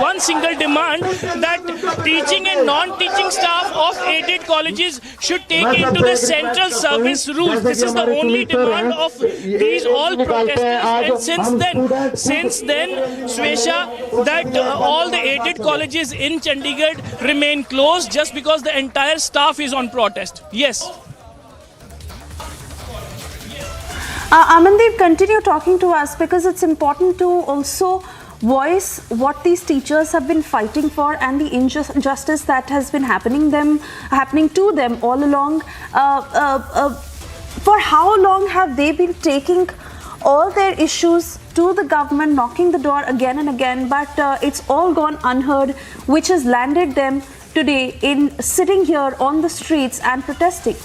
one single demand that teaching and non-teaching staff of aided colleges should take into the central service rules. This is the only demand of these all protesters, and since then, Swesha, that all the aided colleges in Chandigarh remain closed just because the entire staff is on protest. Yes. Amandeep, continue talking to us, because it's important to also voice what these teachers have been fighting for and the injustice that has been happening to them all along. For how long have they been taking all their issues to the government, knocking the door again and again, but it's all gone unheard, which has landed them today in sitting here on the streets and protesting?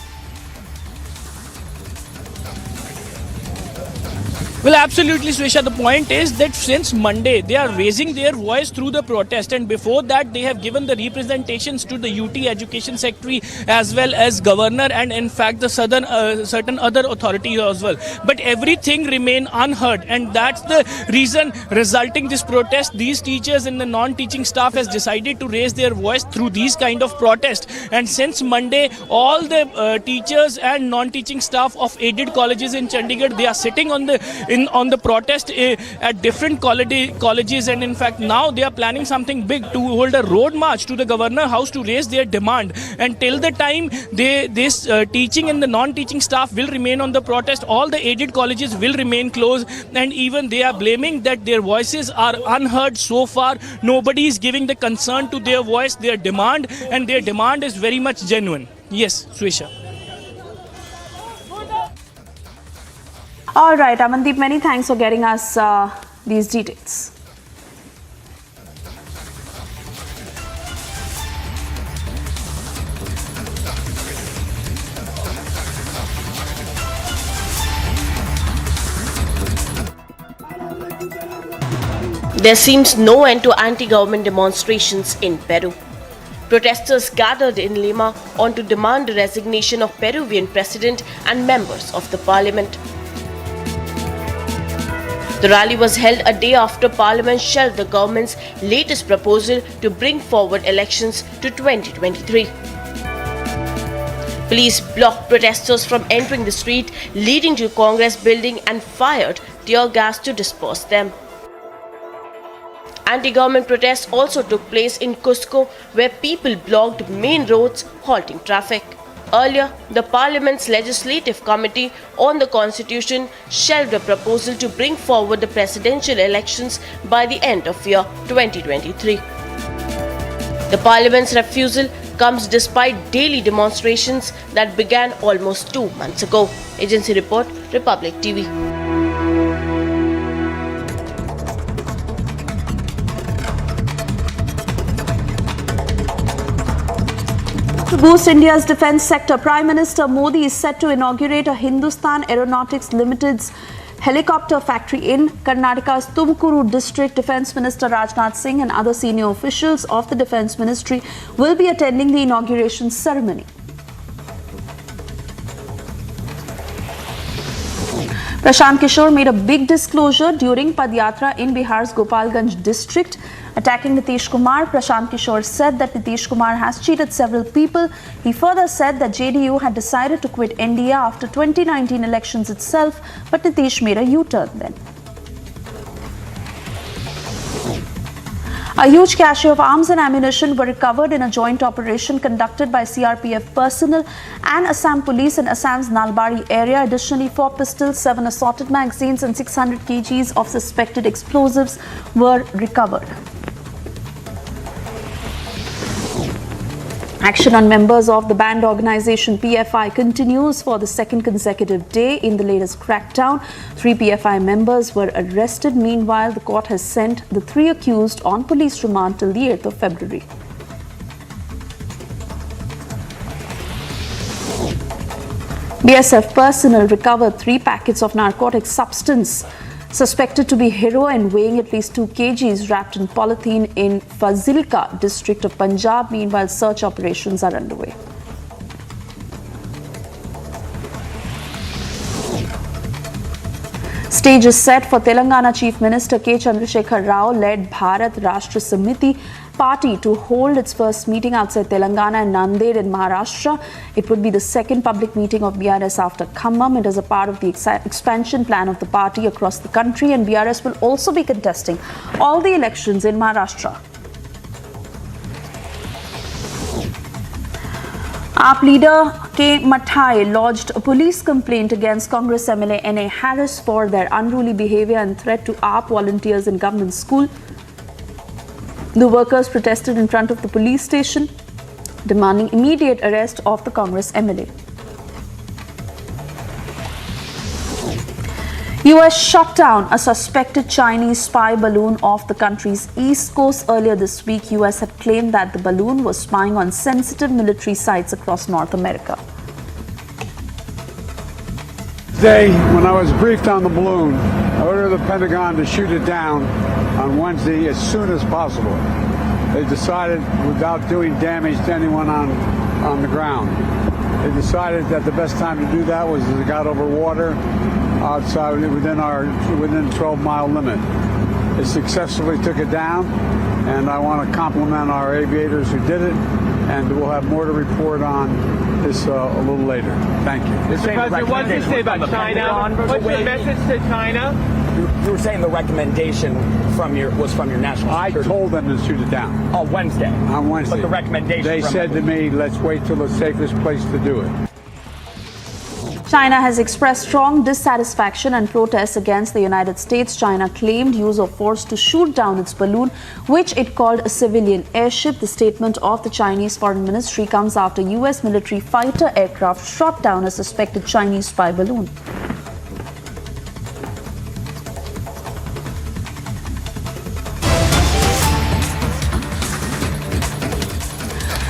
Well, absolutely, Swesha. The point is that since Monday, they are raising their voice through the protest, and before that, they have given the representations to the UT Education Secretary as well as Governor, and in fact, the certain other authorities as well. But everything remain unheard, and that's the reason resulting this protest. These teachers and the non-teaching staff has decided to raise their voice through these kind of protest. And since Monday, all the teachers and non-teaching staff of aided colleges in Chandigarh, they are sitting on the protest at different colleges, and in fact now they are planning something big to hold a road march to the Governor House to raise their demand. And till the time this teaching and the non-teaching staff will remain on the protest, all the aided colleges will remain closed, and even they are blaming that their voices are unheard so far. Nobody is giving the concern to their voice, their demand, and their demand is very much genuine. Yes, Swesha. All right, Amandeep, many thanks for getting us these details. There seems no end to anti-government demonstrations in Peru. Protesters gathered in Lima to demand the resignation of Peruvian president and members of the parliament. The rally was held a day after Parliament shelved the government's latest proposal to bring forward elections to 2023. Police blocked protesters from entering the street leading to Congress building and fired tear gas to disperse them. Anti-government protests also took place in Cusco, where people blocked main roads, halting traffic. Earlier, the Parliament's Legislative Committee on the Constitution shelved a proposal to bring forward the presidential elections by the end of year 2023. The Parliament's refusal comes despite daily demonstrations that began almost 2 months ago. Agency report, Republic TV. To boost India's defence sector, Prime Minister Modi is set to inaugurate a Hindustan Aeronautics Limited's helicopter factory in Karnataka's Tumkuru district. Defence Minister Rajnath Singh and other senior officials of the Defence Ministry will be attending the inauguration ceremony. Prashant Kishore made a big disclosure during Padyatra in Bihar's Gopalganj district. Attacking Nitish Kumar, Prashant Kishore said that Nitish Kumar has cheated several people. He further said that JDU had decided to quit NDA after 2019 elections itself, but Nitish made a U-turn then. A huge cache of arms and ammunition were recovered in a joint operation conducted by CRPF personnel and Assam police in Assam's Nalbari area. Additionally, 4 pistols, 7 assorted magazines and 600 kgs of suspected explosives were recovered. Action on members of the banned organisation PFI continues for the second consecutive day in the latest crackdown. 3 PFI members were arrested. Meanwhile, the court has sent the 3 accused on police remand till the 8th of February. BSF personnel recovered 3 packets of narcotic substance suspected to be heroin weighing at least 2 kgs wrapped in polythene in Fazilka district of Punjab. Meanwhile, search operations are underway. Stage is set for Telangana Chief Minister K. Chandrasekhar Rao-led Bharat Rashtra Samiti party to hold its first meeting outside Telangana and Nanded in Maharashtra. It would be the second public meeting of BRS after Khammam. It is a part of the expansion plan of the party across the country, and BRS will also be contesting all the elections in Maharashtra. AAP leader K. Mathai lodged a police complaint against Congress MLA N.A. Harris for their unruly behavior and threat to AAP volunteers in government school. The workers protested in front of the police station, demanding immediate arrest of the Congress MLA. US shot down a suspected Chinese spy balloon off the country's east coast. Earlier this week, US had claimed that the balloon was spying on sensitive military sites across North America. Today, when I was briefed on the balloon, I ordered the Pentagon to shoot it down on Wednesday as soon as possible. They decided, without doing damage to anyone on the ground, they decided that the best time to do that was as it got over water outside within the 12-mile limit. They successfully took it down, and I want to compliment our aviators who did it, and we'll have more to report on this a little later. Thank you. Mr. President, what did you say about China? What's your message to China? You were saying the recommendation was from your national security. I told them to shoot it down. On Wednesday. On Wednesday. But the recommendation They said to me, let's wait till the safest place to do it. China has expressed strong dissatisfaction and protests against the United States. China claimed use of force to shoot down its balloon, which it called a civilian airship. The statement of the Chinese Foreign Ministry comes after US military fighter aircraft shot down a suspected Chinese spy balloon.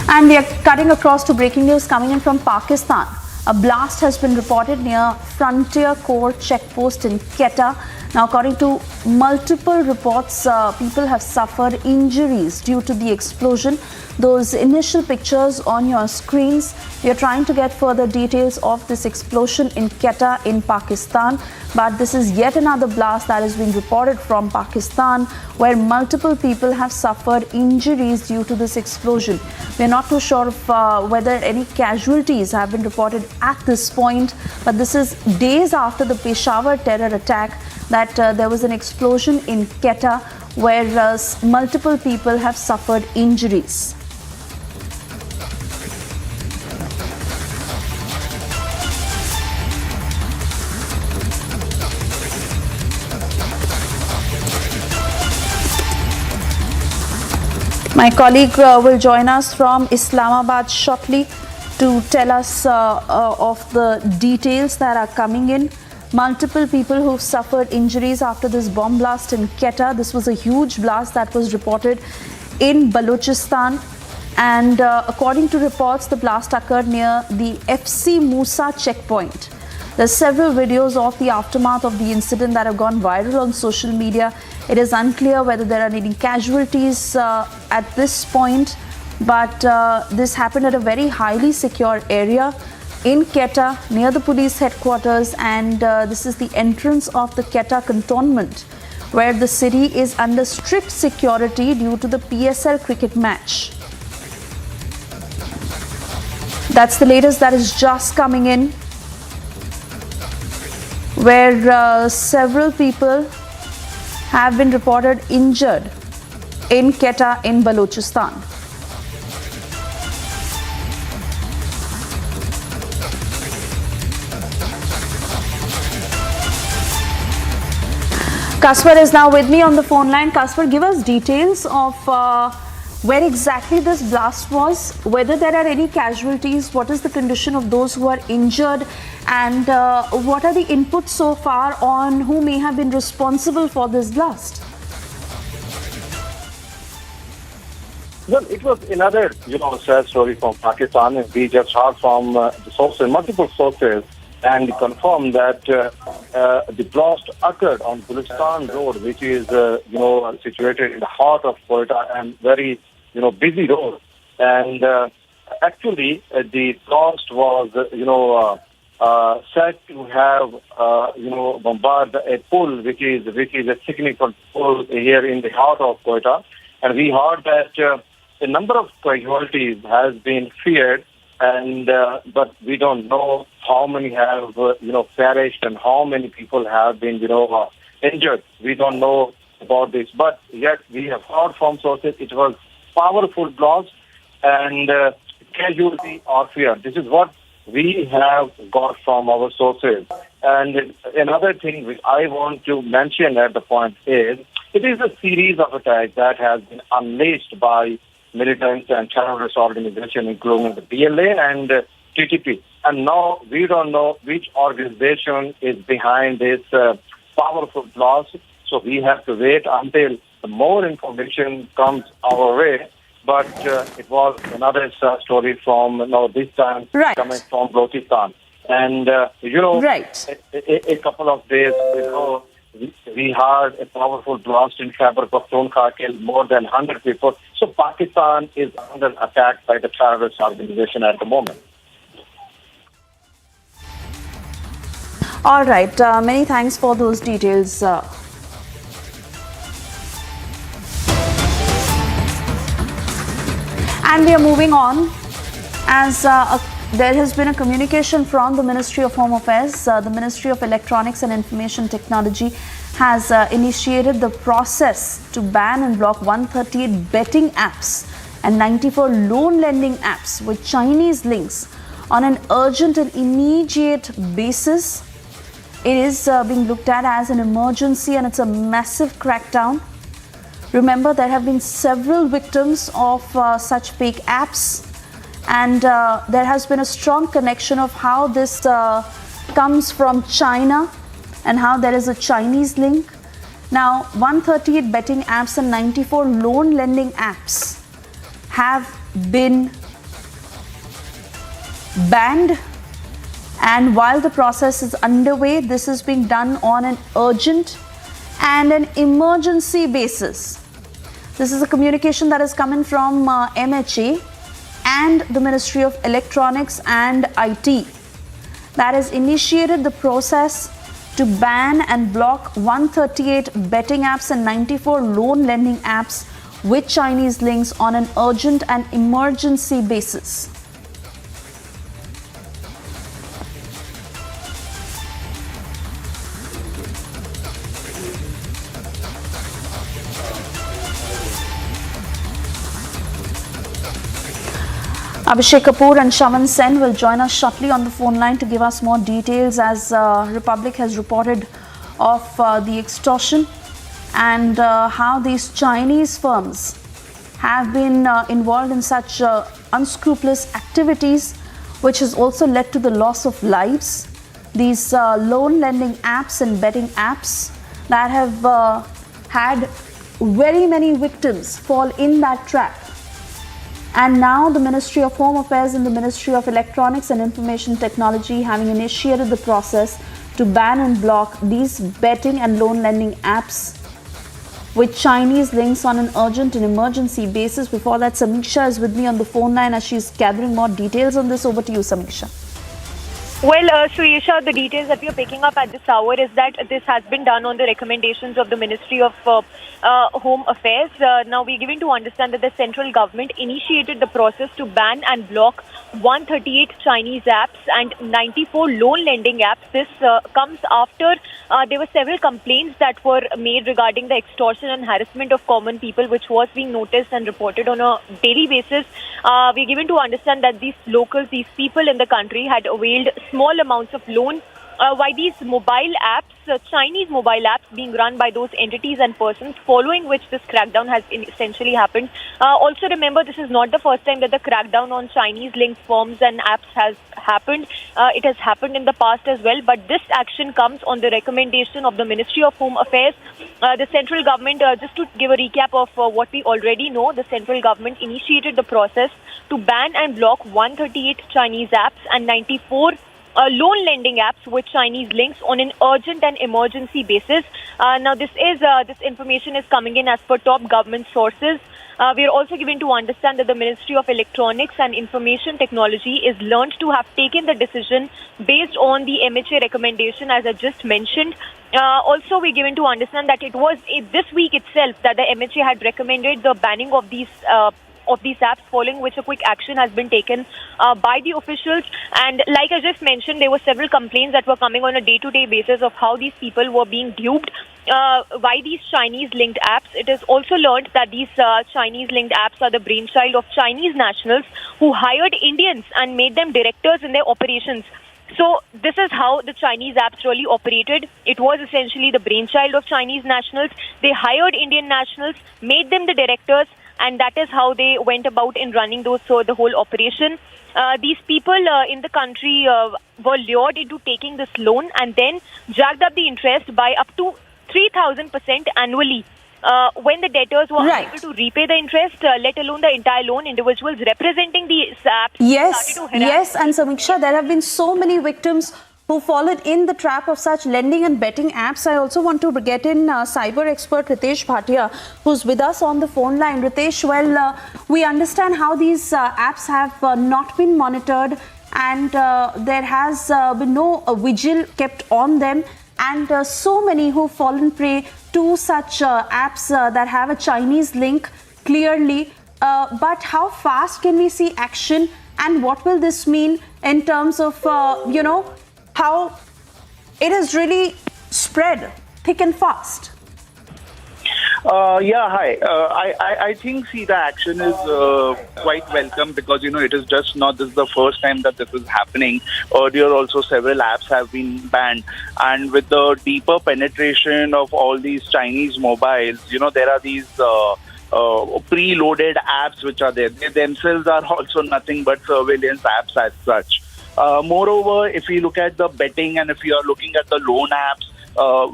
And we are cutting across to breaking news coming in from Pakistan. A blast has been reported near Frontier Corps checkpost in Quetta. Now, according to multiple reports, people have suffered injuries due to the explosion. Those initial pictures on your screens, we are trying to get further details of this explosion in Quetta in Pakistan. But this is yet another blast that is being reported from Pakistan, where multiple people have suffered injuries due to this explosion. We are not too sure of whether any casualties have been reported at this point, but this is days after the Peshawar terror attack that there was an explosion in Quetta where multiple people have suffered injuries. My colleague will join us from Islamabad shortly to tell us of the details that are coming in. Multiple people who suffered injuries after this bomb blast in Quetta. This was a huge blast that was reported in Balochistan. And according to reports, the blast occurred near the FC Musa checkpoint. There are several videos of the aftermath of the incident that have gone viral on social media. It is unclear whether there are any casualties at this point, but this happened at a very highly secure area in Quetta near the police headquarters, and this is the entrance of the Quetta cantonment, where the city is under strict security due to the PSL cricket match. That's the latest that is just coming in, where several people have been reported injured in Quetta in Balochistan. Kasper is now with me on the phone line. Kasper, give us details of where exactly this blast was, whether there are any casualties, what is the condition of those who are injured, and what are the inputs so far on who may have been responsible for this blast? Well, it was another, sad story from Pakistan. We just heard from the sources, multiple sources, and confirmed that the blast occurred on Balochistan Road, which is, situated in the heart of Quetta and very, busy road. And actually, the blast was, said to have, bombarded a pool, which is a significant pool here in the heart of Quetta. And we heard that a number of casualties has been feared, and but we don't know how many have, perished and how many people have been, injured. We don't know about this, but yet we have heard from sources it was powerful blast and casualty or fear. This is what we have got from our sources. And another thing which I want to mention at the point is, it is a series of attacks that has been unleashed by militants and terrorist organizations, including the BLA and TTP. And now we don't know which organization is behind this powerful blast. So we have to wait until more information comes our way. But it was another story from, this time Right. coming from Balochistan. And, Right. a couple of days ago, we heard a powerful blast in Khyber Pakhtunkhwa killed more than 100 people. So Pakistan is under attack by the terrorist organization at the moment. All right. Many thanks for those details. And we are moving on as there has been a communication from the Ministry of Home Affairs. The Ministry of Electronics and Information Technology has initiated the process to ban and block 138 betting apps and 94 loan lending apps with Chinese links on an urgent and immediate basis. It is being looked at as an emergency, and it's a massive crackdown. Remember, there have been several victims of such fake apps, and there has been a strong connection of how this comes from China and how there is a Chinese link. Now, 138 betting apps and 94 loan lending apps have been banned, and while the process is underway, this is being done on an urgent and an emergency basis. This is a communication that is coming from MHA and the Ministry of Electronics and IT that has initiated the process to ban and block 138 betting apps and 94 loan lending apps with Chinese links on an urgent and emergency basis. Abhishek Kapoor and Shaman Sen will join us shortly on the phone line to give us more details, as Republic has reported of the extortion and how these Chinese firms have been involved in such unscrupulous activities, which has also led to the loss of lives. These loan lending apps and betting apps that have had very many victims fall in that trap. And now the Ministry of Home Affairs and the Ministry of Electronics and Information Technology having initiated the process to ban and block these betting and loan lending apps with Chinese links on an urgent and emergency basis. Before that, Samiksha is with me on the phone line as she's gathering more details on this. Over to you, Samiksha. Well, Suyesha, the details that we are picking up at this hour is that this has been done on the recommendations of the Ministry of Home Affairs. Now, we're given to understand that the central government initiated the process to ban and block 138 Chinese apps and 94 loan lending apps. This comes after there were several complaints that were made regarding the extortion and harassment of common people, which was being noticed and reported on a daily basis. We're given to understand that these locals, these people in the country had availed small amounts of loan why these mobile apps, Chinese mobile apps being run by those entities and persons, following which this crackdown has essentially happened. Also remember, this is not the first time that the crackdown on Chinese linked firms and apps has happened. It has happened in the past as well, but this action comes on the recommendation of the Ministry of Home Affairs. The central government, just to give a recap of what we already know, the central government initiated the process to ban and block 138 Chinese apps and 94 loan lending apps with Chinese links on an urgent and emergency basis. Now, this information is coming in as per top government sources. We are also given to understand that the Ministry of Electronics and Information Technology is learned to have taken the decision based on the MHA recommendation, as I just mentioned. Also, we're given to understand that it was this week itself that the MHA had recommended the banning of these apps, following which a quick action has been taken by the officials. And like I just mentioned, there were several complaints that were coming on a day-to-day basis of how these people were being duped by these Chinese-linked apps. It is also learned that these Chinese-linked apps are the brainchild of Chinese nationals who hired Indians and made them directors in their operations. So this is how the Chinese apps really operated. It was essentially the brainchild of Chinese nationals. They hired Indian nationals, made them the directors, and that is how they went about in running the whole operation. These people in the country were lured into taking this loan and then jacked up the interest by up to 3,000% annually. When the debtors were unable to repay the interest, let alone the entire loan, individuals representing these apps started to harass. Yes, and Samiksha, there have been so many victims who followed in the trap of such lending and betting apps. I also want to get in cyber expert Ritesh Bhatia, who's with us on the phone line. Ritesh, well, we understand how these apps have not been monitored, and there has been no vigil kept on them, and so many who've fallen prey to such apps that have a Chinese link clearly. But how fast can we see action, and what will this mean in terms of, how it has really spread thick and fast? Hi. I think, the action is quite welcome because, it is just not this is the first time that this is happening. Earlier also several apps have been banned. And with the deeper penetration of all these Chinese mobiles, there are these preloaded apps which are there. They themselves are also nothing but surveillance apps as such. Moreover, if we look at the betting and if we are looking at the loan apps,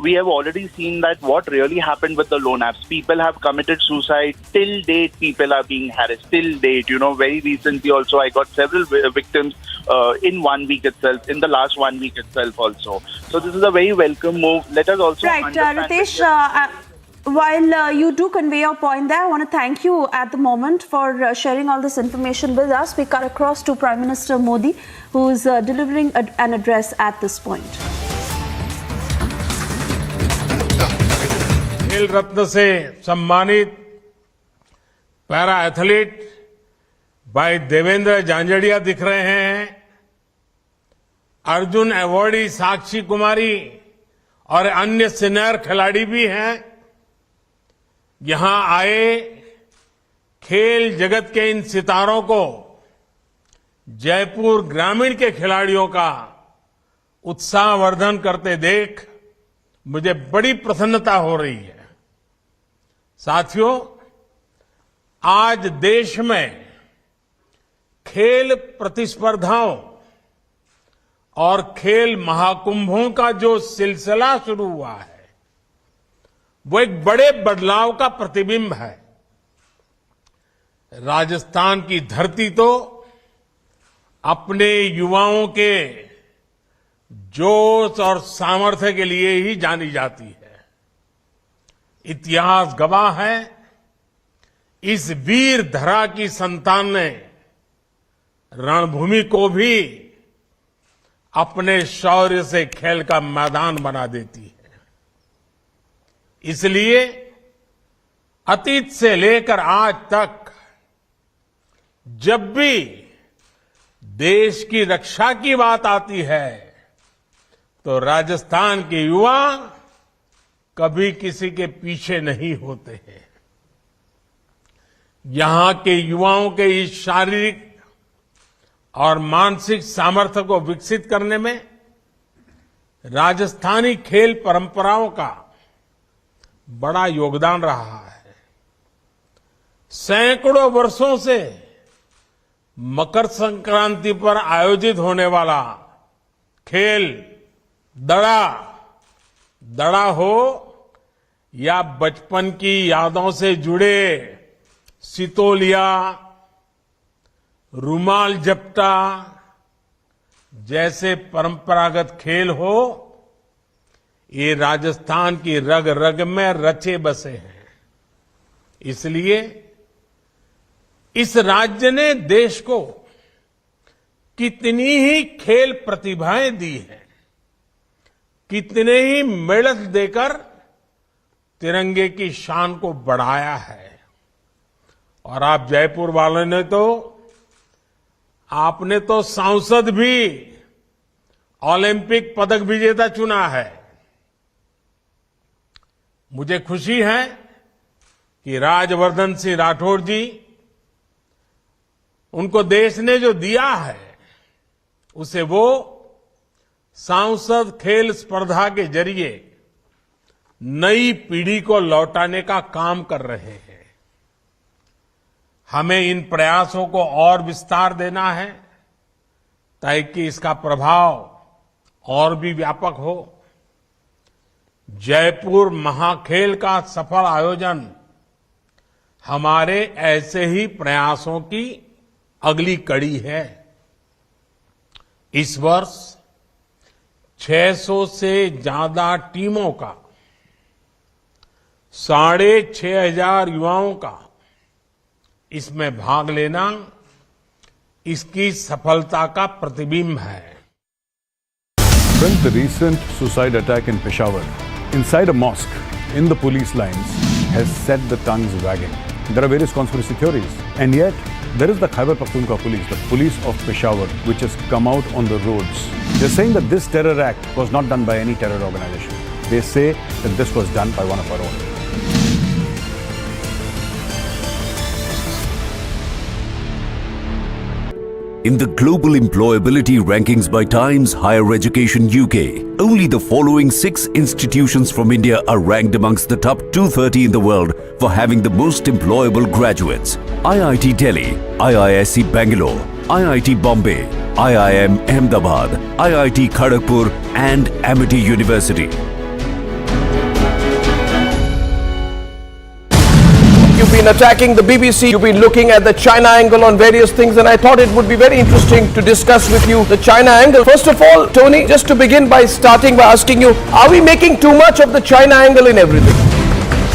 we have already seen that what really happened with the loan apps. People have committed suicide. Till date, people are being harassed. Till date, very recently also I got several victims in 1 week itself, in the last 1 week itself also. So this is a very welcome move. Let us also understand... Ritesh, while you do convey your point there, I want to thank you at the moment for sharing all this information with us. We cut across to Prime Minister Modi, who is delivering an address at this point. खेल रत्न से सम्मानित para athlete भाई देवेंद्र झांझड़िया दिख रहे हैं। Arjun awardee साक्षी कुमारी और अन्य senior खिलाड़ी भी हैं। यहां आए खेल जगत के इन सितारों को जयपुर ग्रामीण के खिलाड़ियों का उत्साहवर्धन करते देख मुझे बड़ी प्रसन्नता हो रही है। साथियों, आज देश में खेल प्रतिस्पर्धाओं और खेल महाकुंभों का जो सिलसिला शुरू हुआ है, वो एक बड़े बदलाव का प्रतिबिंब है। राजस्थान की धरती तो अपने युवाओं के जोश और सामर्थ्य के लिए ही जानी जाती है। इतिहास गवाह है, इस वीर धरा की संतान ने रणभूमि को भी अपने शौर्य से खेल का मैदान बना देती है। इसलिए अतीत से लेकर आज तक जब भी देश की रक्षा की बात आती है तो राजस्थान के युवा कभी किसी के पीछे नहीं होते हैं। यहां के युवाओं के इस शारीरिक और मानसिक सामर्थ्य को विकसित करने में राजस्थानी खेल परंपराओं का बड़ा योगदान रहा है। सैकड़ों वर्षों से मकर संक्रांति पर आयोजित होने वाला खेल दड़ा हो या बचपन की यादों से जुड़े सितोलिया, रुमाल झपटा जैसे परंपरागत खेल हो, ये राजस्थान की रग रग में रचे बसे हैं। इसलिए इस राज्य ने देश को कितनी ही खेल प्रतिभाएं दी हैं, कितने ही मेडल देकर तिरंगे की शान को बढ़ाया है। और आप जयपुर वालों ने तो, आपने तो सांसद भी ओलंपिक पदक विजेता चुना है। मुझे खुशी है कि राजवर्धन सिंह राठौड़ जी, उनको देश ने जो दिया है उसे वो सांसद खेल स्पर्धा के जरिए नई पीढ़ी को लौटाने का काम कर रहे हैं। हमें इन प्रयासों को और विस्तार देना है ताकि इसका प्रभाव और भी व्यापक हो। जयपुर महाखेल का सफल आयोजन हमारे ऐसे ही प्रयासों की अगली कड़ी है। इस वर्ष 600 से ज्यादा टीमों का, 6,500 युवाओं का इसमें भाग लेना इसकी सफलता का प्रतिबिंब है। Friends, the recent suicide attack in Peshawar inside a mosque in the police lines has set the tongues wagging. There are various conspiracy theories, and yet there is the Khyber Pakhtunkhwa police, the police of Peshawar, which has come out on the roads. They're saying that this terror act was not done by any terror organization. They say that this was done by one of our own. In the global employability rankings by Times Higher Education UK, only the following 6 institutions from India are ranked amongst the top 230 in the world for having the most employable graduates. IIT Delhi, IISc Bangalore, IIT Bombay, IIM Ahmedabad, IIT Kharagpur and Amity University. You've been attacking the BBC, you've been looking at the China angle on various things, and I thought it would be very interesting to discuss with you the China angle. First of all, Tony, just to begin by starting by asking you, are we making too much of the China angle in everything?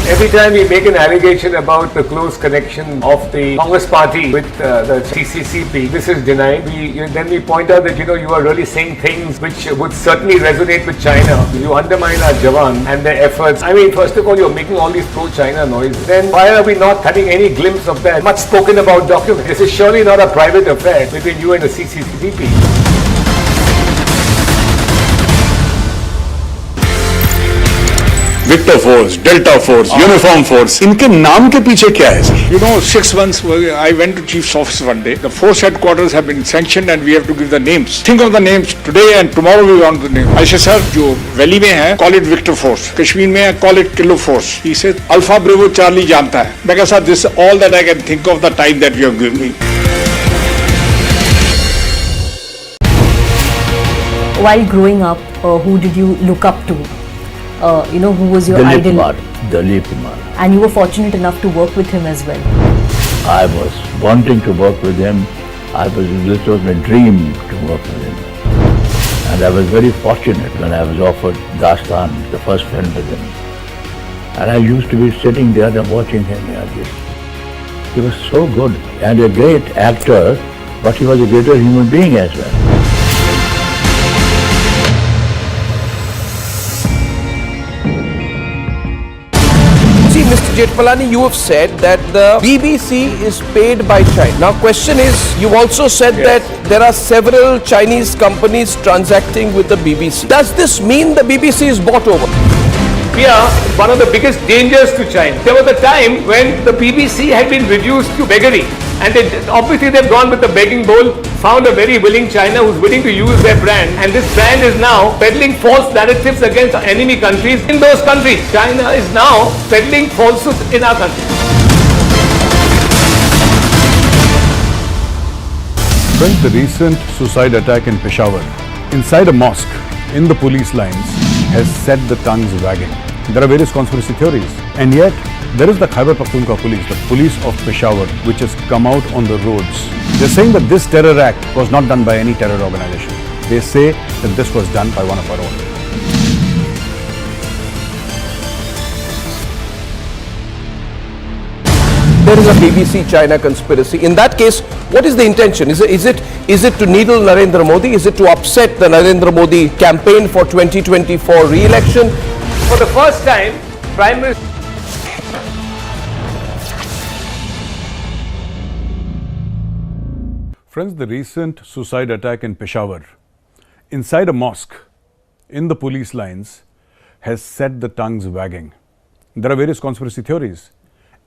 Every time we make an allegation about the close connection of the Congress party with the CCCP, this is denied. Then we point out that, you are really saying things which would certainly resonate with China. You undermine our Jawan and their efforts. I mean, first of all, you're making all these pro-China noises. Then why are we not having any glimpse of that much spoken about document? This is surely not a private affair between you and the CCCP. Victor force, delta force, uniform force, इनके नाम के पीछे क्या है sir? 6 months I went to Chief's office one day. The force headquarters have been sanctioned and we have to give the names. Think of the names today and tomorrow we want the name. I said, sir, जो valley में है, call it Victor Force. Kashmir में है, call it Kilo Force. He said, Alpha Bravo Charlie जानता है. मैं कहा, sir, this is all that I can think of the time that you have given me. While growing up, who did you look up to? Who was your idol? Dilip Kumar. And you were fortunate enough to work with him as well. I was wanting to work with him. This was my dream to work with him. And I was very fortunate when I was offered Dastan, the first film with him. And I used to be sitting there and watching him. He was so good and a great actor, but he was a greater human being as well. Mr. Jethmalani, you have said that the BBC is paid by China. Now, question is, you've also said that there are several Chinese companies transacting with the BBC. Does this mean the BBC is bought over? We are one of the biggest dangers to China. There was a time when the BBC had been reduced to beggary, and obviously they've gone with the begging bowl, found a very willing China who's willing to use their brand, and this brand is now peddling false narratives against enemy countries in those countries. China is now peddling falsehoods in our country. Friends, the recent suicide attack in Peshawar inside a mosque in the police lines has set the tongues wagging. There are various conspiracy theories, and yet there is the Khyber Pakhtunkhwa police, the police of Peshawar, which has come out on the roads. They're saying that this terror act was not done by any terror organization. They say that this was done by one of our own. there is a BBC China conspiracy. In that case, what is the intention? Is it to needle Narendra Modi? Is it to upset the Narendra Modi campaign for 2024 re-election? For the first time, Prime Minister. Friends, the recent suicide attack in Peshawar, inside a mosque, in the police lines, has set the tongues wagging. There are various conspiracy theories.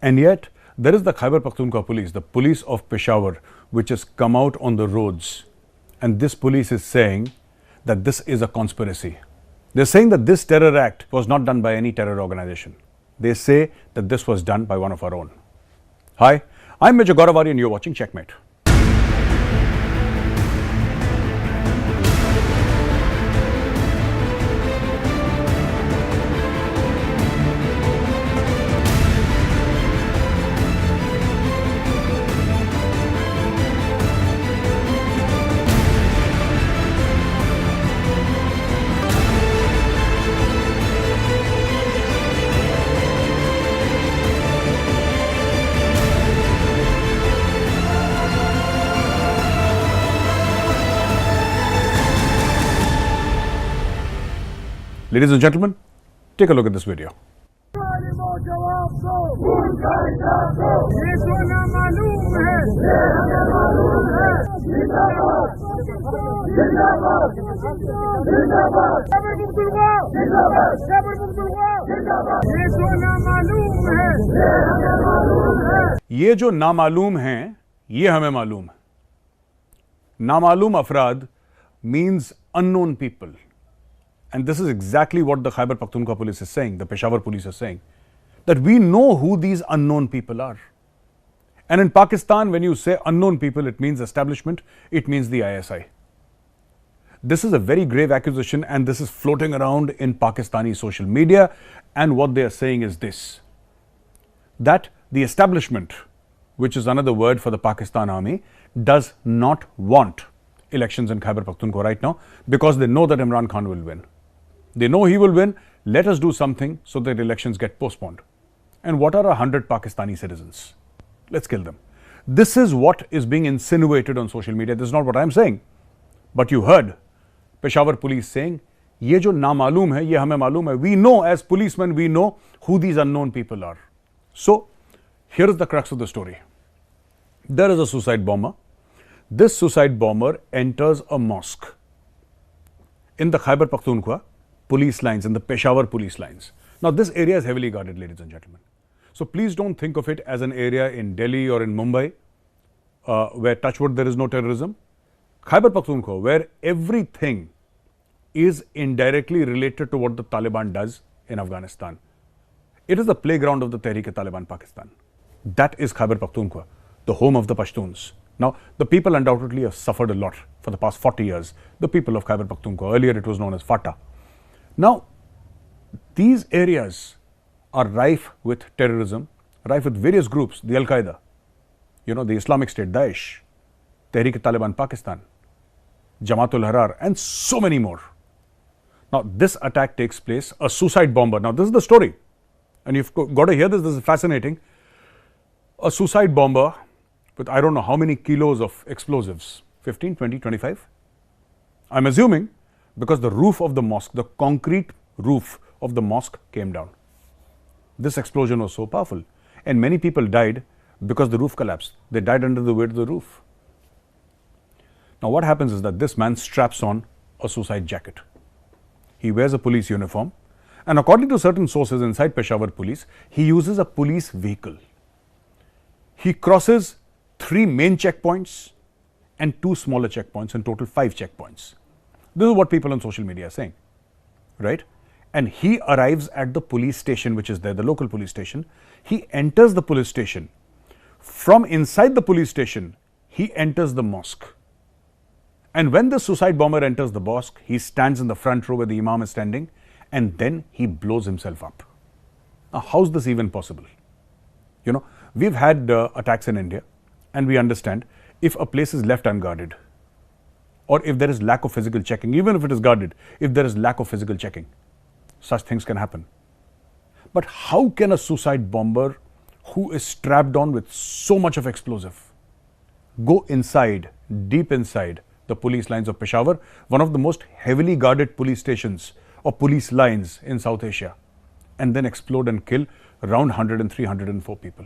And yet, there is the Khyber Pakhtunkhwa police, the police of Peshawar, which has come out on the roads. And this police is saying that this is a conspiracy. They're saying that this terror act was not done by any terror organization. They say that this was done by one of our own. Hi, I'm Major Gauravari and you're watching Checkmate. Ladies and gentlemen, take a look at this video. ये जो नामालूम हैं, ये हमें मालूम है. नामालूम अफराद means unknown people. And this is exactly what the Khyber Pakhtunkhwa police is saying, the Peshawar police is saying, that we know who these unknown people are. And in Pakistan, when you say unknown people, it means establishment, it means the ISI. This is a very grave accusation and this is floating around in Pakistani social media. And what they are saying is this, that the establishment, which is another word for the Pakistan army, does not want elections in Khyber Pakhtunkhwa right now because they know that Imran Khan will win. They know he will win. Let us do something so that elections get postponed. And what are 100 Pakistani citizens? Let's kill them. This is what is being insinuated on social media. This is not what I'm saying. But you heard Peshawar police saying, ye jo namalum hai, ye hame malum hai. We know as policemen, we know who these unknown people are. So, here is the crux of the story. There is a suicide bomber. This suicide bomber enters a mosque in the Khyber Pakhtunkhwa police lines, in the Peshawar police lines. Now, this area is heavily guarded, ladies and gentlemen. So, please don't think of it as an area in Delhi or in Mumbai where, touch wood, there is no terrorism. Khyber Pakhtunkhwa, where everything is indirectly related to what the Taliban does in Afghanistan. It is the playground of the Tehreek-e-Taliban Pakistan. That is Khyber Pakhtunkhwa, the home of the Pashtuns. Now, the people undoubtedly have suffered a lot for the past 40 years. The people of Khyber Pakhtunkhwa, earlier it was known as FATA. Now, these areas are rife with terrorism, rife with various groups, the Al-Qaeda, the Islamic State, Daesh, Tehreek-e-Taliban Pakistan, Jamaat-ul-Harar, and so many more. Now, this attack takes place, a suicide bomber. Now, this is the story. And you've got to hear this, this is fascinating. A suicide bomber with I don't know how many kilos of explosives, 15, 20, 25. I'm assuming because the roof of the mosque, the concrete roof of the mosque came down. This explosion was so powerful and many people died because the roof collapsed. They died under the weight of the roof. Now what happens is that this man straps on a suicide jacket. He wears a police uniform and according to certain sources inside Peshawar police, he uses a police vehicle. He crosses 3 main checkpoints and 2 smaller checkpoints, in total 5 checkpoints. This is what people on social media are saying, right? And he arrives at the police station, which is there, the local police station. He enters the police station. From inside the police station, he enters the mosque. And when the suicide bomber enters the mosque, he stands in the front row where the imam is standing, and then he blows himself up. Now, how's this even possible? We've had attacks in India, and we understand if a place is left unguarded, or if there is lack of physical checking, even if it is guarded, if there is lack of physical checking, such things can happen. But how can a suicide bomber who is strapped on with so much of explosive. Go inside, deep inside the police lines of Peshawar, one of the most heavily guarded police stations or police lines in South Asia, and then explode and kill around 103, 104 people.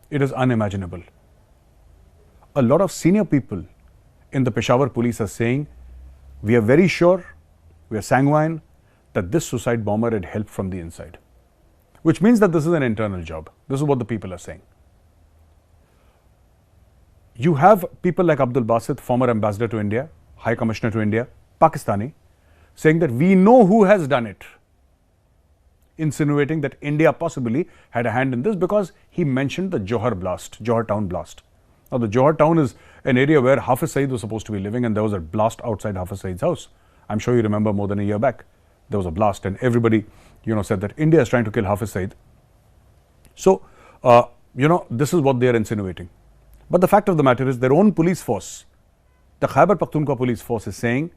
It is unimaginable. A lot of senior people in the Peshawar police are saying, we are very sure, we are sanguine that this suicide bomber had help from the inside. Which means that this is an internal job. This is what the people are saying. You have people like Abdul Basit, former ambassador to India, High Commissioner to India, Pakistani, saying that we know who has done it, insinuating that India possibly had a hand in this because he mentioned the Johar town blast. Now, the Johar town is an area where Hafiz Saeed was supposed to be living, and there was a blast outside Hafiz Saeed's house. I'm sure you remember more than a year back. There was a blast, and everybody, said that India is trying to kill Hafiz Saeed. So, this is what they are insinuating. But the fact of the matter is, their own police force, the Khyber Pakhtunkhwa police force, is saying,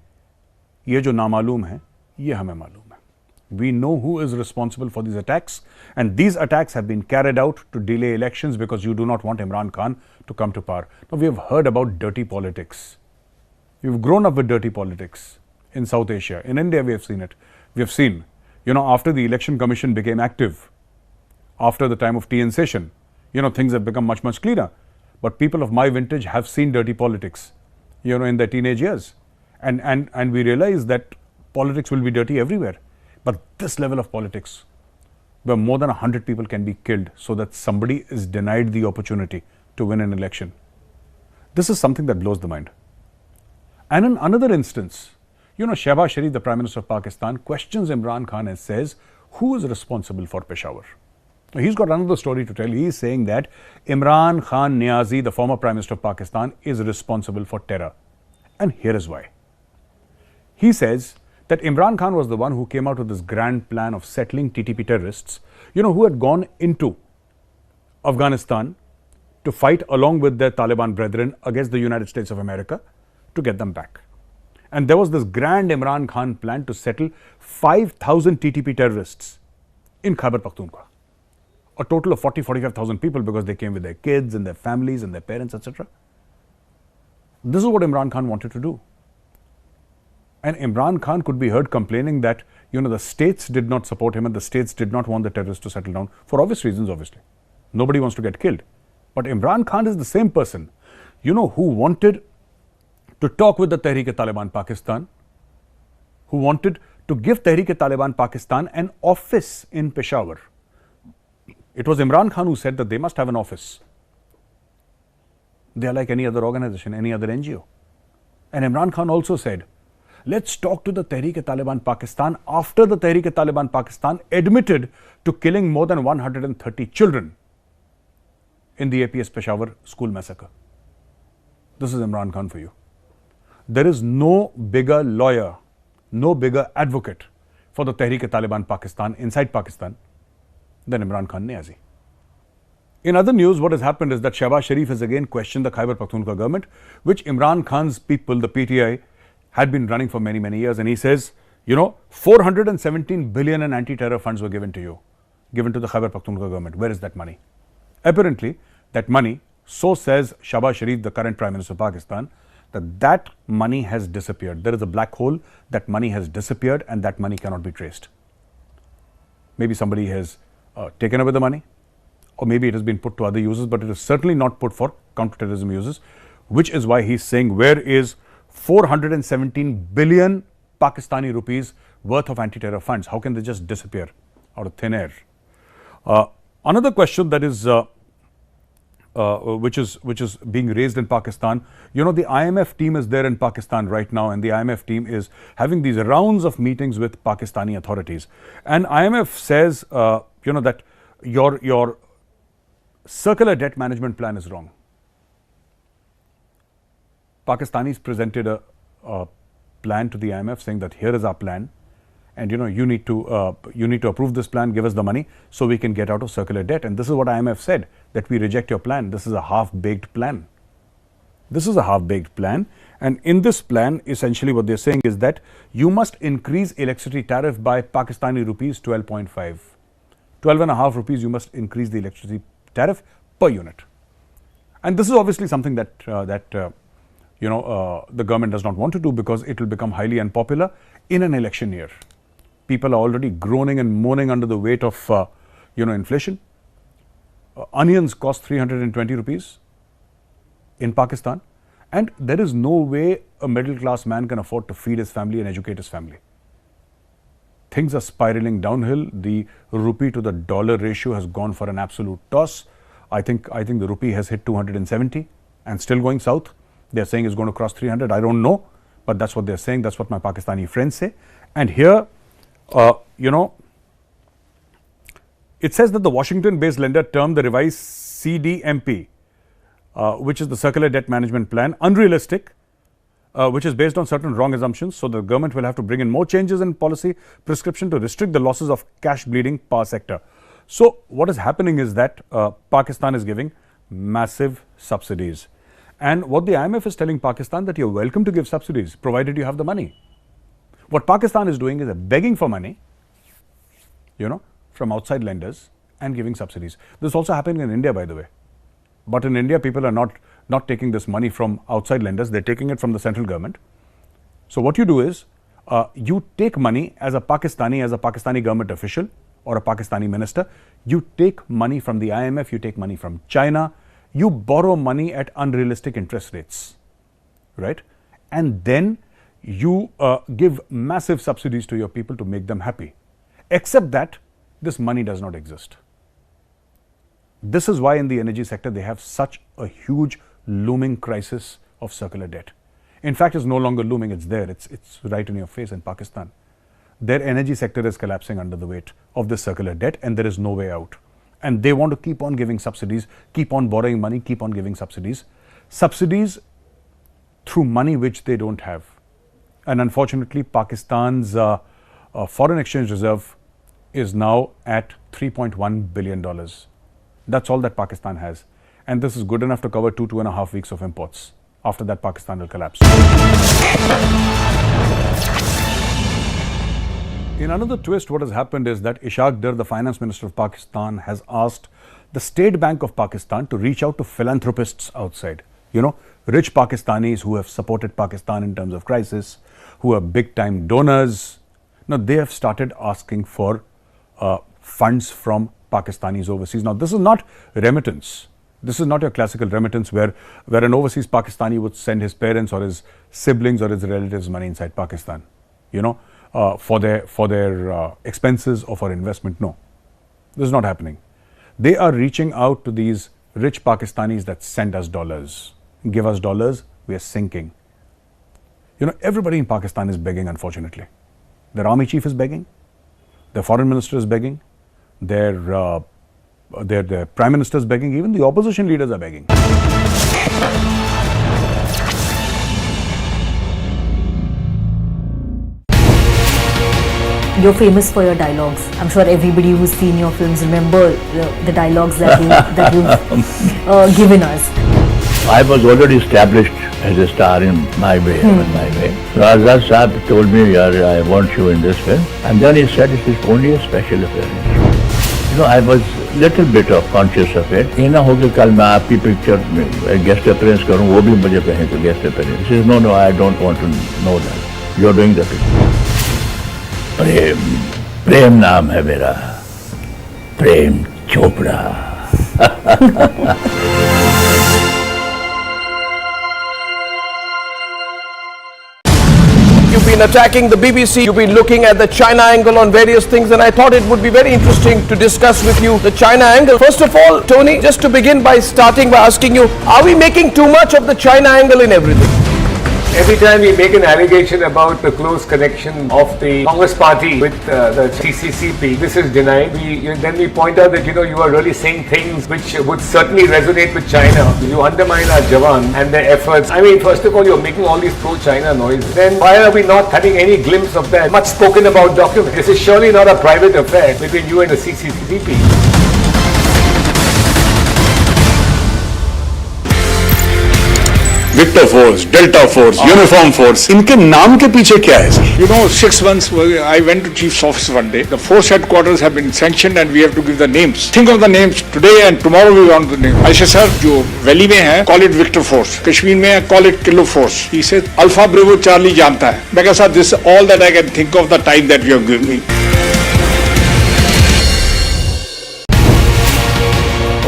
"Ye jo namalum hai, ye hame malum hai." We know who is responsible for these attacks, and these attacks have been carried out to delay elections because you do not want Imran Khan to come to power. Now, we have heard about dirty politics. We've grown up with dirty politics in South Asia. In India, we have seen it. We have seen, after the election commission became active, after the time of TN session, things have become much, much cleaner. But people of my vintage have seen dirty politics, in their teenage years. And we realize that politics will be dirty everywhere. But this level of politics, where more than 100 people can be killed so that somebody is denied the opportunity to win an election, this is something that blows the mind. And in another instance, Shehbaz Sharif, the Prime Minister of Pakistan, questions Imran Khan and says, who is responsible for Peshawar? Now, he's got another story to tell. He's saying that Imran Khan Niazi, the former Prime Minister of Pakistan, is responsible for terror. And here is why. He says that Imran Khan was the one who came out with this grand plan of settling TTP terrorists, who had gone into Afghanistan to fight along with their Taliban brethren against the United States of America to get them back. And there was this grand Imran Khan plan to settle 5,000 TTP terrorists in Khyber Pakhtunkhwa. A total of 45,000 people because they came with their kids and their families and their parents, etc. This is what Imran Khan wanted to do. And Imran Khan could be heard complaining that, the states did not support him and the states did not want the terrorists to settle down for obvious reasons, obviously. Nobody wants to get killed. But Imran Khan is the same person, who wanted to talk with the Tehreek-e-Taliban Pakistan, who wanted to give Tehreek-e-Taliban Pakistan an office in Peshawar. It was Imran Khan who said that they must have an office. They are like any other organization, any other NGO. And Imran Khan also said, let's talk to the Tehreek-e-Taliban Pakistan after the Tehreek-e-Taliban Pakistan admitted to killing more than 130 children in the APS Peshawar school massacre. This is Imran Khan for you. There is no bigger lawyer, no bigger advocate for the Tehreek-e-Taliban Pakistan inside Pakistan than Imran Khan Niazi. In other news, what has happened is that Shehbaz Sharif has again questioned the Khyber Pakhtunkhwa government, which Imran Khan's people, the PTI, had been running for many, many years. And he says, 417 billion in anti-terror funds were given to you, given to the Khyber Pakhtunkhwa government. Where is that money? Apparently, that money, so says Shehbaz Sharif, the current Prime Minister of Pakistan, that money has disappeared. There is a black hole, that money has disappeared and that money cannot be traced. Maybe somebody has taken away the money, or maybe it has been put to other uses, but it is certainly not put for counterterrorism uses, which is why he's saying, where is 417 billion Pakistani rupees worth of anti-terror funds? How can they just disappear out of thin air? Another question that is which is being raised in Pakistan. The IMF team is there in Pakistan right now, and the IMF team is having these rounds of meetings with Pakistani authorities. And IMF says, that your circular debt management plan is wrong. Pakistanis presented a plan to the IMF saying that here is our plan, and you need to approve this plan, give us the money so we can get out of circular debt. And this is what IMF said, that we reject your plan. This is a half-baked plan. This is a half-baked plan, and in this plan, essentially what they're saying is that you must increase electricity tariff by Pakistani rupees 12.5. 12.5 rupees you must increase the electricity tariff per unit. And this is obviously something that the government does not want to do because it will become highly unpopular in an election year. People are already groaning and moaning under the weight of inflation. Onions cost 320 rupees in Pakistan, and there is no way a middle class man can afford to feed his family and educate his family. Things are spiraling downhill. The rupee to the dollar ratio has gone for an absolute toss. I think the rupee has hit 270 and still going south. They're saying it's going to cross 300. I don't know, but that's what they're saying. That's what my Pakistani friends say. And here, it says that the Washington-based lender termed the revised CDMP, which is the Circular Debt Management Plan, unrealistic, which is based on certain wrong assumptions. So the government will have to bring in more changes in policy prescription to restrict the losses of cash bleeding power sector. So what is happening is that Pakistan is giving massive subsidies. And what the IMF is telling Pakistan that you're welcome to give subsidies provided you have the money. What Pakistan is doing is begging for money, from outside lenders and giving subsidies. This is also happening in India, by the way. But in India, people are not taking this money from outside lenders. They're taking it from the central government. So what you do is you take money as a Pakistani government official or a Pakistani minister. You take money from the IMF, you take money from China, you borrow money at unrealistic interest rates, right? And then you give massive subsidies to your people to make them happy. Except that this money does not exist. This is why in the energy sector they have such a huge looming crisis of circular debt. In fact, it's no longer looming, it's there, it's right in your face in Pakistan. Their energy sector is collapsing under the weight of this circular debt and there is no way out. And they want to keep on giving subsidies, keep on borrowing money, keep on giving subsidies. Subsidies through money which they don't have. And unfortunately, Pakistan's foreign exchange reserve is now at $3.1 billion. That's all that Pakistan has. And this is good enough to cover 2.5 weeks of imports. After that, Pakistan will collapse. In another twist, what has happened is that Ishaq Dar, the finance minister of Pakistan, has asked the State Bank of Pakistan to reach out to philanthropists outside. Rich Pakistanis who have supported Pakistan in terms of crisis, who are big-time donors. Now, they have started asking for funds from Pakistanis overseas. Now, this is not remittance. This is not your classical remittance where an overseas Pakistani would send his parents or his siblings or his relatives money inside Pakistan, for their expenses or for investment. No, this is not happening. They are reaching out to these rich Pakistanis that send us dollars, give us dollars, we are sinking. Everybody in Pakistan is begging, unfortunately. Their army chief is begging, their foreign minister is begging, their prime minister is begging, even the opposition leaders are begging. You're famous for your dialogues. I'm sure everybody who's seen your films remember the dialogues that you've given us. I was already established as a star in my way. So Azad Saab told me, I want you in this film. And then he said it is only a special appearance. I was little bit of conscious of it. ये ना हो कि कल मैं आपकी picture में guest appearance करूँ, वो भी मुझे कहें तो guest appearance. He says, no, I don't want to know that. You're doing the picture. प्रेम नाम है मेरा, Prem Chopra. You've been attacking the BBC, you've been looking at the China angle on various things, and I thought it would be very interesting to discuss with you the China angle. First of all, Tony, just to begin by asking you, are we making too much of the China angle in everything? Every time we make an allegation about the close connection of the Congress party with the CCCP, this is denied. Then we point out that, you are really saying things which would certainly resonate with China. You undermine our Jawan and their efforts. I mean, first of all, you're making all these pro-China noises. Then why are we not having any glimpse of that much spoken about document? This is surely not a private affair between you and the CCCP. Victor force, delta force, uniform force, इनके नाम के पीछे क्या है? You know, 6 months I went to chief's office one day. The force headquarters have been sanctioned and we have to give the names. Think of the names today and tomorrow we want the name. I said, sir, जो valley में है, call it Victor Force. Kashmir में है, call it Kilo Force. He said, Alpha Bravo Charlie जानता है. मैं कहा, sir, this is all that I can think of the time that you have given me.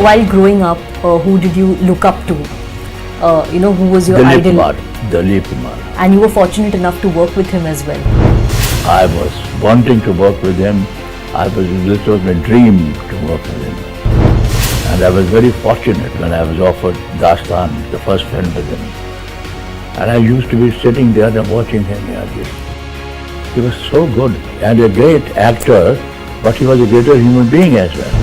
While growing up, who did you look up to? Who was your idol? Dilip Kumar. And you were fortunate enough to work with him as well. I was wanting to work with him. This was my dream to work with him. And I was very fortunate when I was offered Dastan, the first film with him. And I used to be sitting there and watching him. He was so good and a great actor, but he was a greater human being as well.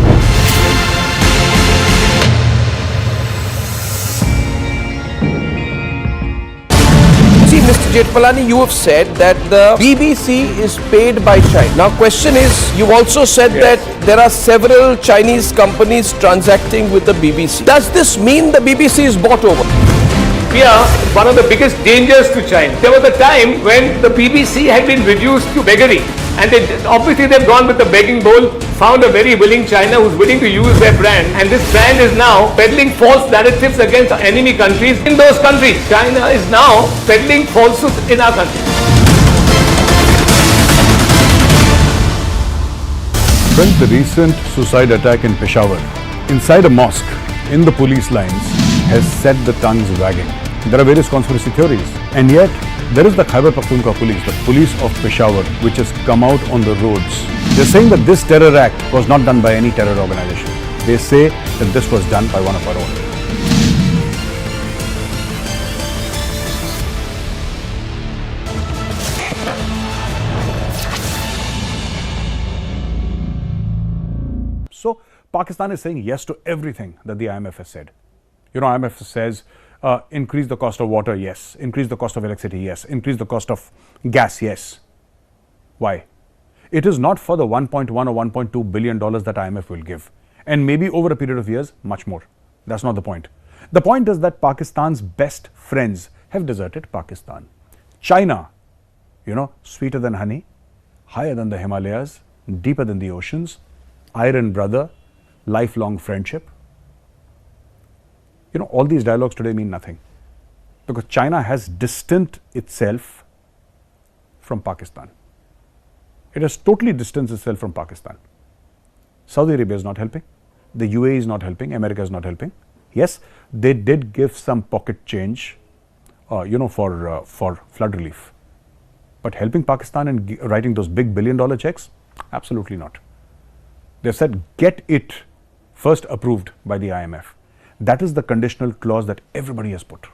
See, Mr. Jetmalani, you have said that the BBC is paid by China. Now, question is, you've also said that there are several Chinese companies transacting with the BBC. Does this mean the BBC is bought over? We are one of the biggest dangers to China. There was a time when the BBC had been reduced to beggary, and obviously they've gone with the begging bowl, found a very willing China who's willing to use their brand, and this brand is now peddling false narratives against enemy countries in those countries. China is now peddling falsehoods in our country. When the recent suicide attack in Peshawar, inside a mosque, in the police lines, has set the tongues wagging. There are various conspiracy theories, and yet there is the Khyber Pakhtunkhwa police, the police of Peshawar, which has come out on the roads. They're saying that this terror act was not done by any terror organization. They say that this was done by one of our own. So Pakistan is saying yes to everything that the IMF has said. IMF says increase the cost of water, yes. Increase the cost of electricity, yes. Increase the cost of gas, yes. Why? It is not for the 1.1 or 1.2 billion dollars that IMF will give. And maybe over a period of years, much more. That's not the point. The point is that Pakistan's best friends have deserted Pakistan. China, sweeter than honey, higher than the Himalayas, deeper than the oceans, iron brother, lifelong friendship. All these dialogues today mean nothing because China has distanced itself from Pakistan. It has totally distanced itself from Pakistan. Saudi Arabia is not helping. The UAE is not helping. America is not helping. Yes, they did give some pocket change, for flood relief. But helping Pakistan and writing those big billion-dollar checks? Absolutely not. They've said, get it first approved by the IMF. That is the conditional clause that everybody has put.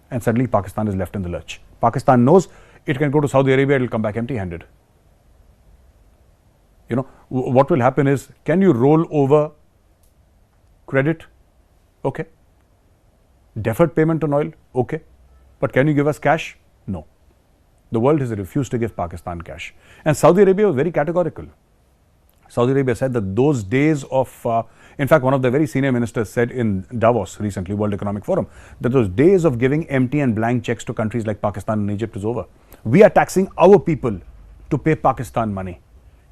And suddenly Pakistan is left in the lurch. Pakistan knows it can go to Saudi Arabia, it will come back empty-handed. What will happen is, can you roll over credit? Okay. Deferred payment on oil? Okay. But can you give us cash? No. The world has refused to give Pakistan cash. And Saudi Arabia was very categorical. Saudi Arabia said that those days of, in fact, one of the very senior ministers said in Davos recently, World Economic Forum, that those days of giving empty and blank checks to countries like Pakistan and Egypt is over. We are taxing our people to pay Pakistan money.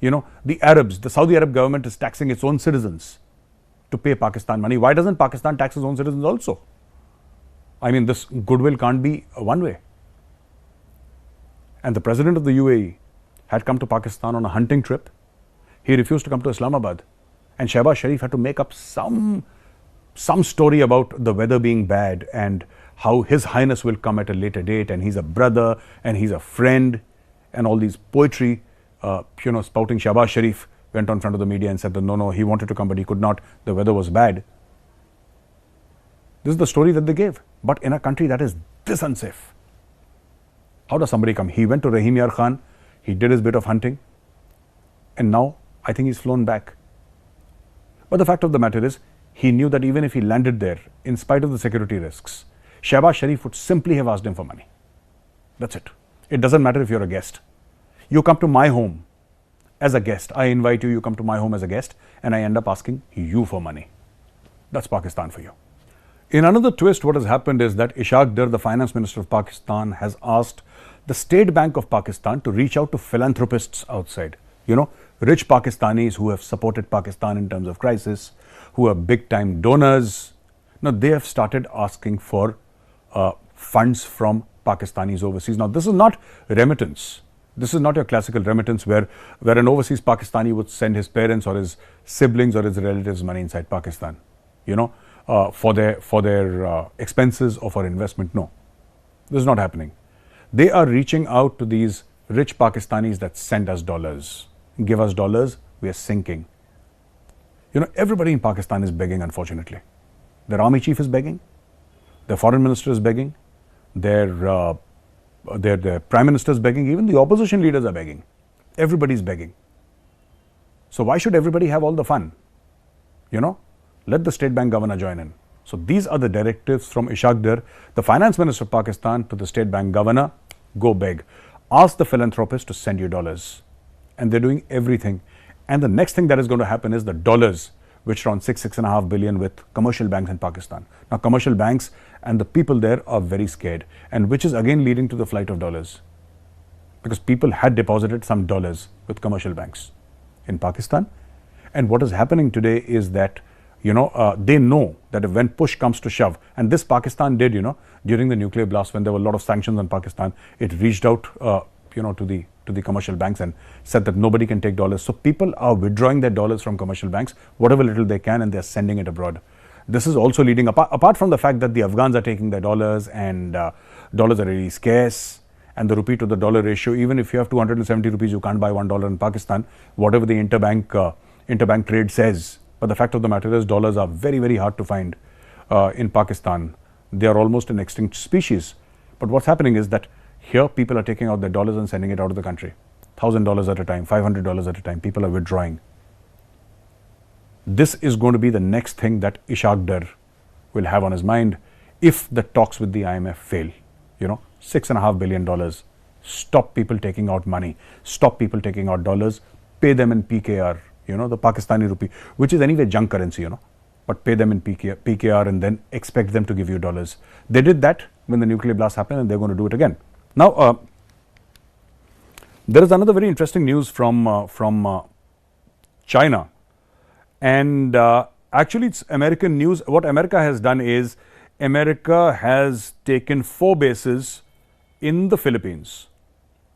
The Arabs, the Saudi Arab government is taxing its own citizens to pay Pakistan money. Why doesn't Pakistan tax its own citizens also? I mean, this goodwill can't be one way. And the president of the UAE had come to Pakistan on a hunting trip. He refused to come to Islamabad. And Shehbaz Sharif had to make up some story about the weather being bad and how His Highness will come at a later date and he's a brother and he's a friend and all these poetry, spouting. Shehbaz Sharif went on front of the media and said that no, he wanted to come but he could not. The weather was bad. This is the story that they gave. But in a country that is this unsafe, how does somebody come? He went to Rahim Yar Khan, he did his bit of hunting, and now I think he's flown back. But the fact of the matter is, he knew that even if he landed there, in spite of the security risks, Shehbaz Sharif would simply have asked him for money. That's it. It doesn't matter if you're a guest. You come to my home as a guest. I invite you, you come to my home as a guest, and I end up asking you for money. That's Pakistan for you. In another twist, what has happened is that Ishaq Dar, the finance minister of Pakistan, has asked the State Bank of Pakistan to reach out to philanthropists outside. Rich Pakistanis who have supported Pakistan in terms of crisis, who are big time donors. Now they have started asking for funds from Pakistanis overseas. Now this is not remittance. This is not your classical remittance where an overseas Pakistani would send his parents or his siblings or his relatives money inside Pakistan, for their expenses or for investment. No, this is not happening. They are reaching out to these rich Pakistanis that send us dollars, give us dollars, we are sinking. Everybody in Pakistan is begging, unfortunately. Their army chief is begging, their foreign minister is begging, their prime minister is begging, even the opposition leaders are begging. Everybody is begging. So why should everybody have all the fun? Let the State Bank governor join in. So these are the directives from Ishaq Dar, the finance minister of Pakistan, to the State Bank governor. Go beg. Ask the philanthropists to send you dollars. And they're doing everything. And the next thing that is going to happen is the dollars, which are on 6.5 billion with commercial banks in Pakistan. Now commercial banks and the people there are very scared, and which is again leading to the flight of dollars. Because people had deposited some dollars with commercial banks in Pakistan. And what is happening today is that they know that when push comes to shove, and this Pakistan did, during the nuclear blast, when there were a lot of sanctions on Pakistan, it reached out, to the commercial banks and said that nobody can take dollars. So people are withdrawing their dollars from commercial banks, whatever little they can, and they're sending it abroad. This is also leading, apart from the fact that the Afghans are taking their dollars, and dollars are really scarce, and the rupee to the dollar ratio, even if you have 270 rupees, you can't buy $1 in Pakistan, whatever the interbank trade says. But the fact of the matter is, dollars are very, very hard to find in Pakistan. They are almost an extinct species. But what's happening is that here people are taking out their dollars and sending it out of the country. $1,000 at a time, $500 at a time. People are withdrawing. This is going to be the next thing that Ishaq Dar will have on his mind if the talks with the IMF fail. $6.5 billion. Stop people taking out money. Stop people taking out dollars. Pay them in PKR. The Pakistani rupee, which is anyway junk currency, but pay them in PKR and then expect them to give you dollars. They did that when the nuclear blast happened, and they're going to do it again. Now, there is another very interesting news from China, and actually it's American news. What America has done is, America has taken 4 bases in the Philippines.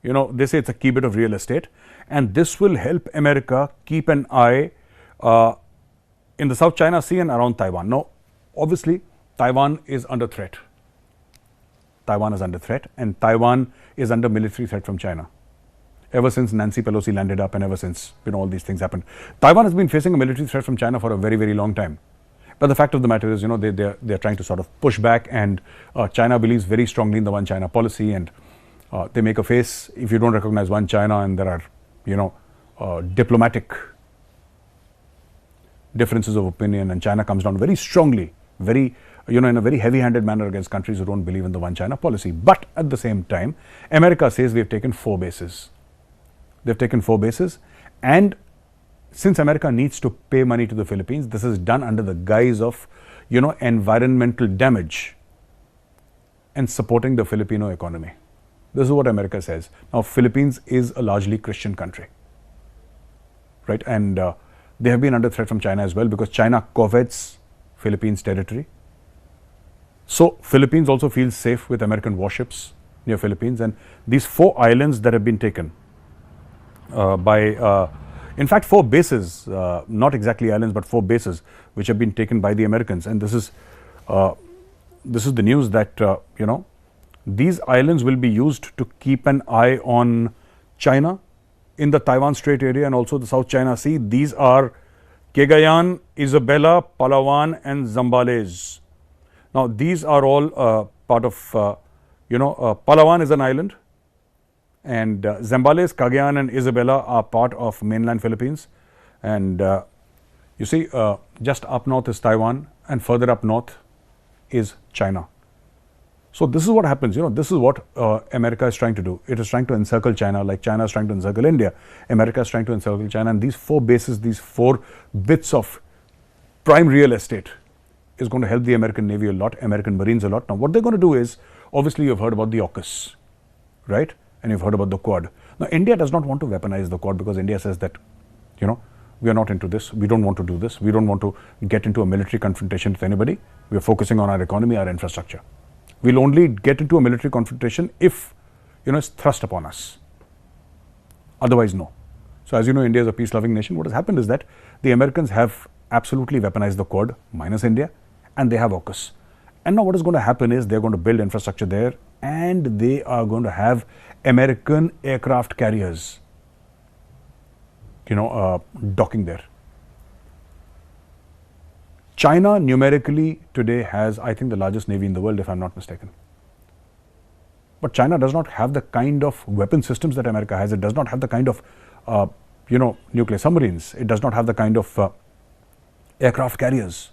They say it's a key bit of real estate, and this will help America keep an eye in the South China Sea and around Taiwan. Now, obviously, Taiwan is under threat. Taiwan is under threat, and Taiwan is under military threat from China. Ever since Nancy Pelosi landed up, and ever since all these things happened, Taiwan has been facing a military threat from China for a very, very long time. But the fact of the matter is, they're trying to sort of push back, and China believes very strongly in the One China policy, and they make a face if you don't recognize one China, and there are diplomatic differences of opinion, and China comes down very strongly, in a very heavy-handed manner against countries who don't believe in the One China policy. But at the same time, America says we have taken 4 bases. They've taken 4 bases, and since America needs to pay money to the Philippines, this is done under the guise of, environmental damage and supporting the Filipino economy. This is what America says. Now, Philippines is a largely Christian country, right? And they have been under threat from China as well, because China covets Philippines territory. So, Philippines also feels safe with American warships near Philippines, and these 4 islands that have been taken in fact, 4 bases, not exactly islands, but 4 bases, which have been taken by the Americans. And this is the news that, these islands will be used to keep an eye on China in the Taiwan Strait area and also the South China Sea. These are Cagayan, Isabela, Palawan, and Zambales. Now, these are all part of, Palawan is an island, and Zambales, Cagayan, and Isabela are part of mainland Philippines. And you see, just up north is Taiwan, and further up north is China. So this is what happens, this is what America is trying to do. It is trying to encircle China, like China is trying to encircle India. America is trying to encircle China, and these 4 bases, these 4 bits of prime real estate is going to help the American Navy a lot, American Marines a lot. Now, what they're going to do is, obviously, you've heard about the AUKUS, right? And you've heard about the Quad. Now, India does not want to weaponize the Quad because India says that, you know, we are not into this. We don't want to do this. We don't want to get into a military confrontation with anybody. We are focusing on our economy, our infrastructure. We'll only get into a military confrontation if, you know, it's thrust upon us. Otherwise, no. So, as you know, India is a peace-loving nation. What has happened is that the Americans have absolutely weaponized the Quad, minus India, and they have AUKUS. And now what is going to happen is they're going to build infrastructure there, and they are going to have American aircraft carriers, you know, docking there. China numerically today has, I think, the largest navy in the world, if I'm not mistaken. But China does not have the kind of weapon systems that America has. It does not have the kind of, you know, nuclear submarines. It does not have the kind of aircraft carriers.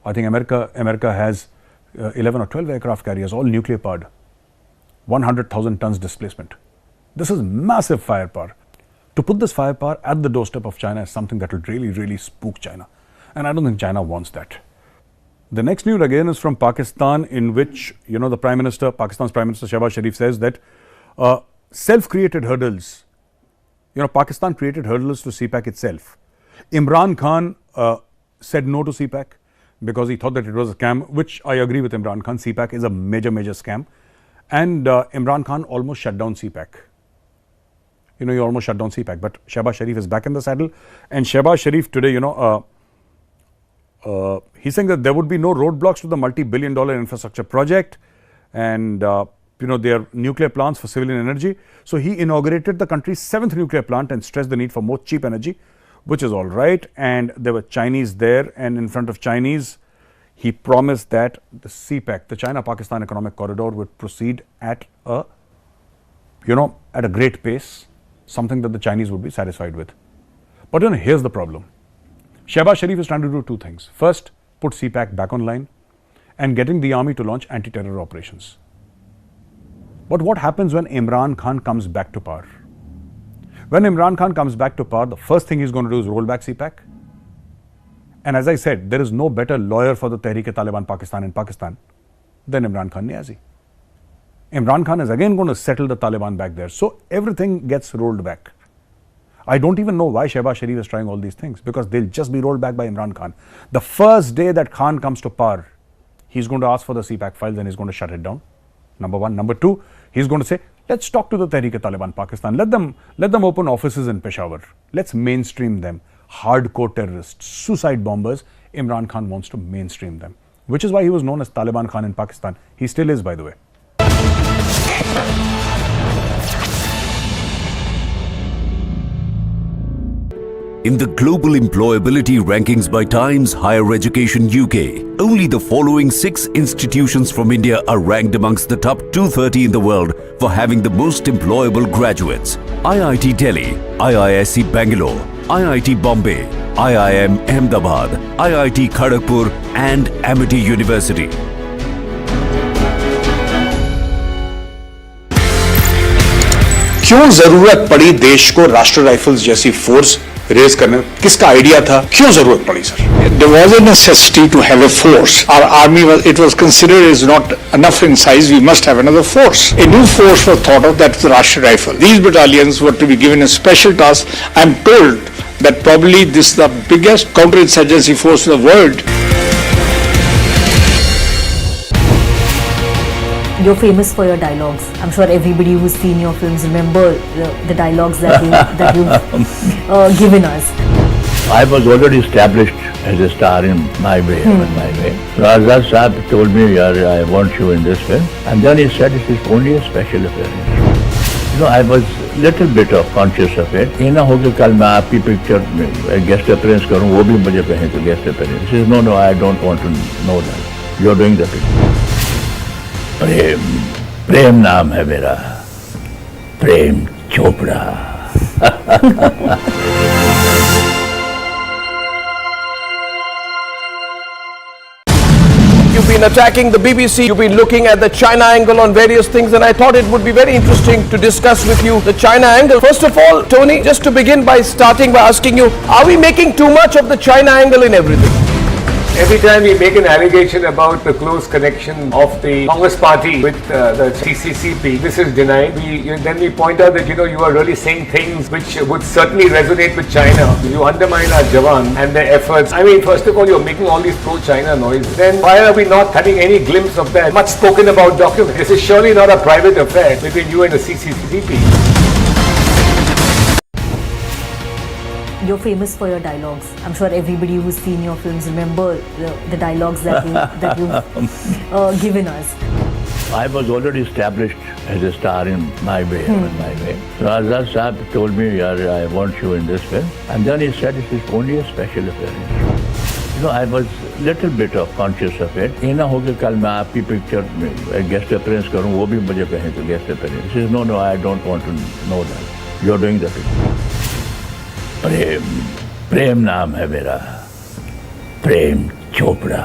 I think America has 11 or 12 aircraft carriers, all nuclear powered, 100,000 tons displacement. This is massive firepower. To put this firepower at the doorstep of China is something that will really, really spook China. And I don't think China wants that. The next news again is from Pakistan, in which, you know, the Prime Minister, Pakistan's Prime Minister Shehbaz Sharif says that self-created hurdles, you know, Pakistan created hurdles to CPAC itself. Imran Khan said no to CPAC because he thought that it was a scam, which I agree with Imran Khan. CPAC is a major, major scam. And Imran Khan almost shut down CPAC. You know, he almost shut down CPAC. But Shehbaz Sharif is back in the saddle. And Shehbaz Sharif today, you know, he's saying that there would be no roadblocks to the multi-billion-dollar infrastructure project and, you know, their nuclear plants for civilian energy. So he inaugurated the country's 7th nuclear plant and stressed the need for more cheap energy, which is all right. And there were Chinese there, and in front of Chinese, he promised that the CPEC, the China-Pakistan Economic Corridor, would proceed at a, you know, at a great pace, something that the Chinese would be satisfied with. But you know, here's the problem. Shehbaz Sharif is trying to do two things. First, put CPAC back online and getting the army to launch anti-terror operations. But what happens when Imran Khan comes back to power? When Imran Khan comes back to power, the first thing he's going to do is roll back CPAC. And as I said, there is no better lawyer for the Tehreek-e-Taliban Pakistan in Pakistan than Imran Khan Niazi. Imran Khan is again going to settle the Taliban back there. So everything gets rolled back. I don't even know why Shehbaz Sharif is trying all these things, because they'll just be rolled back by Imran Khan. The first day that Khan comes to power, he's going to ask for the CPAC files and he's going to shut it down. Number one. Number two, he's going to say, let's talk to the Tehreek-e-Taliban Pakistan. Let them open offices in Peshawar. Let's mainstream them. Hardcore terrorists, suicide bombers, Imran Khan wants to mainstream them. Which is why he was known as Taliban Khan in Pakistan. He still is, by the way. In the global employability rankings by Times Higher Education UK, only the following 6 institutions from India are ranked amongst the top 230 in the world for having the most employable graduates. IIT Delhi, IISc Bangalore, IIT Bombay, IIM Ahmedabad, IIT Kharagpur and Amity University. क्यों जरूरत पड़ी देश को राष्ट्रीय rifles जैसी force raise करने? किसका idea था? क्यों जरूरत पड़ी sir? There was a necessity to have a force. Our army was considered is not enough in size. We must have another force. A new force was thought of, that's the Rashtriya Rifle. These battalions were to be given a special task. I'm told that probably this is the biggest counterinsurgency force in the world. You're famous for your dialogues. I'm sure everybody who's seen your films remember the dialogues that you've given us. I was already established as a star in my way. So Azad Saab told me, I want you in this film. And then he said, it is only a special appearance. You know, I was little bit of conscious of it. ये ना हो कि कल मैं आपकी picture में guest appearance करूँ, वो भी मुझे कहें तो guest appearance. He says, no, I don't want to know that. You're doing the picture. प्रेम नाम है मेरा, Prem Chopra. You've been attacking the BBC, you've been looking at the China angle on various things, and I thought it would be very interesting to discuss with you the China angle. First of all, Tony, just to begin by starting by asking you, are we making too much of the China angle in everything? Every time we make an allegation about the close connection of the Congress party with the CCCP, this is denied. Then we point out that, you are really saying things which would certainly resonate with China. You undermine our Jawan and their efforts. I mean, first of all, you're making all these pro-China noises. Then why are we not having any glimpse of that much spoken about document? This is surely not a private affair between you and the CCCP. You're famous for your dialogues. I'm sure everybody who's seen your films remember the dialogues that you've given us. I was already established as a star in my way. So Azad Saab told me, I want you in this film. And then he said, it is only a special appearance. I was little bit of conscious of it. ये ना हो कि कल मैं आपकी picture में guest appearance करूँ, वो भी मुझे कहें तो guest appearance. He says, no, I don't want to know that. You're doing the picture. प्रेम नाम है मेरा, Prem Chopra.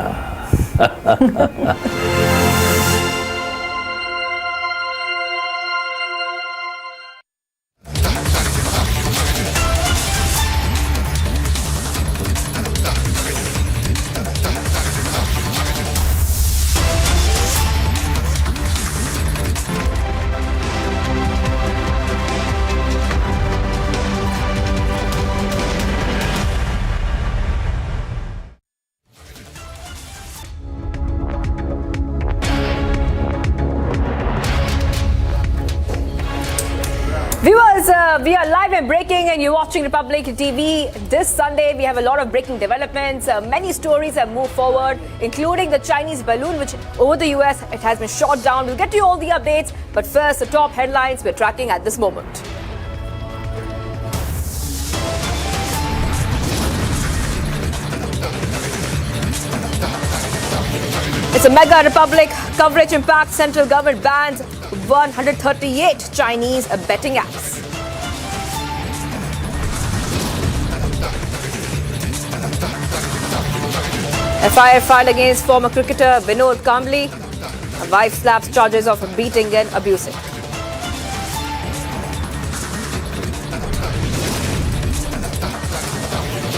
Viewers, we are live and breaking and you're watching Republic TV. This Sunday, we have a lot of breaking developments. Many stories have moved forward, including the Chinese balloon, which over the US, it has been shot down. We'll get to you all the updates. But first, the top headlines we're tracking at this moment. It's a mega Republic coverage impact. Central government bans 138 Chinese betting apps. FIR filed against former cricketer Vinod Kambli. A wife slaps charges of beating and abusing.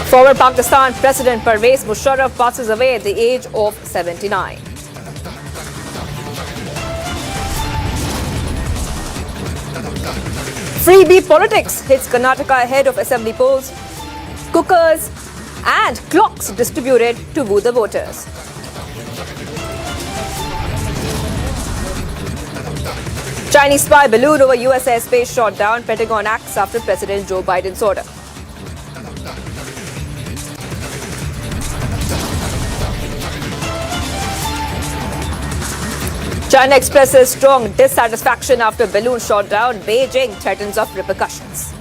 Former Pakistan President Pervez Musharraf passes away at the age of 79. Freebie politics hits Karnataka ahead of assembly polls. Cookers and clocks distributed to woo the voters. Chinese spy balloon over US airspace shot down. Pentagon acts after President Joe Biden's order. China expresses strong dissatisfaction after balloon shot down. Beijing threatens of repercussions.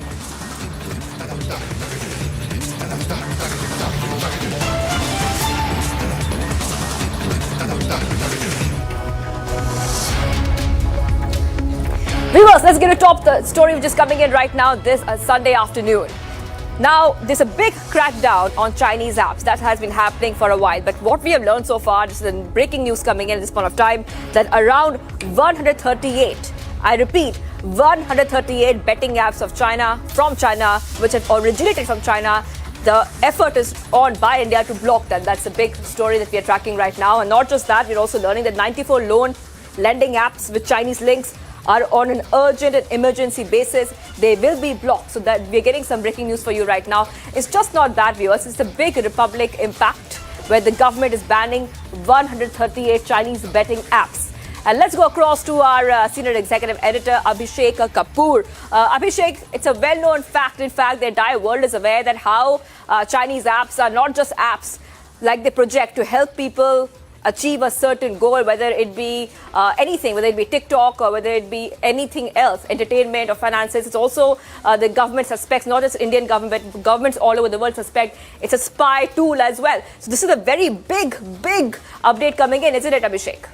Viewers, let's get to top the story which is coming in right now this Sunday afternoon. Now, there's a big crackdown on Chinese apps that has been happening for a while. But what we have learned so far, this is breaking news coming in at this point of time, that around 138, I repeat, 138 betting apps of China, from China, which have originated from China, the effort is on by India to block them. That's a big story that we are tracking right now. And not just that, we're also learning that 94 loan lending apps with Chinese links are on an urgent and emergency basis. They will be blocked. So that we're getting some breaking news for you right now. It's just not that, viewers. It's a big Republic impact where the government is banning 138 Chinese betting apps. And let's go across to our senior executive editor, Abhishek Kapoor. Abhishek, it's a well-known fact. In fact, the entire world is aware that how Chinese apps are not just apps like they project to help people achieve a certain goal, whether it be anything, whether it be TikTok or whether it be anything else, entertainment or finances. It's also the government suspects, not just Indian government, but governments all over the world suspect it's a spy tool as well. So this is a very big update coming in, isn't it, Abhishek?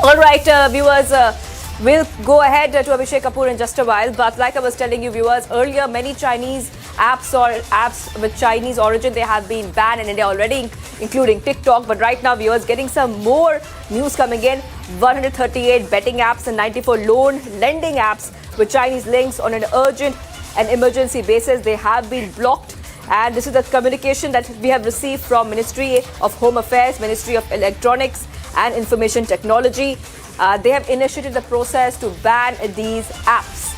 All right, viewers, we'll go ahead to Abhishek Kapoor in just a while. But like I was telling you, viewers, earlier many Chinese apps or apps with Chinese origin, they have been banned in India already, including TikTok. But right now, viewers, getting some more news coming in. 138 betting apps and 94 loan lending apps with Chinese links on an urgent and emergency basis. They have been blocked. And this is the communication that we have received from Ministry of Home Affairs, Ministry of Electronics and Information Technology. They have initiated the process to ban these apps.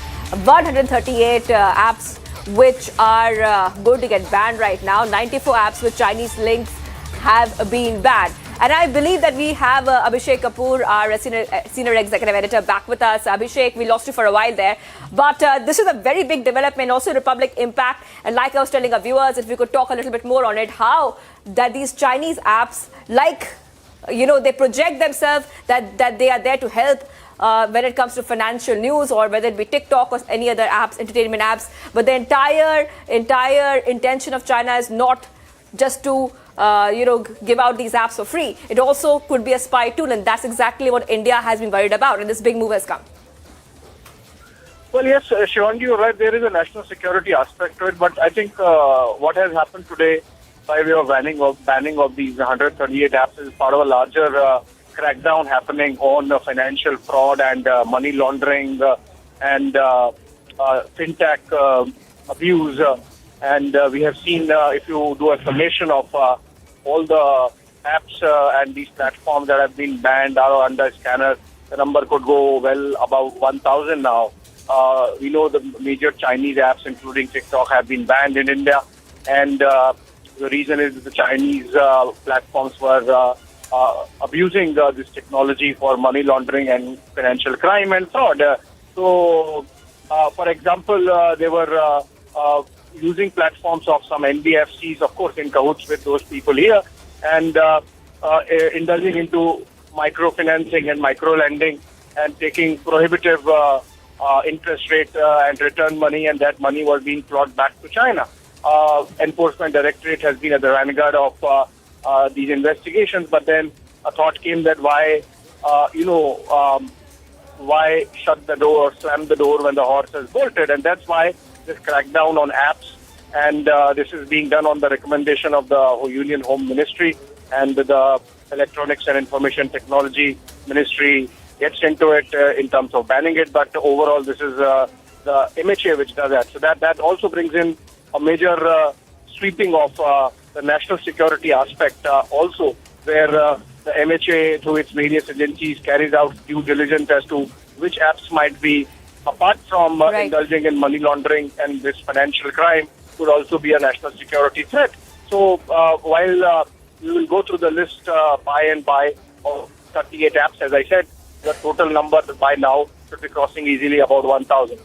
138 apps which are going to get banned right now. 94 apps with Chinese links have been banned. And I believe that we have Abhishek Kapoor, our senior executive editor, back with us. Abhishek, we lost you for a while there. But this is a very big development, also Republic impact. And like I was telling our viewers, if we could talk a little bit more on it, how that these Chinese apps, like, they project themselves that they are there to help when it comes to financial news, or whether it be TikTok or any other apps, entertainment apps. But the entire intention of China is not just to give out these apps for free. It also could be a spy tool, and that's exactly what India has been worried about, and this big move has come. Well, yes, Shivangi, you're right. There is a national security aspect to it, but I think what has happened today by way of banning of these 138 apps is part of a larger crackdown happening on financial fraud and money laundering and fintech abuse. And we have seen, if you do a summation of all the apps and these platforms that have been banned or under scanner, the number could go well above 1,000 now. We know the major Chinese apps, including TikTok, have been banned in India. And the reason is that the Chinese platforms were abusing this technology for money laundering and financial crime and fraud. So, for example, they were using platforms of some NBFCs, of course, in cahoots with those people here, and indulging into microfinancing and micro-lending and taking prohibitive interest rate and return money, and that money was being brought back to China. Enforcement Directorate has been at the vanguard of these investigations, but then a thought came that why shut the door or slam the door when the horse has bolted, and that's why this crackdown on apps, and this is being done on the recommendation of the Union Home Ministry, and the Electronics and Information Technology Ministry gets into it in terms of banning it, but overall this is the MHA which does that. So that also brings in a major sweeping of the national security aspect also, where the MHA through its various agencies carries out due diligence as to which apps might be, apart from indulging in money laundering and this financial crime, could also be a national security threat. So while we will go through the list by of 38 apps, as I said, the total number by now should be crossing easily about 1,000.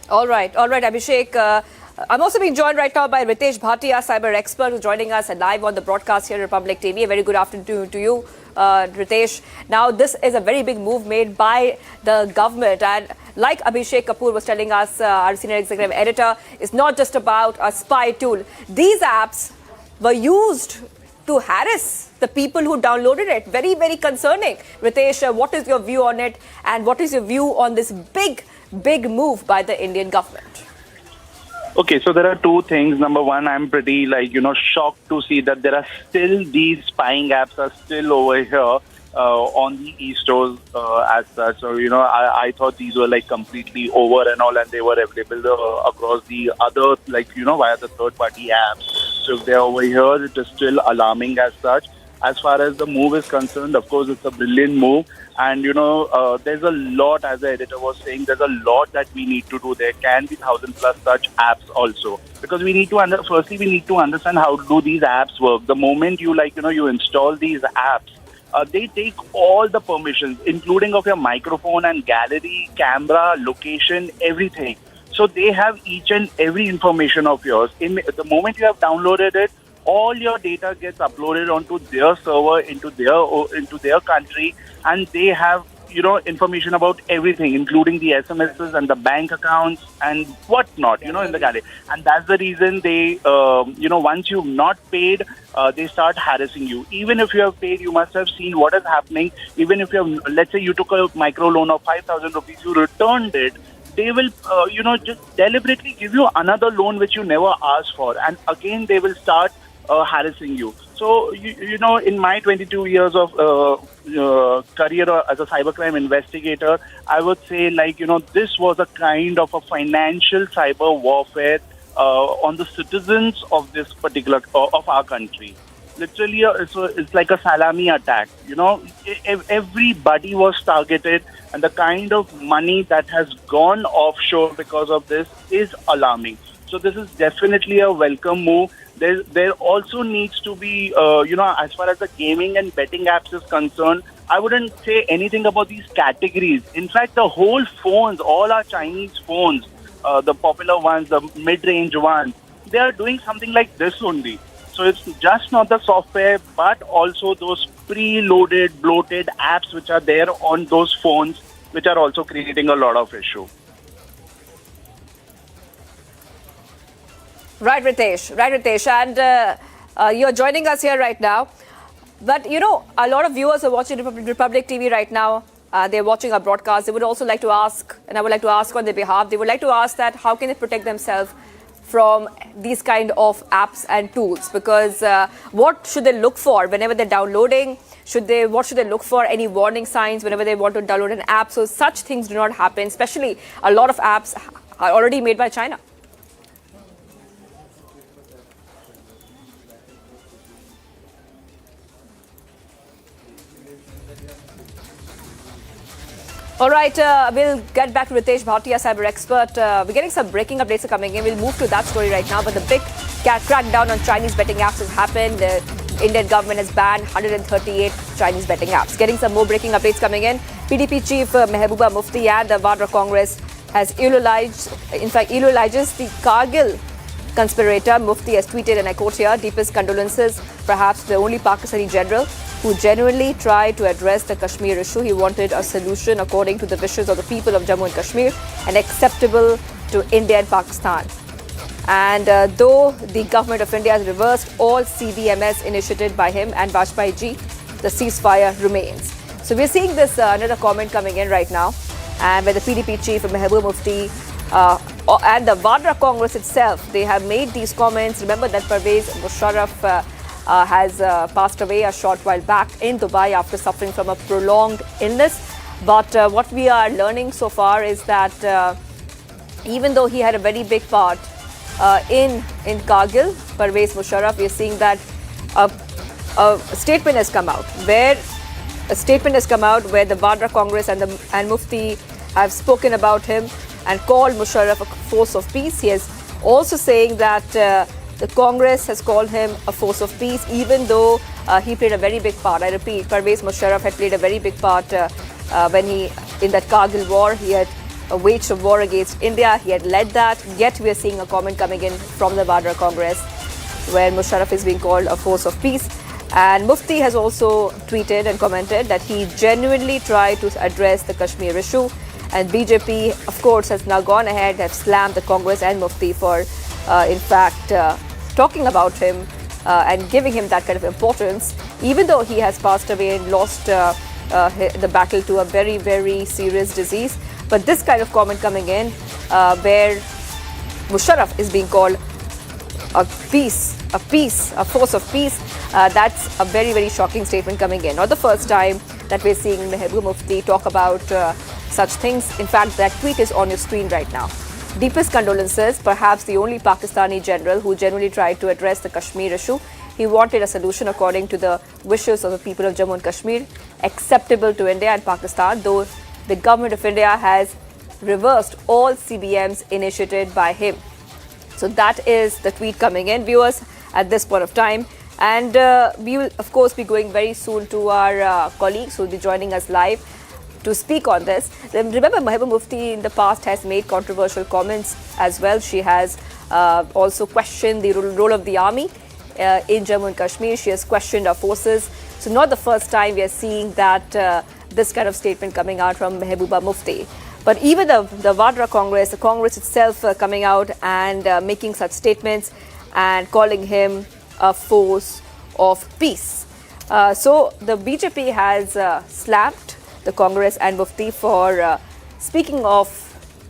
All right, Abhishek. I'm also being joined right now by Ritesh Bhatia, cyber expert, who's joining us live on the broadcast here at Republic TV. A very good afternoon to you, Ritesh. Now, this is a very big move made by the government, and like Abhishek Kapoor was telling us, our senior executive editor, it's not just about a spy tool. These apps were used to harass the people who downloaded it. Very, very concerning. Ritesh, what is your view on it, and what is your view on this big move by the Indian government? Okay, so there are two things. Number one, I'm pretty shocked to see that there are still these spying apps are still over here on the e-stores as such. So, I thought these were completely over and all, and they were available across the other, via the third-party apps. So if they're over here, it is still alarming as such. As far as the move is concerned, of course, it's a brilliant move. And, there's a lot, as the editor was saying, there's a lot that we need to do. There can be 1,000+ such apps also. Because we need to, firstly, we need to understand how do these apps work. The moment you, you install these apps, they take all the permissions, including of your microphone and gallery, camera, location, everything. So they have each and every information of yours. In the moment you have downloaded it, all your data gets uploaded onto their server, into their country, and they have information about everything, including the SMSs and the bank accounts and whatnot, in the gallery. And that's the reason they, once you've not paid, they start harassing you. Even if you have paid, you must have seen what is happening. Even if you have, let's say you took a micro loan of 5,000 rupees, you returned it, they will, just deliberately give you another loan which you never asked for. And again, they will start harassing you. So, you know, in my 22 years of career as a cybercrime investigator, I would say, like, you know, this was a kind of a financial cyber warfare on the citizens of this particular, of our country. Literally, it's like a salami attack. You know, everybody was targeted, and the kind of money that has gone offshore because of this is alarming. So this is definitely a welcome move. There also needs to be, you know, as far as the gaming and betting apps is concerned, I wouldn't say anything about these categories. In fact, the whole phones, all our Chinese phones, the popular ones, the mid-range ones, they are doing something like this only. So it's just not the software, but also those preloaded, bloated apps which are there on those phones, which are also creating a lot of issue. Right, Ritesh. And you're joining us here right now. But, you know, a lot of viewers are watching Republic TV right now. They're watching our broadcast. They would also like to ask, and I would like to ask on their behalf, they would like to ask that how can they protect themselves from these kind of apps and tools? Because what should they look for whenever they're downloading? What should they look for? Any warning signs whenever they want to download an app? So such things do not happen, especially a lot of apps are already made by China. All right, we'll get back to Ritesh Bhatia, cyber expert. We're getting some breaking updates coming in. We'll move to that story right now. But the big crackdown on Chinese betting apps has happened. The Indian government has banned 138 Chinese betting apps. Getting some more breaking updates coming in. PDP chief Mehbooba Mufti and the Vadra Congress has eulogies the Kargil conspirator. Mufti has tweeted, and I quote here, deepest condolences, perhaps the only Pakistani general who genuinely tried to address the Kashmir issue. He wanted a solution according to the wishes of the people of Jammu and Kashmir and acceptable to India and Pakistan. And though the government of India has reversed all CBMS initiated by him and Vajpayee ji, the ceasefire remains. So we're seeing this another comment coming in right now, and where the PDP chief Mehbooba Mufti and the Vadra Congress itself, they have made these comments. Remember that Pervez Musharraf has passed away a short while back in Dubai after suffering from a prolonged illness. But what we are learning so far is that even though he had a very big part in Kargil, Pervez Musharraf, we are seeing that a statement has come out where the Vadra Congress and Mufti have spoken about him and called Musharraf a force of peace. He is also saying that the Congress has called him a force of peace, even though he played a very big part. I repeat, Pervez Musharraf had played a very big part when in that Kargil war. He had waged a war against India. He had led that. Yet we are seeing a comment coming in from the Vadra Congress where Musharraf is being called a force of peace. And Mufti has also tweeted and commented that he genuinely tried to address the Kashmir issue. And BJP, of course, has now gone ahead, have slammed the Congress and Mufti for, in fact, talking about him and giving him that kind of importance, even though he has passed away and lost the battle to a very, very serious disease. But this kind of comment coming in where Musharraf is being called a force of peace, that's a very, very shocking statement coming in. Not the first time that we're seeing Mehbooba Mufti talk about such things. In fact, that tweet is on your screen right now. Deepest condolences, perhaps the only Pakistani general who genuinely tried to address the Kashmir issue. He wanted a solution according to the wishes of the people of Jammu and Kashmir, acceptable to India and Pakistan, though the government of India has reversed all CBMs initiated by him. So that is the tweet coming in, viewers, at this point of time. And we will, of course, be going very soon to our colleagues who will be joining us live to speak on this. Remember, Mehbooba Mufti in the past has made controversial comments as well. She has also questioned the role of the army in Jammu and Kashmir. She has questioned our forces. So not the first time we are seeing that this kind of statement coming out from Mehbooba Mufti. But even the Vadra Congress, the Congress itself coming out and making such statements and calling him a force of peace. So the BJP has slapped the Congress and Mufti for speaking of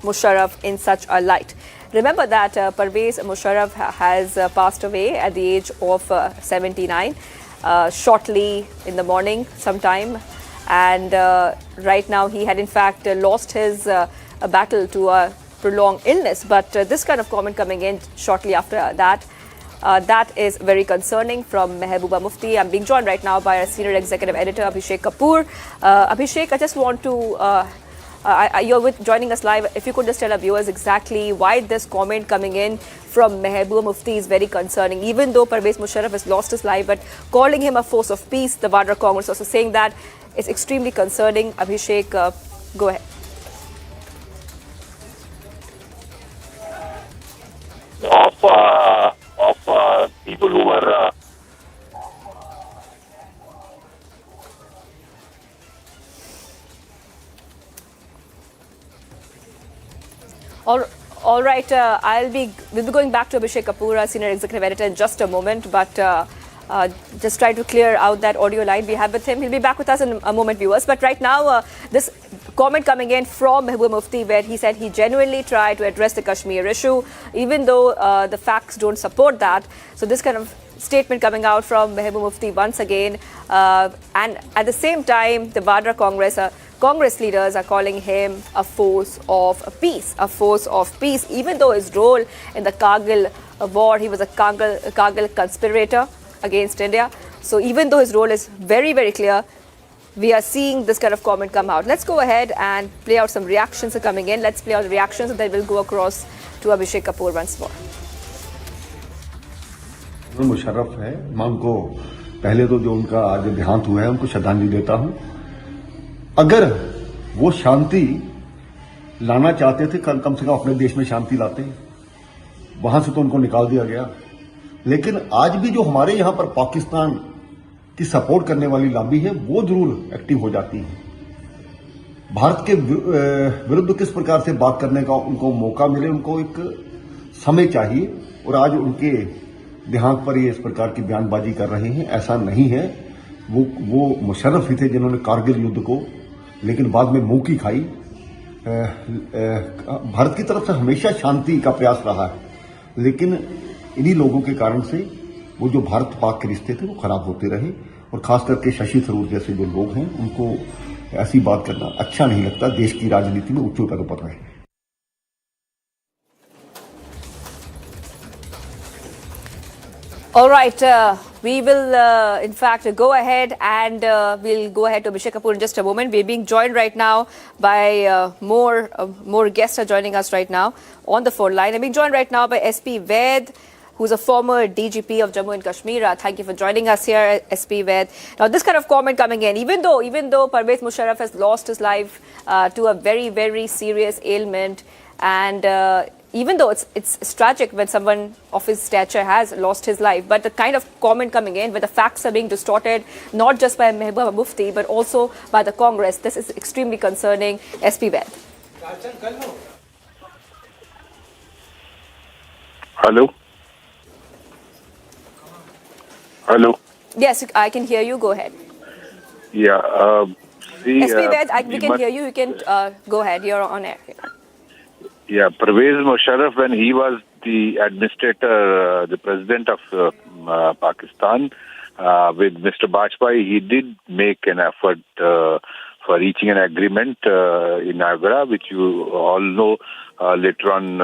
Musharraf in such a light. Remember that Pervez Musharraf has passed away at the age of 79 shortly in the morning sometime. And right now he had in fact lost his battle to a prolonged illness. But this kind of comment coming in shortly after that, that is very concerning from Mehbooba Mufti. I'm being joined right now by our senior executive editor, Abhishek Kapoor. Abhishek, I just want to, you're joining us live. If you could just tell our viewers exactly why this comment coming in from Mehbooba Mufti is very concerning. Even though Pervez Musharraf has lost his life, but calling him a force of peace, the Vadra Congress also saying that is extremely concerning. Abhishek, go ahead. Of people who were All right, we'll be going back to Abhishek Kapoor, our senior executive editor, in just a moment, but just try to clear out that audio line we have with him. He'll be back with us in a moment, viewers. But right now, this comment coming in from Mehbooba Mufti, where he said he genuinely tried to address the Kashmir issue, even though the facts don't support that. So this kind of statement coming out from Mehbooba Mufti once again, and at the same time, the Vadra Congress leaders are calling him a force of peace, even though his role in the Kargil war, he was a Kargil conspirator against India. So even though his role is very, very clear, we are seeing this kind of comment come out. Let's go ahead and play out some reactions are coming in. Let's play out the reactions and then we'll go across to Abhishek Kapoor once more. Musharraf है, मैं उनको पहले तो जो उनका आज देहांत हुआ है उनको श्रद्धांजलि देता हूं। अगर वो शांति लाना चाहते थे कम से कम अपने देश में शांति लाते, वहां से तो उनको निकाल दिया गया। लेकिन आज भी जो हमारे यहां पर पाकिस्तान की सपोर्ट करने वाली लॉबी है वो जरूर एक्टिव हो जाती है। भारत के विरुद्ध किस प्रकार से बात करने का उनको मौका मिले, उनको एक समय चाहिए। और आज उनके देहांत पर ये इस प्रकार की बयानबाजी कर रहे हैं, ऐसा नहीं है। वो मुशर्रफ ही थे जिन्होंने कारगिल युद्ध को लेकिन बाद में मुंह की खाई। भारत की तरफ से हमेशा शांति का प्रयास रहा है, लेकिन इन्हीं लोगों के कारण से वो जो भारत पाक के रिश्ते थे वो खराब होते रहे। और खास करके शशि थरूर जैसे जो लोग हैं उनको ऐसी बात करना अच्छा नहीं लगता। देश की राजनीति में उच्च पदों पर रहे। All right, we will in fact go ahead and we'll go ahead to Abhishek Kapoor in just a moment. We're being joined right now by more guests are joining us right now on the phone line. I'm being joined right now by SP Vaid, who's a former DGP of Jammu and Kashmir. Thank you for joining us here, SP Vaid. Now, this kind of comment coming in, even though Pervez Musharraf has lost his life to a very, very serious ailment, and even though it's tragic when someone of his stature has lost his life, but the kind of comment coming in where the facts are being distorted, not just by Mehbooba Mufti, but also by the Congress, this is extremely concerning. SP Vaid. Hello. Hello. Yes, I can hear you. Go ahead. Yeah. SP Vaid, we can hear you. You can go ahead. You're on air. Yeah, Pervez Musharraf, when he was the administrator, the president of Pakistan, with Mr. Bajpayee, he did make an effort for reaching an agreement in Agra, which you all know later on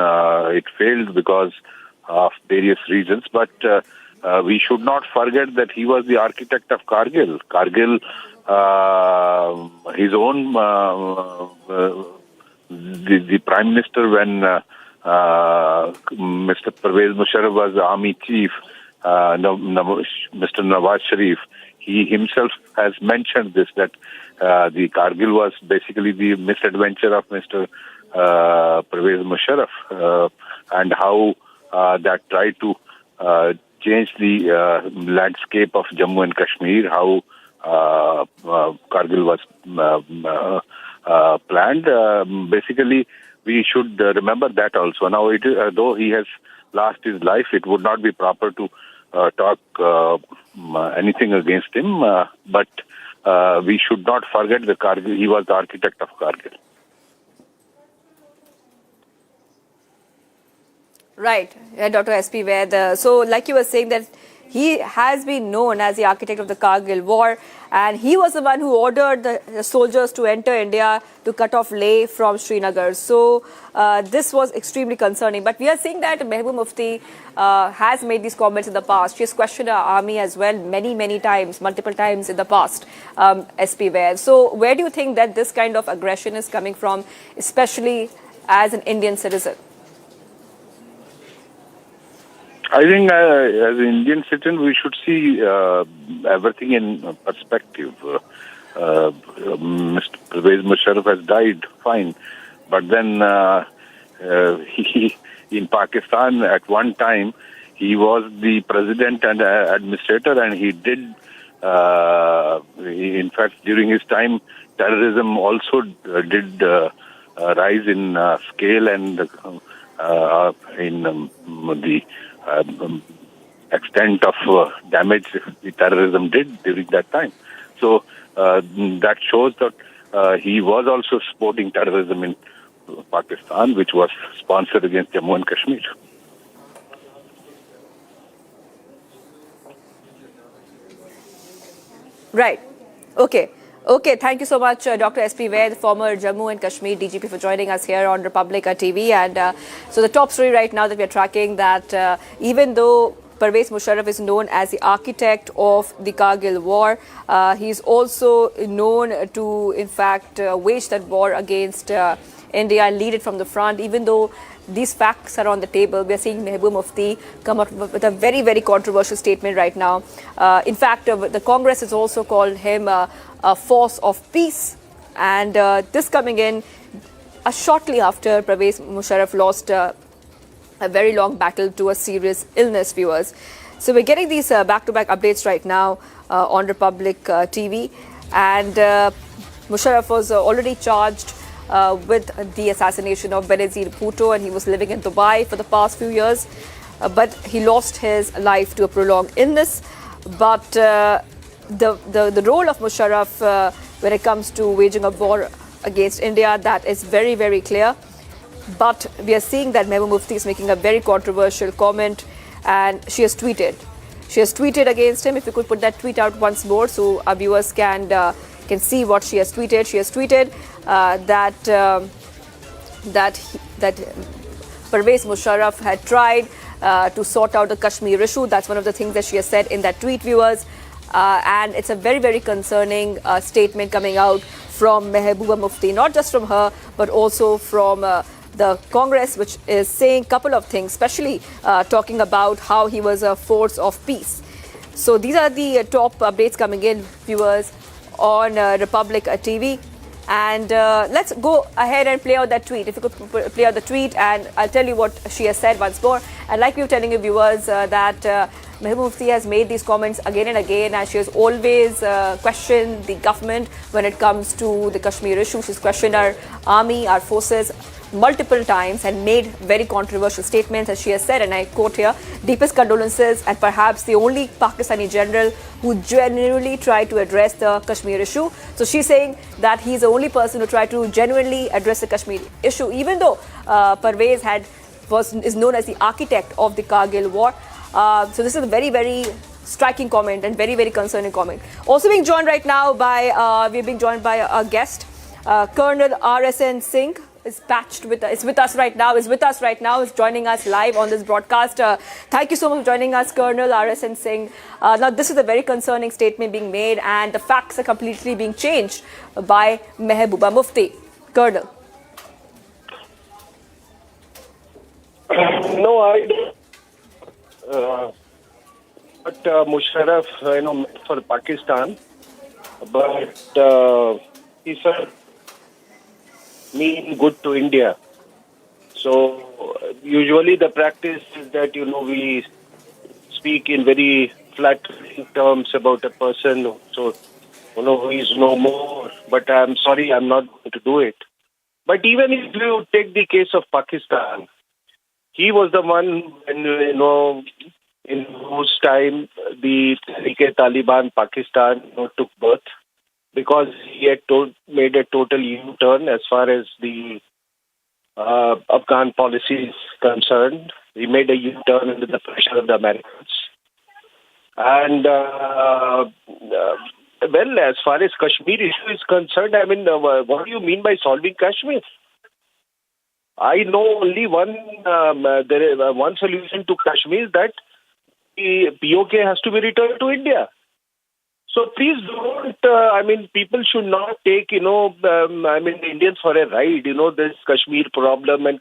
it failed because of various reasons. But we should not forget that he was the architect of Kargil. Kargil, his own... The Prime Minister, when Mr. Pervez Musharraf was the Army Chief, Mr. Nawaz Sharif, he himself has mentioned this, that the Kargil was basically the misadventure of Mr. Pervez Musharraf, and how that tried to change the landscape of Jammu and Kashmir, how Kargil was planned. Basically, we should remember that also. Now, though he has lost his life, it would not be proper to talk anything against him. But we should not forget the Kargil. He was the architect of Kargil. Right, Dr. S.P. Vaid. So, like you were saying, that he has been known as the architect of the Kargil war, and he was the one who ordered the soldiers to enter India to cut off Leh from Srinagar. So, this was extremely concerning. But we are seeing that Mehbooba Mufti has made these comments in the past. She has questioned our army as well many times, multiple times in the past, S.P. Vaid. So, where do you think that this kind of aggression is coming from, especially as an Indian citizen? I think as an Indian citizen, we should see everything in perspective. Mr. Pervez Musharraf has died, fine. But then he, in Pakistan, at one time, he was the president and administrator, and he did, in fact, during his time, terrorism also did rise in scale and in the extent of damage the terrorism did during that time. So that shows that he was also supporting terrorism in Pakistan, which was sponsored against Jammu and Kashmir. Right. Okay. Okay, thank you so much, Dr. S.P. Vaid, former Jammu and Kashmir DGP, for joining us here on Republica TV. And so the top story right now that we're tracking, that even though Pervez Musharraf is known as the architect of the Kargil war, he's also known to, in fact, wage that war against India and lead it from the front. Even though these facts are on the table, we are seeing Mehbooba Mufti come up with a very controversial statement right now. In fact, the Congress has also called him a force of peace, and this coming in shortly after Pervez Musharraf lost a very long battle to a serious illness, viewers. So we're getting these back-to-back updates right now on Republic TV, and Musharraf was already charged with the assassination of Benazir Bhutto, and he was living in Dubai for the past few years, but he lost his life to a prolonged illness. But the role of Musharraf when it comes to waging a war against India, that is very clear. But we are seeing that Mehbooba Mufti is making a very controversial comment, and she has tweeted. She has tweeted against him. If you could put that tweet out once more so our viewers can see what she has tweeted. She has tweeted that Pervez Musharraf had tried to sort out the Kashmir issue. That's one of the things that she has said in that tweet, viewers. And it's a very concerning statement coming out from Mehbooba Mufti, not just from her, but also from the Congress, which is saying a couple of things, especially talking about how he was a force of peace. So these are the top updates coming in, viewers, on Republic TV. And let's go ahead and play out that tweet. If you could play out the tweet, and I'll tell you what she has said once more. And like we were telling you, viewers, that Mehbooba Mufti has made these comments again and again, and she has always questioned the government when it comes to the Kashmir issue. She's questioned our army, our forces, multiple times, and made very controversial statements, as she has said, and I quote here, deepest condolences, and perhaps the only Pakistani general who genuinely tried to address the Kashmir issue. So she's saying that he's the only person who tried to genuinely address the Kashmir issue, even though Pervez is known as the architect of the Kargil war. So this is a very striking comment and very concerning comment. Also being joined right now by, we're being joined by a guest, Colonel R.S.N. Singh. Is with us right now, is joining us live on this broadcast. Thank you so much for joining us, Colonel R.S.N. Singh. Now, this is a very concerning statement being made, and the facts are completely being changed by Mehbooba Mufti. Colonel. No, I don't. But Musharraf, for Pakistan, but he said, mean good to India. So usually the practice is that we speak in very flattering terms about a person, so who is no more. But I'm sorry, I'm not going to do it. But even if you take the case of Pakistan, he was the one when in whose time the Taliban Pakistan took birth, because he had made a total U-turn as far as the Afghan policy is concerned. He made a U-turn under the pressure of the Americans. And, well, as far as Kashmir issue is concerned, I mean, what do you mean by solving Kashmir? I know only one solution to Kashmir, that the POK has to be returned to India. So please don't, people should not take, Indians for a ride, this Kashmir problem. And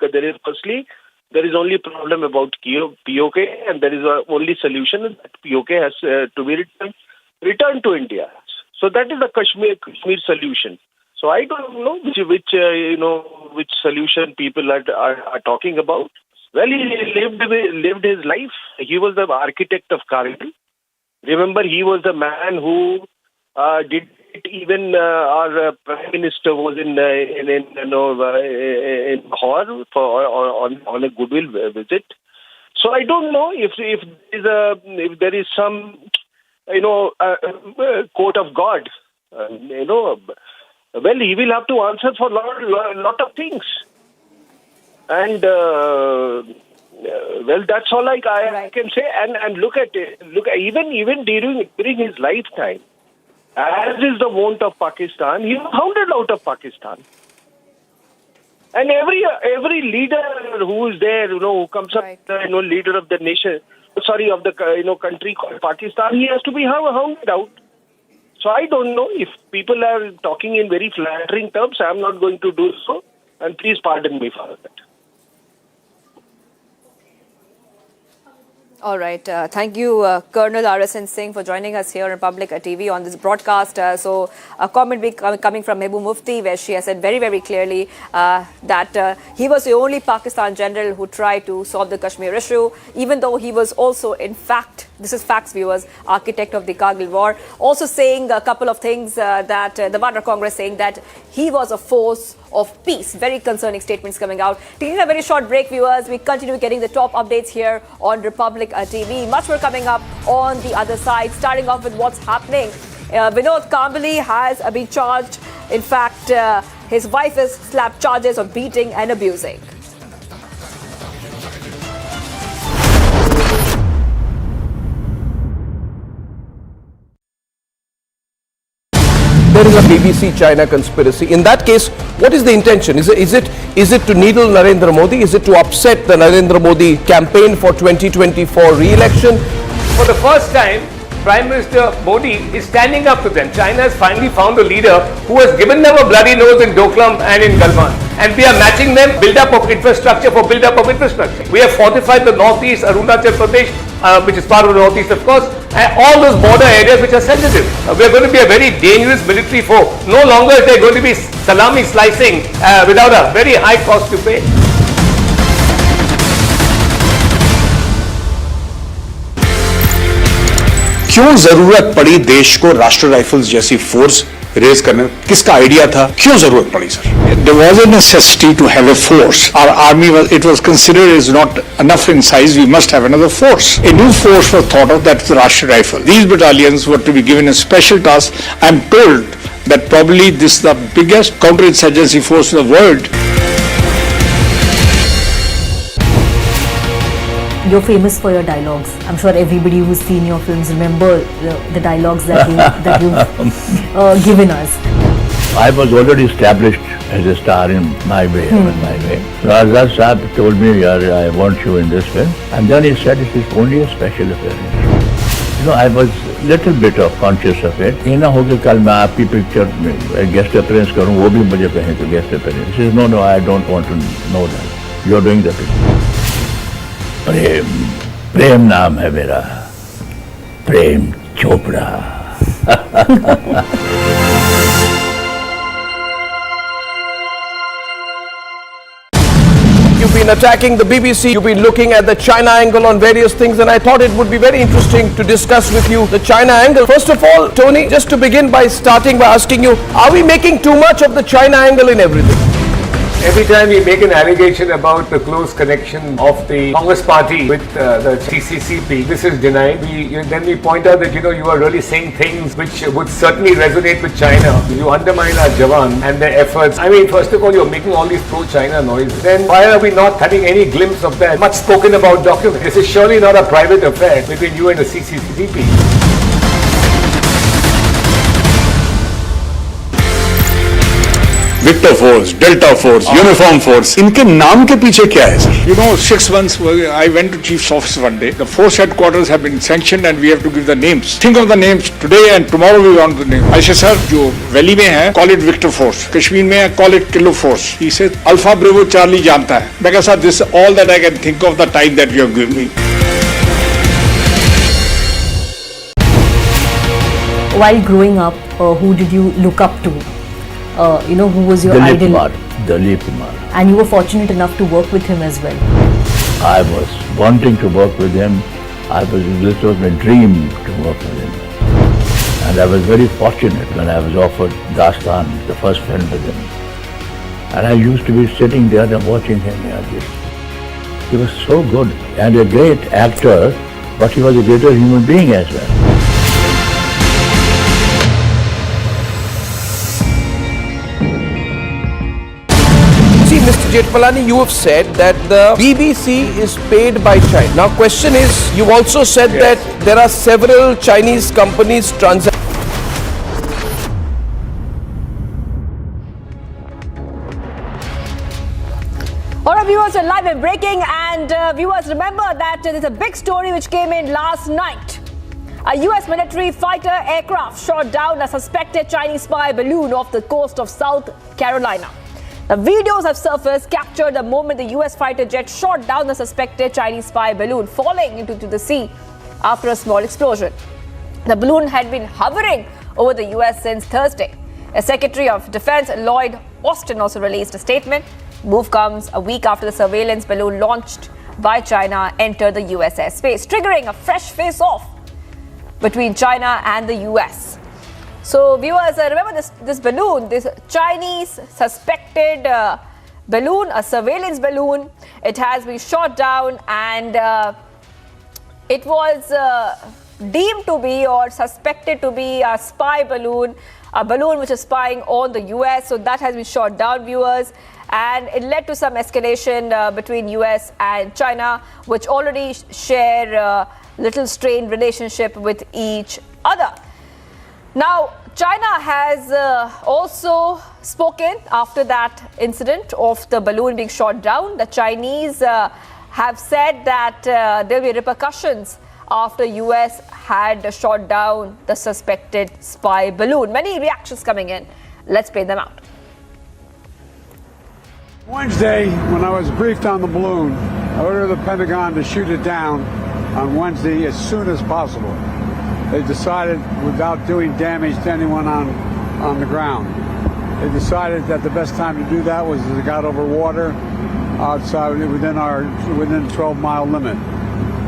there is only problem about POK, and there is only solution that POK has to be returned to India. So that is the Kashmir solution. So I don't know which solution people are talking about. Well, he lived his life. He was the architect of Kargil. Remember, he was the man who did it. Even our Prime Minister was in Lahore on a goodwill visit. So I don't know if there is some court of God. Well, he will have to answer for lot of things. And well, that's all I can say. And look at it. Even during his lifetime, as is the wont of Pakistan, he was hounded out of Pakistan. And every leader who is there, who comes up, leader of the nation, of the country called Pakistan, he has to be hounded out. So I don't know if people are talking in very flattering terms. I am not going to do so, and please pardon me for that. All right. Thank you, Colonel RSN Singh, for joining us here on Public TV on this broadcast. So a comment coming from Mehboob Mufti, where she has said very, very clearly that he was the only Pakistan general who tried to solve the Kashmir issue, even though he was also, in fact, this is facts, viewers, architect of the Kargil war. Also saying a couple of things that the Wandra Congress saying that he was a force of peace. Very concerning statements coming out. Taking a very short break, viewers. We continue getting the top updates here on Republic TV. Much more coming up on the other side. Starting off with what's happening. Vinod Kambali has been charged. In fact, his wife is slapped charges of beating and abusing. There is a BBC China conspiracy. In that case, what is the intention? Is it to needle Narendra Modi? Is it to upset the Narendra Modi campaign for 2024 re-election? For the first time, Prime Minister Modi is standing up to them. China has finally found a leader who has given them a bloody nose in Doklam and in Galwan. And we are matching them build-up of infrastructure for build-up of infrastructure. We have fortified the northeast, Arunachal Pradesh, which is part of the northeast, of course, and all those border areas which are sensitive. We are going to be a very dangerous military foe. No longer is there going to be salami slicing without a very high cost to pay. क्यों जरूरत पड़ी देश को राष्ट्रीय rifles जैसी force raise करने? किसका idea था? क्यों जरूरत पड़ी sir? There was a necessity to have a force. Our army was considered is not enough in size. We must have another force. A new force was thought of, that's the Rashtriya Rifle. These battalions were to be given a special task. I'm told that probably this is the biggest counterinsurgency force in the world. You're famous for your dialogues. I'm sure everybody who's seen your films remember the dialogues that you've given us. I was already established as a star in my way. So Azad Saab told me, I want you in this film. And then he said, it is only a special appearance. I was little bit of conscious of it. ये ना हो कि कल मैं आपकी picture में guest appearance करूँ, वो भी मुझे कहें तो guest appearance. He says, no, I don't want to know that. You're doing the picture. प्रेम नाम है मेरा, Prem Chopra. You've been attacking the BBC, you've been looking at the China angle on various things, and I thought it would be very interesting to discuss with you the China angle. First of all, Tony, just to begin by starting by asking you, are we making too much of the China angle in everything? Every time we make an allegation about the close connection of the Congress party with the CCCP, this is denied. Then we point out that you are really saying things which would certainly resonate with China. You undermine our Jawan and their efforts. I mean, first of all, you're making all these pro-China noises. Then why are we not having any glimpse of that much spoken about document? This is surely not a private affair between you and the CCCP. Victor Force, Delta Force, Uniform Force. इनके नाम के पीछे क्या है? 6 months I went to Chief's office one day. The force headquarters have been sanctioned and we have to give the names. Think of the names today and tomorrow we want the names. I said, sir, जो valley में है, call it Victor Force. Kashmir में है, call it Kilo Force. He said, Alpha Bravo Charlie जानता है. मैं कहा, this is all that I can think of the time that you have given me. While growing up, who did you look up to? Who was your idol? Dilip Kumar. And you were fortunate enough to work with him as well. I was wanting to work with him. This was my dream to work with him. And I was very fortunate when I was offered Dastan, the first film with him. And I used to be sitting there and watching him. He was so good and a great actor, but he was a greater human being as well. Mr. Jetpalani, you have said that the BBC is paid by China. Now, question is, you also said that there are several Chinese companies transacting. All right, viewers, are live and breaking, and viewers, remember that there's a big story which came in last night. A US military fighter aircraft shot down a suspected Chinese spy balloon off the coast of South Carolina. The videos have surfaced, captured the moment the US fighter jet shot down the suspected Chinese spy balloon, falling into the sea after a small explosion. The balloon had been hovering over the US since Thursday. The Secretary of Defense Lloyd Austin also released a statement. Move comes a week after the surveillance balloon launched by China entered the US airspace, triggering a fresh face-off between China and the US. So viewers, remember this balloon, this Chinese suspected balloon, a surveillance balloon. It has been shot down and it was deemed to be or suspected to be a spy balloon, a balloon which is spying on the US. So that has been shot down, viewers. And it led to some escalation between US and China, which already share a little strained relationship with each other. Now, China has also spoken after that incident of the balloon being shot down. The Chinese have said that there will be repercussions after US had shot down the suspected spy balloon. Many reactions coming in. Let's play them out. Wednesday, when I was briefed on the balloon, I ordered the Pentagon to shoot it down on Wednesday as soon as possible. They decided, without doing damage to anyone on the ground, they decided that the best time to do that was as it got over water outside within the 12-mile limit.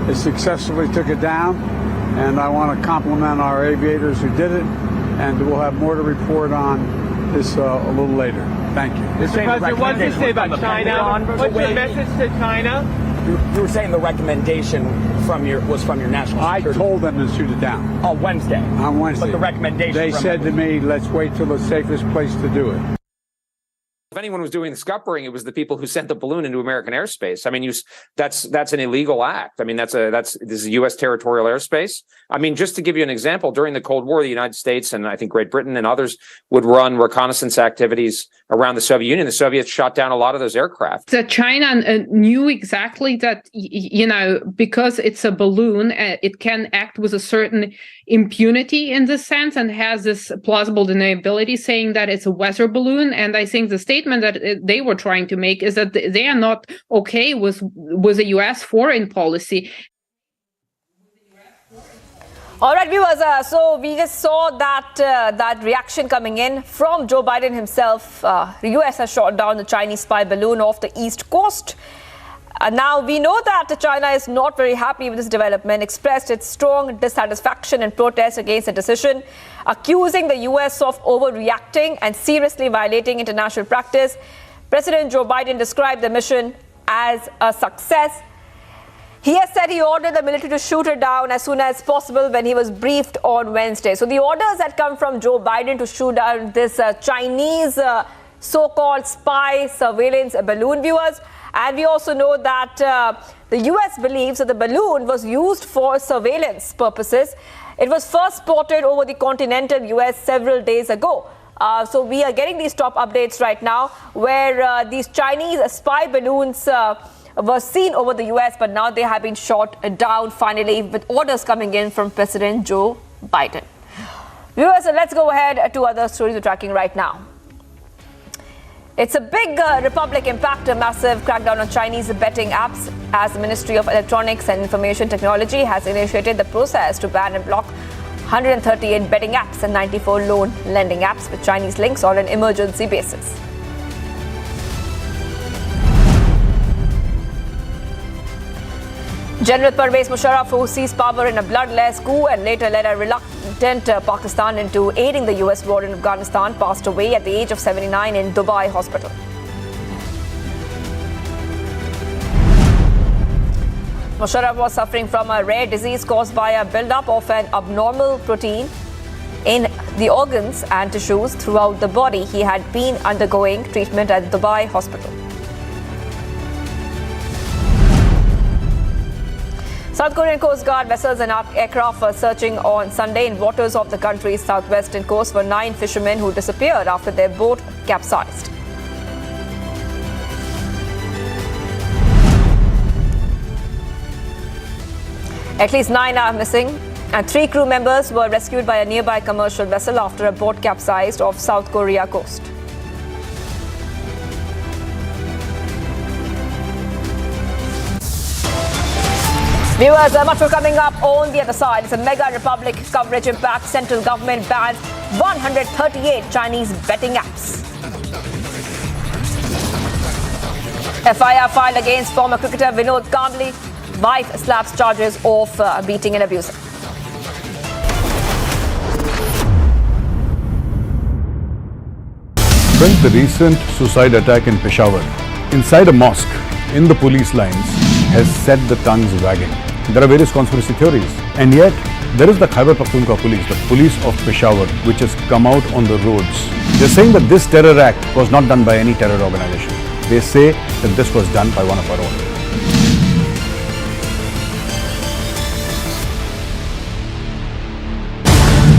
They successfully took it down, and I want to compliment our aviators who did it, and we'll have more to report on this a little later. Thank you. Mr. President, what did you say about China? What's your message to China? You were saying the recommendation was from your national security. I told them to shoot it down. On Wednesday. On Wednesday. But the recommendation They said to me, let's wait till the safest place to do it. If anyone was doing the scuppering, it was the people who sent the balloon into American airspace. I mean, that's an illegal act. I mean, this is U.S. territorial airspace. I mean, just to give you an example, during the Cold War, the United States and I think Great Britain and others would run reconnaissance activities around the Soviet Union. The Soviets shot down a lot of those aircraft. That China knew exactly that, because it's a balloon, it can act with a certain impunity in this sense and has this plausible deniability saying that it's a weather balloon. And I think the statement that they were trying to make is that they are not okay with the U.S. foreign policy. All right, viewers, so we just saw that reaction coming in from Joe Biden himself. The U.S. has shot down the Chinese spy balloon off the East Coast. Now, we know that China is not very happy with this development, expressed its strong dissatisfaction and protest against the decision, accusing the U.S. of overreacting and seriously violating international practice. President Joe Biden described the mission as a success. He has said he ordered the military to shoot it down as soon as possible when he was briefed on Wednesday. So the orders had come from Joe Biden to shoot down this Chinese so-called spy surveillance balloon, viewers. And we also know that the US believes that the balloon was used for surveillance purposes. It was first spotted over the continental US several days ago. So we are getting these top updates right now where these Chinese spy balloons were seen over the US, but now they have been shot down finally with orders coming in from President Joe Biden. Viewers, let's go ahead to other stories we're tracking right now. It's a big Republic impact, a massive crackdown on Chinese betting apps as the Ministry of Electronics and Information Technology has initiated the process to ban and block 138 betting apps and 94 loan lending apps with Chinese links on an emergency basis. General Pervez Musharraf, who seized power in a bloodless coup and later led a reluctant Pakistan into aiding the US war in Afghanistan, passed away at the age of 79 in Dubai hospital. Musharraf was suffering from a rare disease caused by a buildup of an abnormal protein in the organs and tissues throughout the body. He had been undergoing treatment at the Dubai hospital. South Korean Coast Guard vessels and aircraft were searching on Sunday in waters of the country's southwestern coast for 9 fishermen who disappeared after their boat capsized. At least 9 are missing, and 3 crew members were rescued by a nearby commercial vessel after a boat capsized off South Korea coast. Viewers, much more coming up on the other side. It's a mega Republic coverage impact. Central government bans 138 Chinese betting apps. FIR filed against former cricketer Vinod Kambli. Wife slaps charges of beating and abusing. Friends, the recent suicide attack in Peshawar, inside a mosque, in the police lines, has set the tongues wagging. There are various conspiracy theories, and yet there is the Khyber Pakhtunkhwa police, the police of Peshawar, which has come out on the roads. They're saying that this terror act was not done by any terror organization. They say that this was done by one of our own.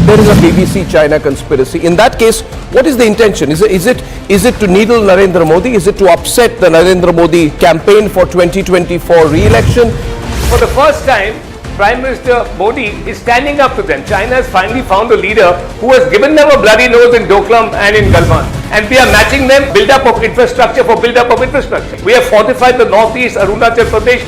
There is a BBC China conspiracy. In that case, what is the intention? Is it to needle Narendra Modi? Is it to upset the Narendra Modi campaign for 2024 re-election? For the first time, Prime Minister Modi is standing up to them. China has finally found a leader who has given them a bloody nose in Doklam and in Galwan. And we are matching them build-up of infrastructure for build-up of infrastructure. We have fortified the northeast, Arunachal Pradesh,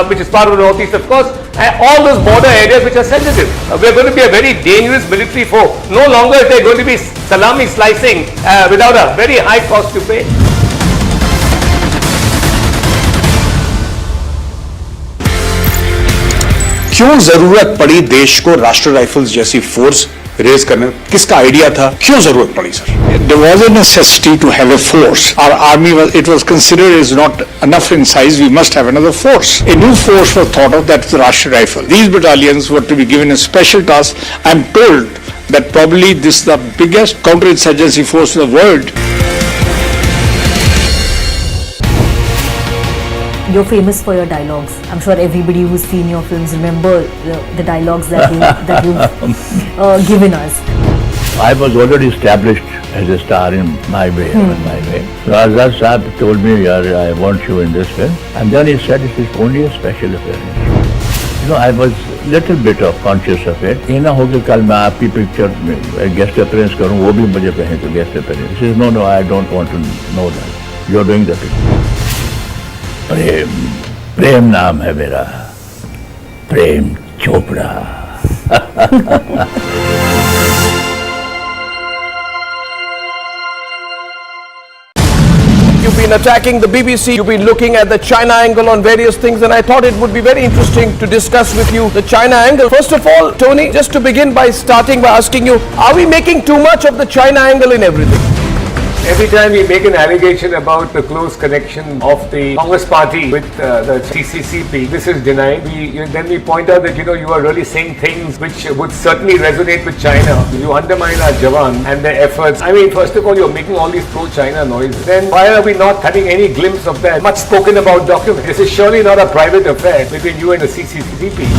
which is part of the northeast, of course, and all those border areas which are sensitive. We are going to be a very dangerous military foe. No longer is there going to be salami slicing without a very high cost to pay. क्यों जरूरत पड़ी देश को राष्ट्रीय rifles जैसी force raise करने? किसका idea था? क्यों जरूरत पड़ी sir? There was a necessity to have a force. Our army was considered is not enough in size. We must have another force. A new force was thought of, that's the Rashtriya Rifle. These battalions were to be given a special task. I'm told that probably this is the biggest counterinsurgency force in the world. You're famous for your dialogues. I'm sure everybody who's seen your films remember the dialogues that you've given us. I was already established as a star in my way. So Azad Saab told me, I want you in this film. And then he said, it is only a special appearance. You know, I was little bit of conscious of it. ये ना हो कि कल मैं आपकी picture में guest appearance करूँ, वो भी मुझे कहें तो guest appearance. He says, no, I don't want to know that. You're doing the picture. प्रेम नाम है मेरा, Prem Chopra. You've been attacking the BBC, you've been looking at the China angle on various things, and I thought it would be very interesting to discuss with you the China angle. First of all, Tony, just to begin by starting by asking you, are we making too much of the China angle in everything? Every time we make an allegation about the close connection of the Congress party with the CCCP, this is denied. Then we point out that you are really saying things which would certainly resonate with China. You undermine our Jawan and their efforts. I mean, first of all, you're making all these pro-China noises. Then why are we not having any glimpse of that much spoken about document? This is surely not a private affair between you and the CCCP.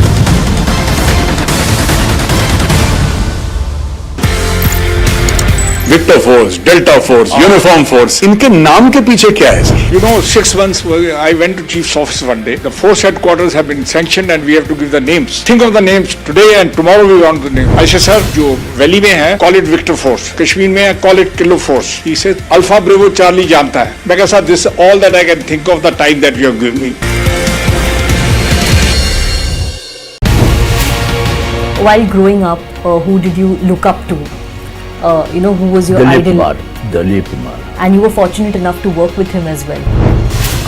Victor Force, Delta Force, Uniform Force. इनके नाम के पीछे क्या है? 6 months I went to Chief's office one day. The force headquarters have been sanctioned and we have to give the names. Think of the names today and tomorrow we want the name. I said, sir, जो valley में है, call it Victor Force. Kashmir में है, call it Kilo Force. He said, Alpha Bravo Charlie जानता है. मैं कहा, sir, this is all that I can think of the time that you have given me. While growing up, who did you look up to? Who was your idol? Dalip Kumar. And you were fortunate enough to work with him as well.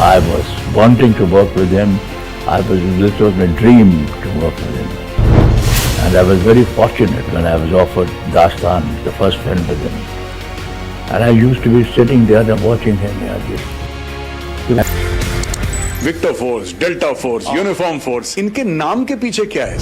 I was wanting to work with him. This was my dream to work with him. And I was very fortunate when I was offered Dastan, the first film with him. And I used to be sitting there and watching him. Victor Force, Delta Force, Uniform Force. इनके नाम के पीछे क्या है?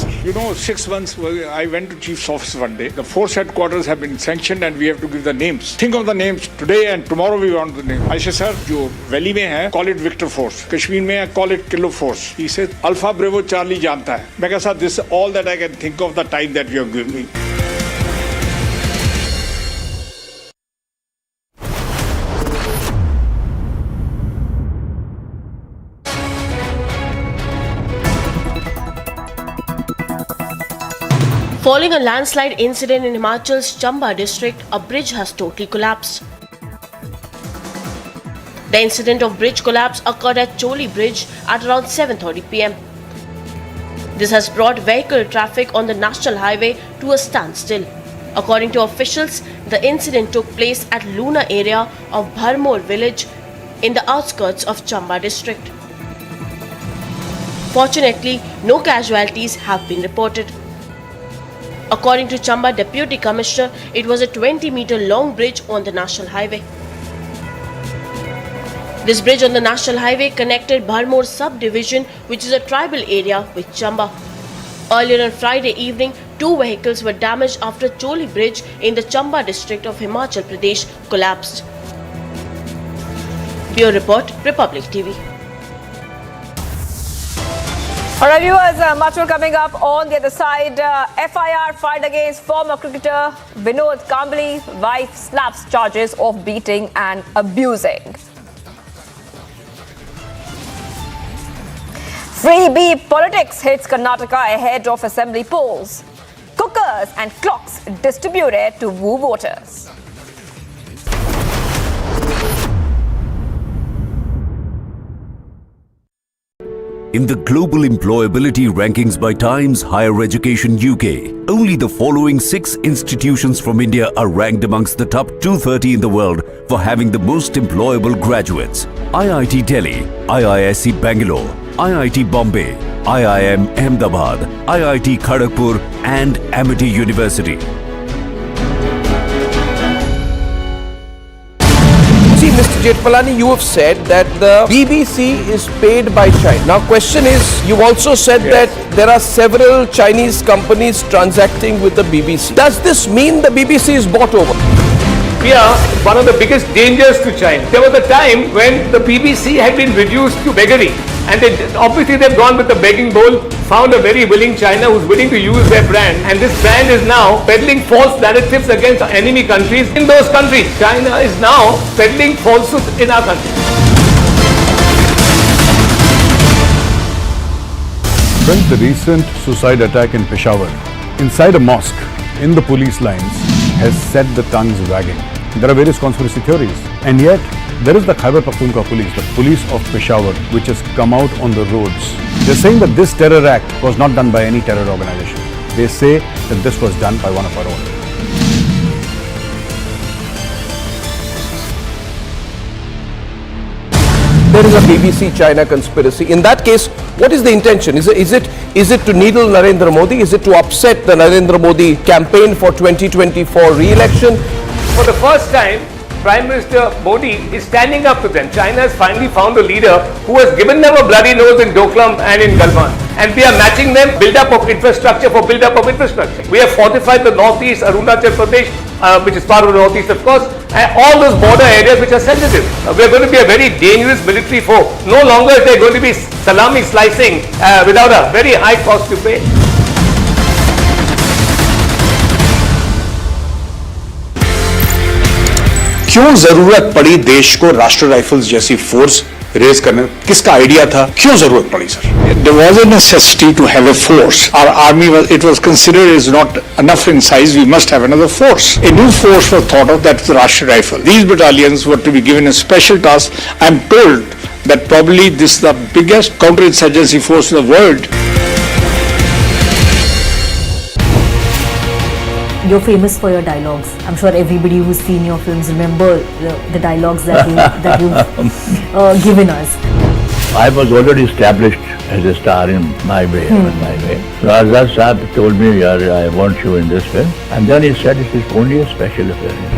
6 months I went to Chief's office one day. The force headquarters have been sanctioned and we have to give the names. Think of the names today and tomorrow we want the name. I said, sir, जो valley में है, call it Victor Force. Kashmir में है, call it Kilo Force. He said, Alpha Bravo Charlie जानता है. मैं कहा, sir, this is all that I can think of the time that you have given me. Following a landslide incident in Himachal's Chamba district, a bridge has totally collapsed. The incident of bridge collapse occurred at Choli Bridge at around 7:30 p.m. This has brought vehicle traffic on the national highway to a standstill. According to officials, the incident took place at Luna area of Bharmor village in the outskirts of Chamba district. Fortunately, no casualties have been reported. According to Chamba Deputy Commissioner, it was a 20-meter long bridge on the national highway. This bridge on the national highway connected Bharmor subdivision, which is a tribal area, with Chamba. Earlier on Friday evening, 2 vehicles were damaged after Choli Bridge in the Chamba district of Himachal Pradesh collapsed. Bureau Report, Republic TV. All right, viewers, much more coming up on the other side. FIR filed against former cricketer Vinod Kambli. Wife slaps charges of beating and abusing. Freebie politics hits Karnataka ahead of assembly polls. Cookers and clocks distributed to woo voters. In the global employability rankings by Times Higher Education UK, only the following 6 institutions from India are ranked amongst the top 230 in the world for having the most employable graduates. IIT Delhi, IISc Bangalore, IIT Bombay, IIM Ahmedabad, IIT Kharagpur and Amity University. See, Mr. Jetpalani, you have said that the BBC is paid by China. Now, question is, you also said that there are several Chinese companies transacting with the BBC. Does this mean the BBC is bought over? Yeah, one of the biggest dangers to China. There was a time when the BBC had been reduced to beggary, and obviously they've gone with the begging bowl, found a very willing China who's willing to use their brand, and this brand is now peddling false narratives against enemy countries in those countries. China is now peddling falsehoods in our country. When the recent suicide attack in Peshawar, inside a mosque, in the police lines, has set the tongues wagging. There are various conspiracy theories, and yet there is the Khyber Pakhtunkhwa police, the police of Peshawar, which has come out on the roads. They're saying that this terror act was not done by any terror organization. They say that this was done by one of our own. There is a BBC China conspiracy. In that case, what is the intention? Is it to needle Narendra Modi? Is it to upset the Narendra Modi campaign for 2024 re-election? For the first time, Prime Minister Modi is standing up to them. China has finally found a leader who has given them a bloody nose in Doklam and in Galwan. And we are matching them build-up of infrastructure for build-up of infrastructure. We have fortified the northeast, Arunachal Pradesh, which is part of the northeast, of course, and all those border areas which are sensitive. We are going to be a very dangerous military foe. No longer is there going to be salami slicing without a very high cost to pay. क्यों जरूरत पड़ी देश को राष्ट्रीय rifles जैसी force raise करने? किसका idea था? क्यों जरूरत पड़ी sir? There was a necessity to have a force. Our army was considered is not enough in size. We must have another force. A new force was thought of, that's the Rashtriya Rifle. These battalions were to be given a special task. I'm told that probably this is the biggest counterinsurgency force in the world. You're famous for your dialogues. I'm sure everybody who's seen your films remember the dialogues that you've given us. I was already established as a star in my way. So Azad Saab told me, "Yeah, I want you in this film." And then he said, "It is only a special appearance."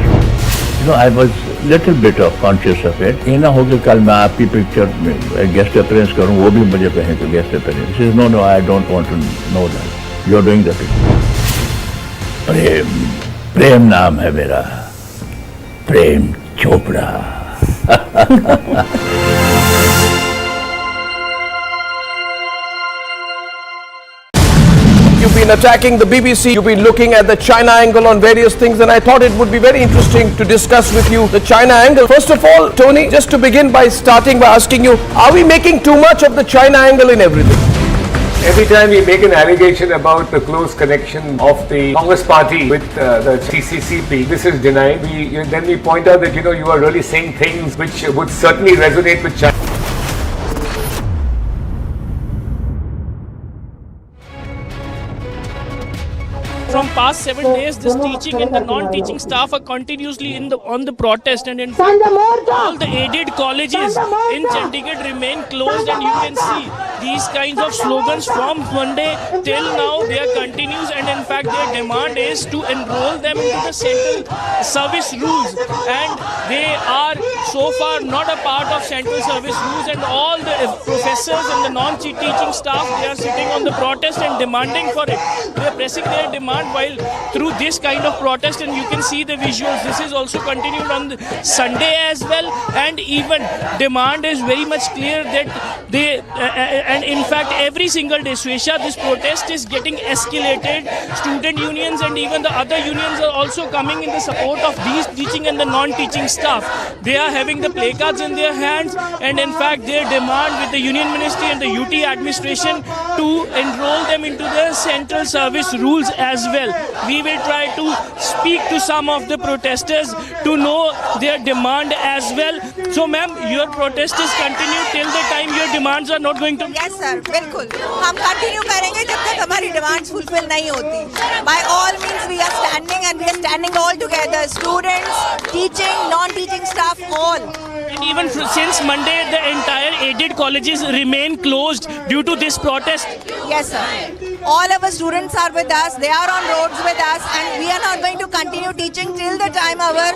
You know, I was little bit of conscious of it. ये ना हो कि कल मैं आपकी picture में guest appearance करूँ, वो भी मुझे कहें तो guest appearance. He says, "No, I don't want to know that. You're doing the picture." प्रेम नाम है मेरा, Prem Chopra. You've been attacking the BBC, you've been looking at the China angle on various things, and I thought it would be very interesting to discuss with you the China angle. First of all, Tony, just to begin by starting by asking you, are we making too much of the China angle in everything? Every time we make an allegation about the close connection of the Congress party with the CCCP, this is denied. Then we point out that, you are really saying things which would certainly resonate with China. From past 7 days, this teaching and the non-teaching staff are continuously on the protest, and in fact, all the aided colleges in Chandigarh remain closed, and you can see these kinds of slogans from Monday till now. They are continuous, and in fact, their demand is to enroll them into the central service rules, and they are so far not a part of central service rules, and all the professors and the non-teaching staff, they are sitting on the protest and demanding for it. They are pressing their demand while through this kind of protest, and you can see the visuals. This is also continued on the Sunday as well, and even demand is very much clear that they and in fact every single day, Swesha, this protest is getting escalated. Student unions and even the other unions are also coming in the support of these teaching and the non-teaching staff. They are having the placards in their hands, and in fact their demand with the union ministry and the UT administration to enroll them into the central service rules as well. We will try to speak to some of the protesters to know their demand as well. So ma'am, your protest is continued till the time your demands are not going to... Yes sir, बिल्कुल. हम continue करेंगे जब तक हमारी demands fulfill नहीं होती. By all means we are standing, and we are standing all together. Students, teaching, non-teaching staff, all. And even since Monday, the entire aided colleges remain closed due to this protest. Yes sir. All our students are with us. They are on roads with us, and we are not going to continue teaching till the time our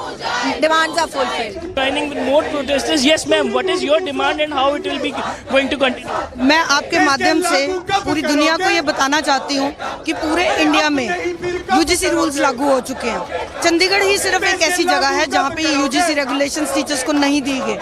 demands are fulfilled. Joining with more protesters. Yes ma'am, what is your demand and how it will be going to continue? मैं आपके माध्यम से पूरी दुनिया को ये बताना चाहती हूँ कि पूरे इंडिया में यूजीसी रूल्स लागू हो चुके हैं. चंडीगढ़ ही सिर्फ एक ऐसी जगह है जहाँ पे यूजीसी रेगुलेशंस टीचर्स को नहीं दी गई.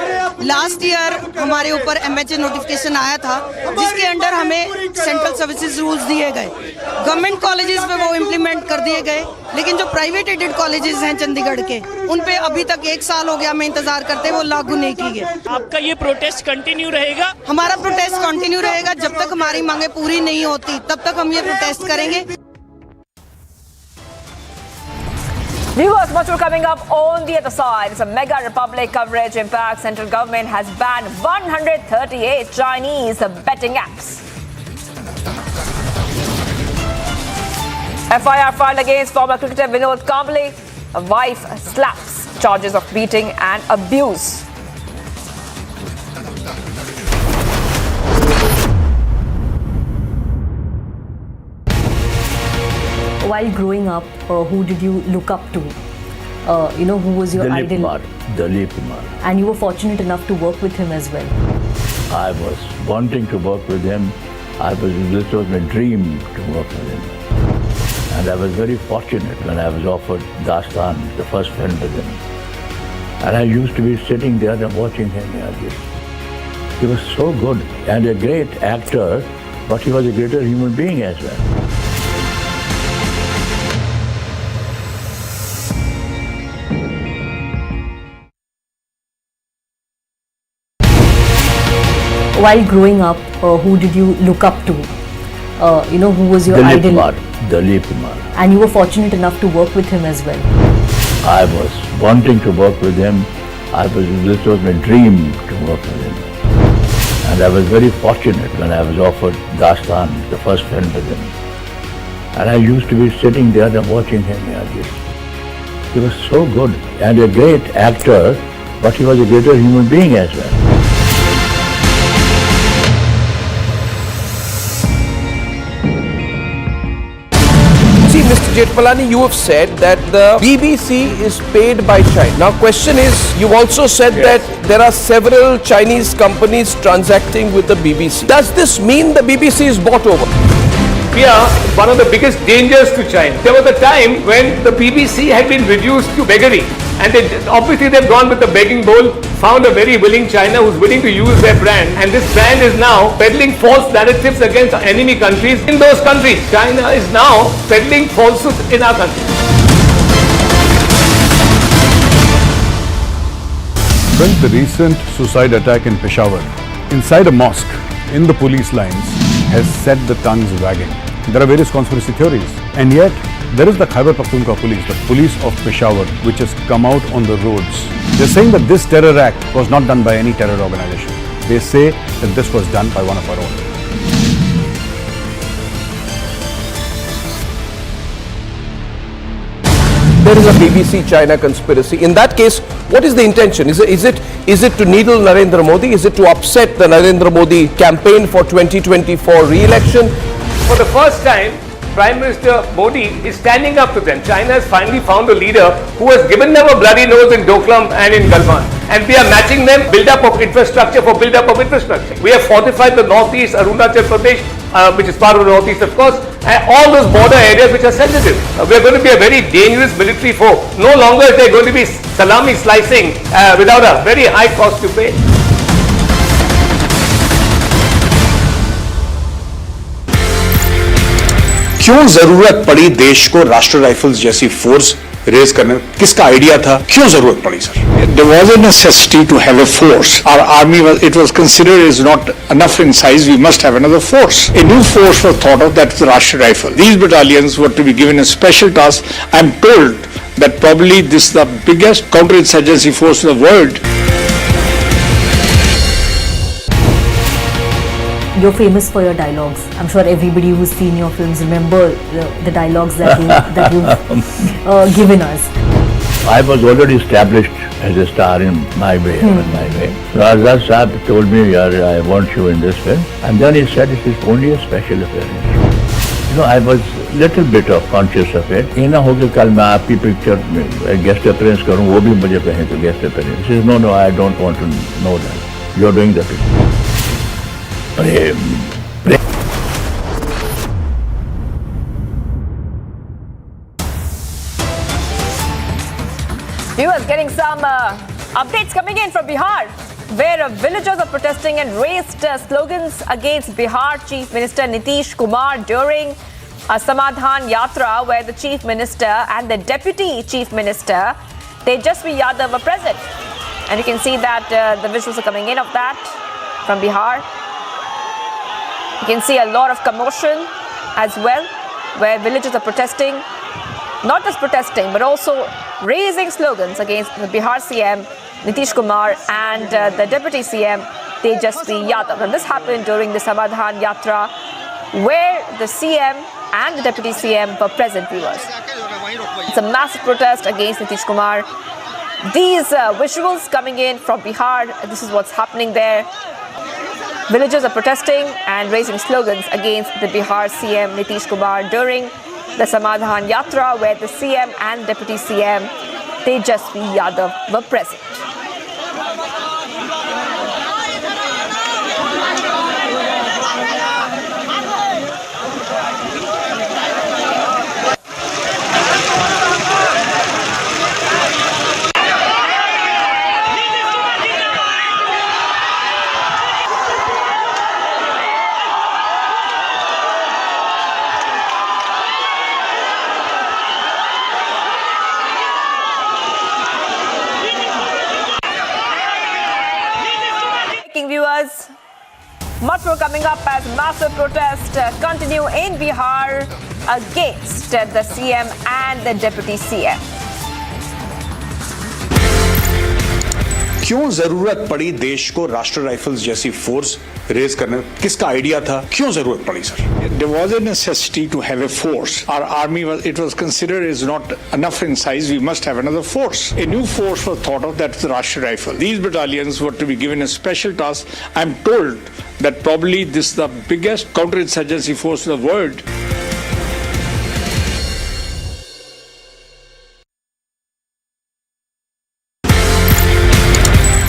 लास्ट ईयर हमारे ऊपर MHA नोटिफिकेशन आया था, जिसके अंडर हमें सेंट्रल सर्विसेज रूल्स दिए गए. गवर्नमेंट कॉलेजेस में वो इम्प्लीमेंट कर दिए गए, लेकिन जो प्राइवेट एडेड कॉलेजेस हैं चंडीगढ़ के, उन पे अभी तक 1 साल हो गया हमें इंतजार करते, वो लागू नहीं की गए. आपका ये प्रोटेस्ट कंटिन्यू रहेगा? हमारा प्रोटेस्ट कंटिन्यू रहेगा. जब तक हमारी मांगे पूरी नहीं होती तब तक हम ये प्रोटेस्ट करेंगे. Viewers, much more coming up on the other side. It's a mega Republic coverage. In fact, central government has banned 138 Chinese betting apps. FIR filed against former cricketer Vinod Kambli. A wife slaps, charges of beating and abuse. While growing up, who did you look up to? who was your idol. Dilip Kumar. And you were fortunate enough to work with him as well. I was wanting to work with him. This was my dream to work with him. And I was very fortunate when I was offered Dastan, the first film with him. And I used to be sitting there and watching him. He was so good and a great actor, but he was a greater human being as well. While growing up, who did you look up to? Who was your idol? Dilip Kumar. And you were fortunate enough to work with him as well. I was wanting to work with him. This was my dream to work with him. And I was very fortunate when I was offered Dastan, the first film with him. And I used to be sitting there and watching him. He was so good and a great actor, but he was a greater human being as well. See, Mr. Jetpalani, you have said that the BBC is paid by China. Now, question is, you also said that there are several Chinese companies transacting with the BBC. Does this mean the BBC is bought over? We are one of the biggest dangers to China. There was a time when the BBC had been reduced to beggary, and obviously they've gone with the begging bowl, found a very willing China who's willing to use their brand, and this brand is now peddling false narratives against enemy countries in those countries. China is now peddling falsehoods in our country. Well, the recent suicide attack in Peshawar, inside a mosque, in the police lines, has set the tongues wagging. There are various conspiracy theories, and yet there is the Khyber Pakhtunkhwa police, the police of Peshawar, which has come out on the roads. They're saying that this terror act was not done by any terror organization. They say that this was done by one of our own. There is a BBC China conspiracy. In that case, what is the intention? Is it to needle Narendra Modi? Is it to upset the Narendra Modi campaign for 2024 re-election? For the first time, Prime Minister Modi is standing up to them. China has finally found a leader who has given them a bloody nose in Doklam and in Galwan. And we are matching them build-up of infrastructure for build-up of infrastructure. We have fortified the northeast, Arunachal Pradesh, which is part of the northeast, of course, and all those border areas which are sensitive. We are going to be a very dangerous military foe. No longer is there going to be salami slicing without a very high cost to pay. क्यों जरूरत पड़ी देश को राष्ट्रीय rifles जैसी force raise करने? किसका idea था? क्यों जरूरत पड़ी sir? There was a necessity to have a force. Our army was considered is not enough in size. We must have another force. A new force was thought of, that is the Rashtriya Rifle. These battalions were to be given a special task. I am told that probably this is the biggest counterinsurgency force in the world. You're famous for your dialogues. I'm sure everybody who's seen your films remember the dialogues that you've given us. I was already established as a star in my way. So Azad Saab told me, I want you in this film. And then he said, it is only a special appearance. I was little bit of conscious of it. ये ना हो कि कल मैं आपकी picture में guest appearance करूँ, वो भी मुझे कहें तो guest appearance. He says, no, I don't want to know that. You're doing the picture. Viewers, getting some updates coming in from Bihar, where villagers are protesting and raised slogans against Bihar Chief Minister Nitish Kumar during a Samadhan Yatra, where the Chief Minister and the Deputy Chief Minister, Tejasvi Yadav, were present. And you can see that the visuals are coming in of that from Bihar. You can see a lot of commotion as well, where villagers are protesting, not just protesting, but also raising slogans against the Bihar CM, Nitish Kumar, and the Deputy CM, Tejasvi Yadav. And this happened during the Samadhan Yatra, where the CM and the Deputy CM were present, viewers. It's a massive protest against Nitish Kumar. These visuals coming in from Bihar, this is what's happening there. Villagers are protesting and raising slogans against the Bihar CM Nitish Kumar during the Samadhan Yatra, where the CM and Deputy CM Tejasvi Yadav were present. Viewers, much more coming up as massive protests continue in Bihar against the CM and the Deputy CM. क्यों जरूरत पड़ी देश को राष्ट्र rifles जैसी force raise करने? किसका idea था? क्यों जरूरत पड़ी sir? There was a necessity to have a force. Our army was considered is not enough in size. We must have another force. A new force was thought of, that's the Rashtriya Rifle. These battalions were to be given a special task. I'm told that probably this is the biggest counterinsurgency force in the world.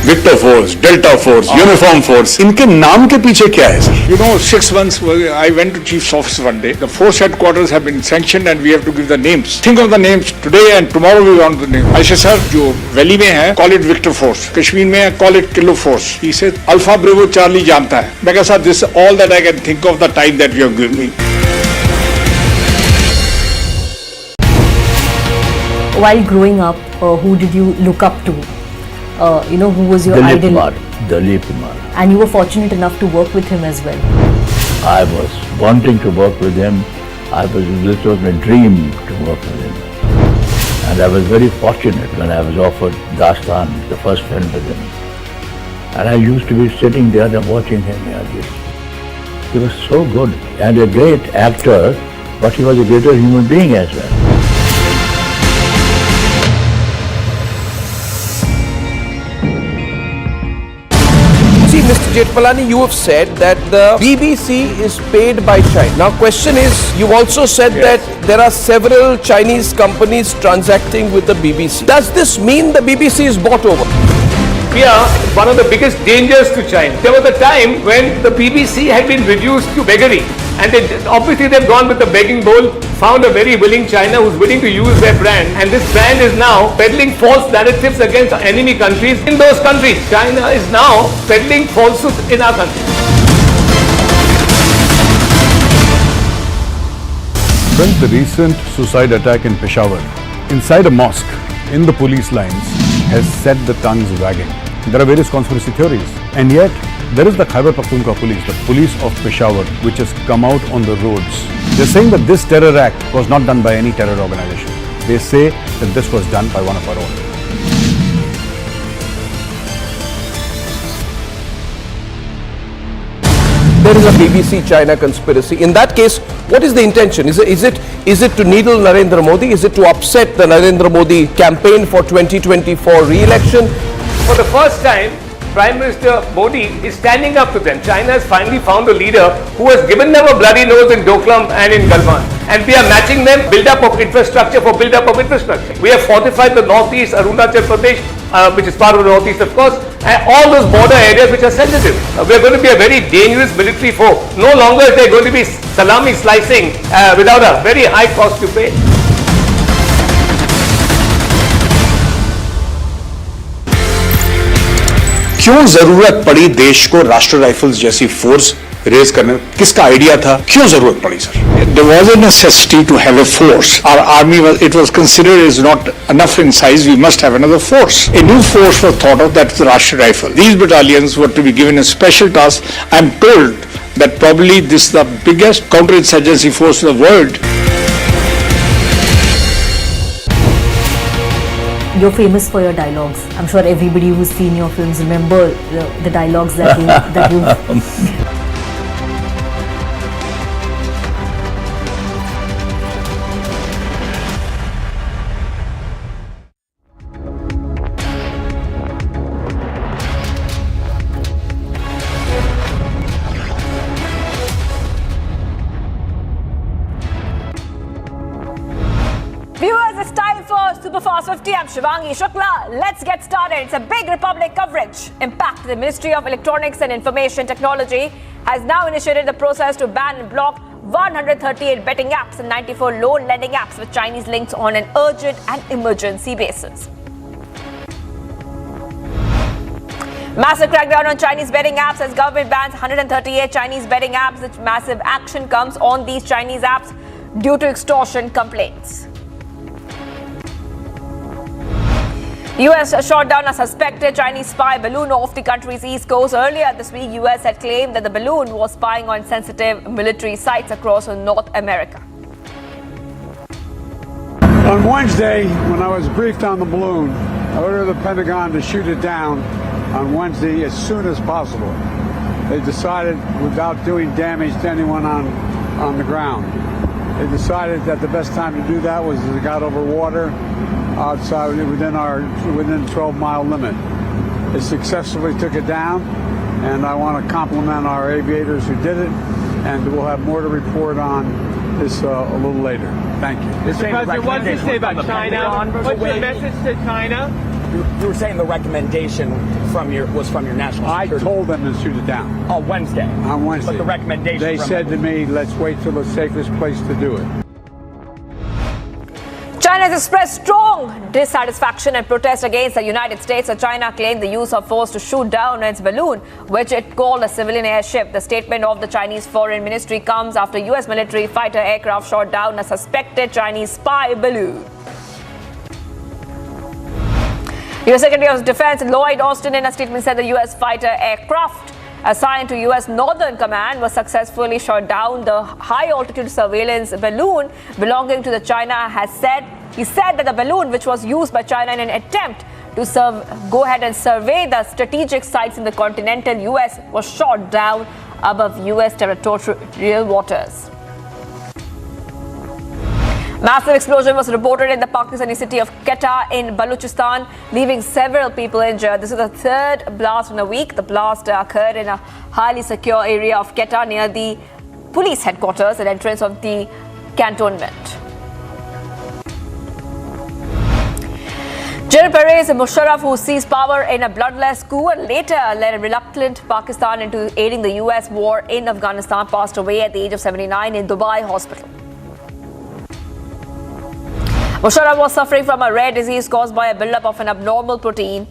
Victor force, delta force, uniform force, इनके नाम के पीछे क्या है? You know, 6 months I went to Chief's office one day. The force headquarters have been sanctioned and we have to give the names. Think of the names today and tomorrow we want the name. I said, sir, जो valley में है, call it Victor Force. Kashmir में है, call it Kilo Force. He said, Alpha Bravo Charlie जानता है. मैं कहा, sir, this is all that I can think of the time that you have given me. While growing up, who did you look up to? Who was your idol? Dalip Kumar. And you were fortunate enough to work with him as well. I was wanting to work with him. This was my dream to work with him. And I was very fortunate when I was offered Dastan, the first film with him. And I used to be sitting there and watching him. He was so good and a great actor, but he was a greater human being as well. See, Mr. Jetpalani, you have said that the BBC is paid by China. Now, question is, you also said that there are several Chinese companies transacting with the BBC. Does this mean the BBC is bought over? We are one of the biggest dangers to China. There was a time when the BBC had been reduced to beggary, and obviously they've gone with the begging bowl, found a very willing China who's willing to use their brand, and this brand is now peddling false narratives against enemy countries in those countries. China is now peddling falsehoods in our country. Friends, the recent suicide attack in Peshawar, inside a mosque, in the police lines, has set the tongues wagging. There are various conspiracy theories, and yet there is the Khyber Pakhtunkhwa police, the police of Peshawar, which has come out on the roads. They're saying that this terror act was not done by any terror organization. They say that this was done by one of our own. There is a BBC China conspiracy. In that case, what is the intention? Is it to needle Narendra Modi? Is it to upset the Narendra Modi campaign for 2024 re-election? For the first time, Prime Minister Modi is standing up to them. China has finally found a leader who has given them a bloody nose in Doklam and in Galwan. And we are matching them build-up of infrastructure for build-up of infrastructure. We have fortified the northeast, Arunachal Pradesh, which is part of the northeast, of course, and all those border areas which are sensitive. We are going to be a very dangerous military foe. No longer is there going to be salami slicing without a very high cost to pay. क्यों जरूरत पड़ी देश को राष्ट्र rifles जैसी force raise करने? किसका idea था? क्यों जरूरत पड़ी sir? There was a necessity to have a force. Our army was considered is not enough in size. We must have another force. A new force was thought of, that's the Rashtriya Rifle. These battalions were to be given a special task. I'm told that probably this is the biggest counterinsurgency force in the world. You're famous for your dialogues. I'm sure everybody who's seen your films remember the dialogues that you Viewers, it's time for Superfast past 50. I'm Shivangi Shukla. Let's get started. It's a big Republic coverage. Impact. The Ministry of Electronics and Information Technology has now initiated the process to ban and block 138 betting apps and 94 loan lending apps with Chinese links on an urgent and emergency basis. Massive crackdown on Chinese betting apps as government bans 138 Chinese betting apps. Which massive action comes on these Chinese apps due to extortion complaints. US shot down a suspected Chinese spy balloon off the country's east coast. Earlier this week, US had claimed that the balloon was spying on sensitive military sites across North America. On Wednesday, when I was briefed on the balloon, I ordered the Pentagon to shoot it down on Wednesday as soon as possible. They decided, without doing damage to anyone on the ground, they decided that the best time to do that was as it got over water outside within the 12-mile limit. They successfully took it down, and I want to compliment our aviators who did it, and we'll have more to report on this a little later. Thank you. Mr. President, what does it say about China? What's your message to China? You were saying the recommendation was from your national security. I told them to shoot it down. On Wednesday. On Wednesday. But the recommendation. They said to me, let's wait till the safest place to do it. China has expressed strong dissatisfaction and protest against the United States. China claimed the use of force to shoot down its balloon, which it called a civilian airship. The statement of the Chinese Foreign Ministry comes after U.S. military fighter aircraft shot down a suspected Chinese spy balloon. U.S. Secretary of Defense Lloyd Austin in a statement said the U.S. fighter aircraft assigned to U.S. Northern Command was successfully shot down. The high-altitude surveillance balloon belonging to the China he said that the balloon, which was used by China in an attempt to go ahead and survey the strategic sites in the continental U.S., was shot down above U.S. territorial waters. Massive explosion was reported in the Pakistani city of Quetta in Balochistan, leaving several people injured. This is the third blast in a week. The blast occurred in a highly secure area of Quetta near the police headquarters and entrance of the cantonment. General Pervez Musharraf, who seized power in a bloodless coup and later led a reluctant Pakistan into aiding the U.S. war in Afghanistan, passed away at the age of 79 in Dubai hospital. Musharraf was suffering from a rare disease caused by a buildup of an abnormal protein.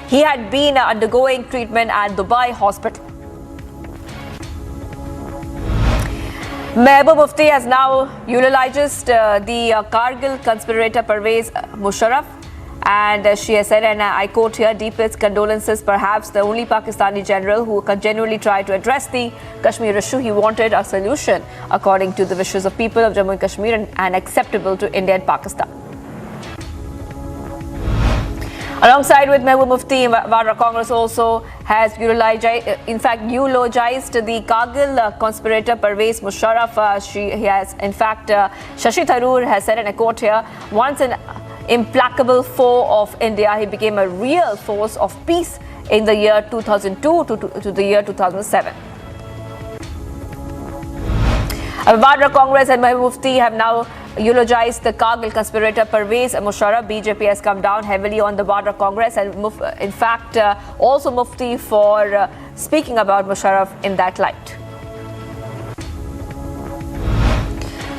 He had been undergoing treatment at Dubai hospital. Mehbooba Mufti has now eulogized the Kargil conspirator Pervez Musharraf, and she has said, and I quote here, deepest condolences, perhaps the only Pakistani general who genuinely tried to address the Kashmir issue. He wanted a solution according to the wishes of people of Jammu and Kashmir and acceptable to India and Pakistan. Alongside with Mehbooba Mufti, Vadra Congress also has eulogized the Kargil conspirator Pervez Musharraf. Shashi Tharoor has said, and I quote here, once an implacable foe of India, he became a real force of peace in the year 2002 to the year 2007. Vadra Congress and Mehbooba Mufti have now eulogized the Kargil conspirator Pervez Musharraf. BJP has come down heavily on the Vadra Congress and also Mufti for speaking about Musharraf in that light.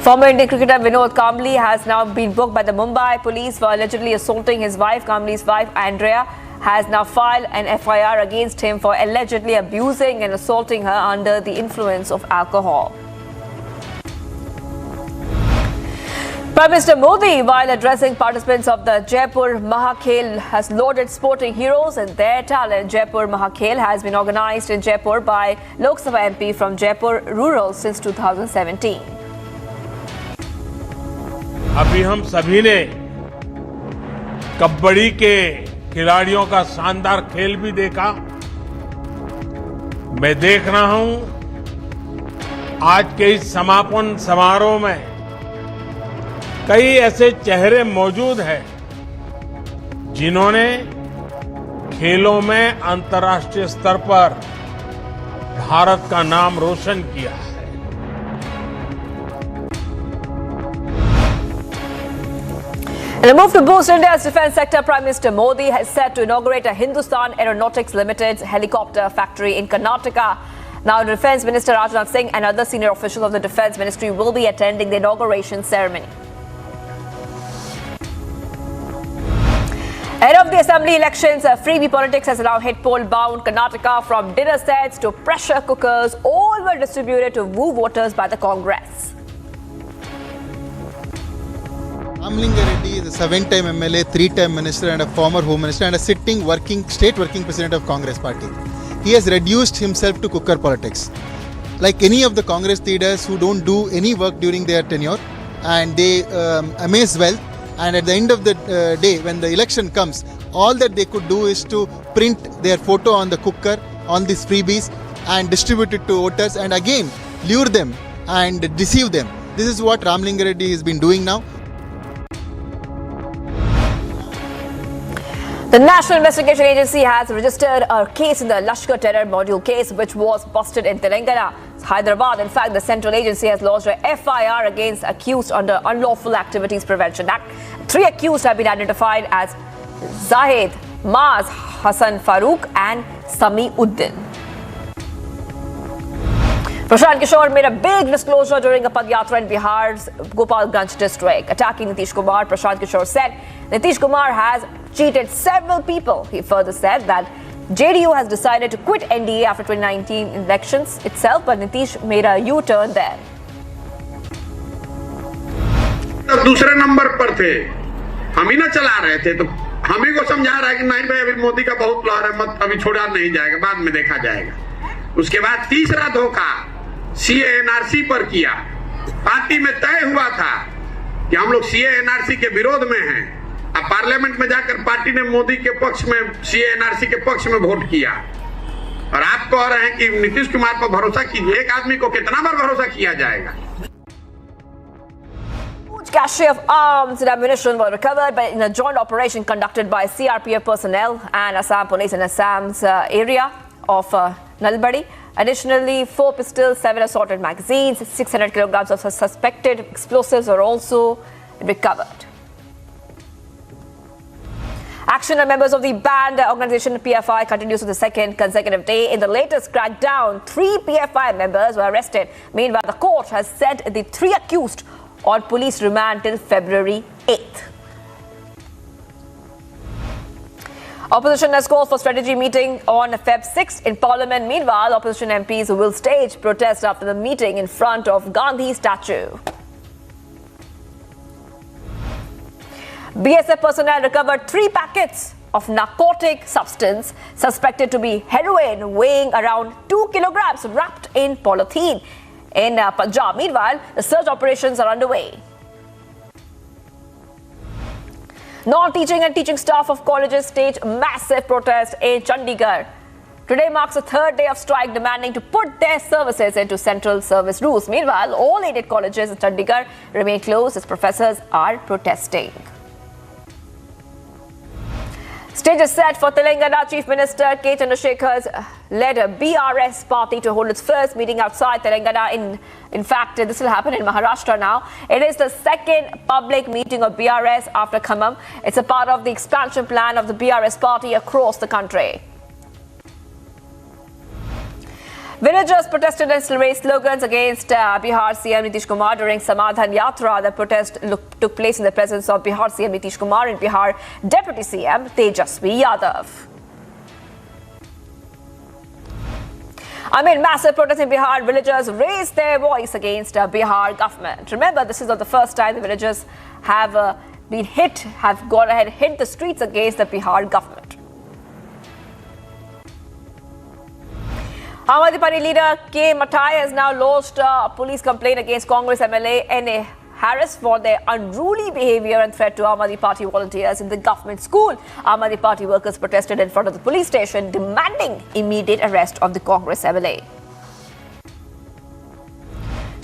Former Indian cricketer Vinod Kambli has now been booked by the Mumbai police for allegedly assaulting his wife. Kambli's wife, Andrea, has now filed an FIR against him for allegedly abusing and assaulting her under the influence of alcohol. Prime Minister Modi, while addressing participants of the Jaipur Mahakhel, has lauded sporting heroes and their talent. Jaipur Mahakhel has been organized in Jaipur by Lok Sabha MP from Jaipur Rural since 2017. अभी हम सभी ने कबड्डी के खिलाड़ियों का शानदार खेल भी देखा। मैं देख रहा हूं आज के इस समापन समारोह में कई ऐसे चेहरे मौजूद हैं जिन्होंने खेलों में अंतर्राष्ट्रीय स्तर पर भारत का नाम रोशन किया है। In a move to boost India's defence sector, Prime Minister Modi has set to inaugurate a Hindustan Aeronautics Limited helicopter factory in Karnataka. Now, Defence Minister Rajnath Singh and other senior officials of the Defence Ministry will be attending the inauguration ceremony. Ahead of the assembly elections, Freebie Politics has now hit poll-bound Karnataka. From dinner sets to pressure cookers, all were distributed to woo voters by the Congress. Ramlinga Reddy is a 7-time MLA, 3-time minister and a former home minister and a sitting state working president of Congress party. He has reduced himself to cooker politics. Like any of the Congress leaders who don't do any work during their tenure, and they amass wealth, and at the end of the day, when the election comes, all that they could do is to print their photo on the cooker, on these freebies, and distribute it to voters and again lure them and deceive them. This is what Ramlinga Reddy has been doing now. The National Investigation Agency has registered a case in the Lashkar terror module case, which was busted in Telangana, Hyderabad. In fact, the central agency has lodged a FIR against accused under Unlawful Activities Prevention Act. 3 accused have been identified as Zahid, Maaz, Hassan Farooq and Sami Uddin. Prashant Kishore made a big disclosure during a Padyatra in Bihar's Gopalganj district. Attacking Nitish Kumar, Prashant Kishore said Nitish Kumar has cheated several people. He further said that JDU has decided to quit NDA after 2019 elections itself, but Nitish made a U-turn there. तो दूसरे number पर थे, हम ही ना चला रहे थे, तो हम ही को समझा रहा है कि नहीं भाई अभी मोदी का बहुत लहर है, मत अभी छोड़ा नहीं जाएगा, बाद में देखा जाएगा। उसके बाद तीसरा धोखा सीए एनआरसी पर किया। पार्टी में तय हुआ था कि हम लोग सीए एनआरसी के विरोध में हैं। अब पार्लियामेंट में जाकर पार्टी ने मोदी के पक्ष में, सीए एनआरसी के पक्ष में वोट किया। और आप कह रहे हैं कि नीतीश कुमार पर भरोसा कीजिए। एक आदमी को कितना बार भरोसा किया जाएगा? Cache of arms and ammunition were recovered in a joint operation conducted by CRPF personnel and Assam police in Assam's area of Nalbari. Additionally, 4 pistols, 7 assorted magazines, 600 kilograms of suspected explosives are also recovered. Action of members of the banned organization PFI continues to the second consecutive day. In the latest crackdown, 3 PFI members were arrested. Meanwhile, the court has set the 3 accused on police remand till February 8th. Opposition has called for strategy meeting on Feb 6th in Parliament. Meanwhile, opposition MPs will stage protest after the meeting in front of Gandhi statue. BSF personnel recovered 3 packets of narcotic substance suspected to be heroin weighing around 2 kilograms wrapped in polythene in Punjab. Meanwhile, the search operations are underway. Non-teaching and teaching staff of colleges staged massive protest in Chandigarh. Today marks the 3rd day of strike demanding to put their services into central service rules. Meanwhile, all aided colleges in Chandigarh remain closed as professors are protesting. Stage is set for Telangana Chief Minister K. Chandrasekhar's led a BRS party to hold its first meeting outside Telangana. In fact, this will happen in Maharashtra now. It is the second public meeting of BRS after Khammam. It's a part of the expansion plan of the BRS party across the country. Villagers protested and raised slogans against Bihar CM Nitish Kumar during Samadhan Yatra. The protest took place in the presence of Bihar CM Nitish Kumar and Bihar Deputy CM Tejasvi Yadav. Amid massive protests in Bihar, villagers raised their voice against Bihar government. Remember, this is not the first time the villagers have gone ahead and hit the streets against the Bihar government. Aam Aadmi Party leader K. Mathai has now lodged a police complaint against Congress MLA N.A. Harris for their unruly behaviour and threat to Aam Aadmi Party volunteers in the government school. Aam Aadmi Party workers protested in front of the police station demanding immediate arrest of the Congress MLA.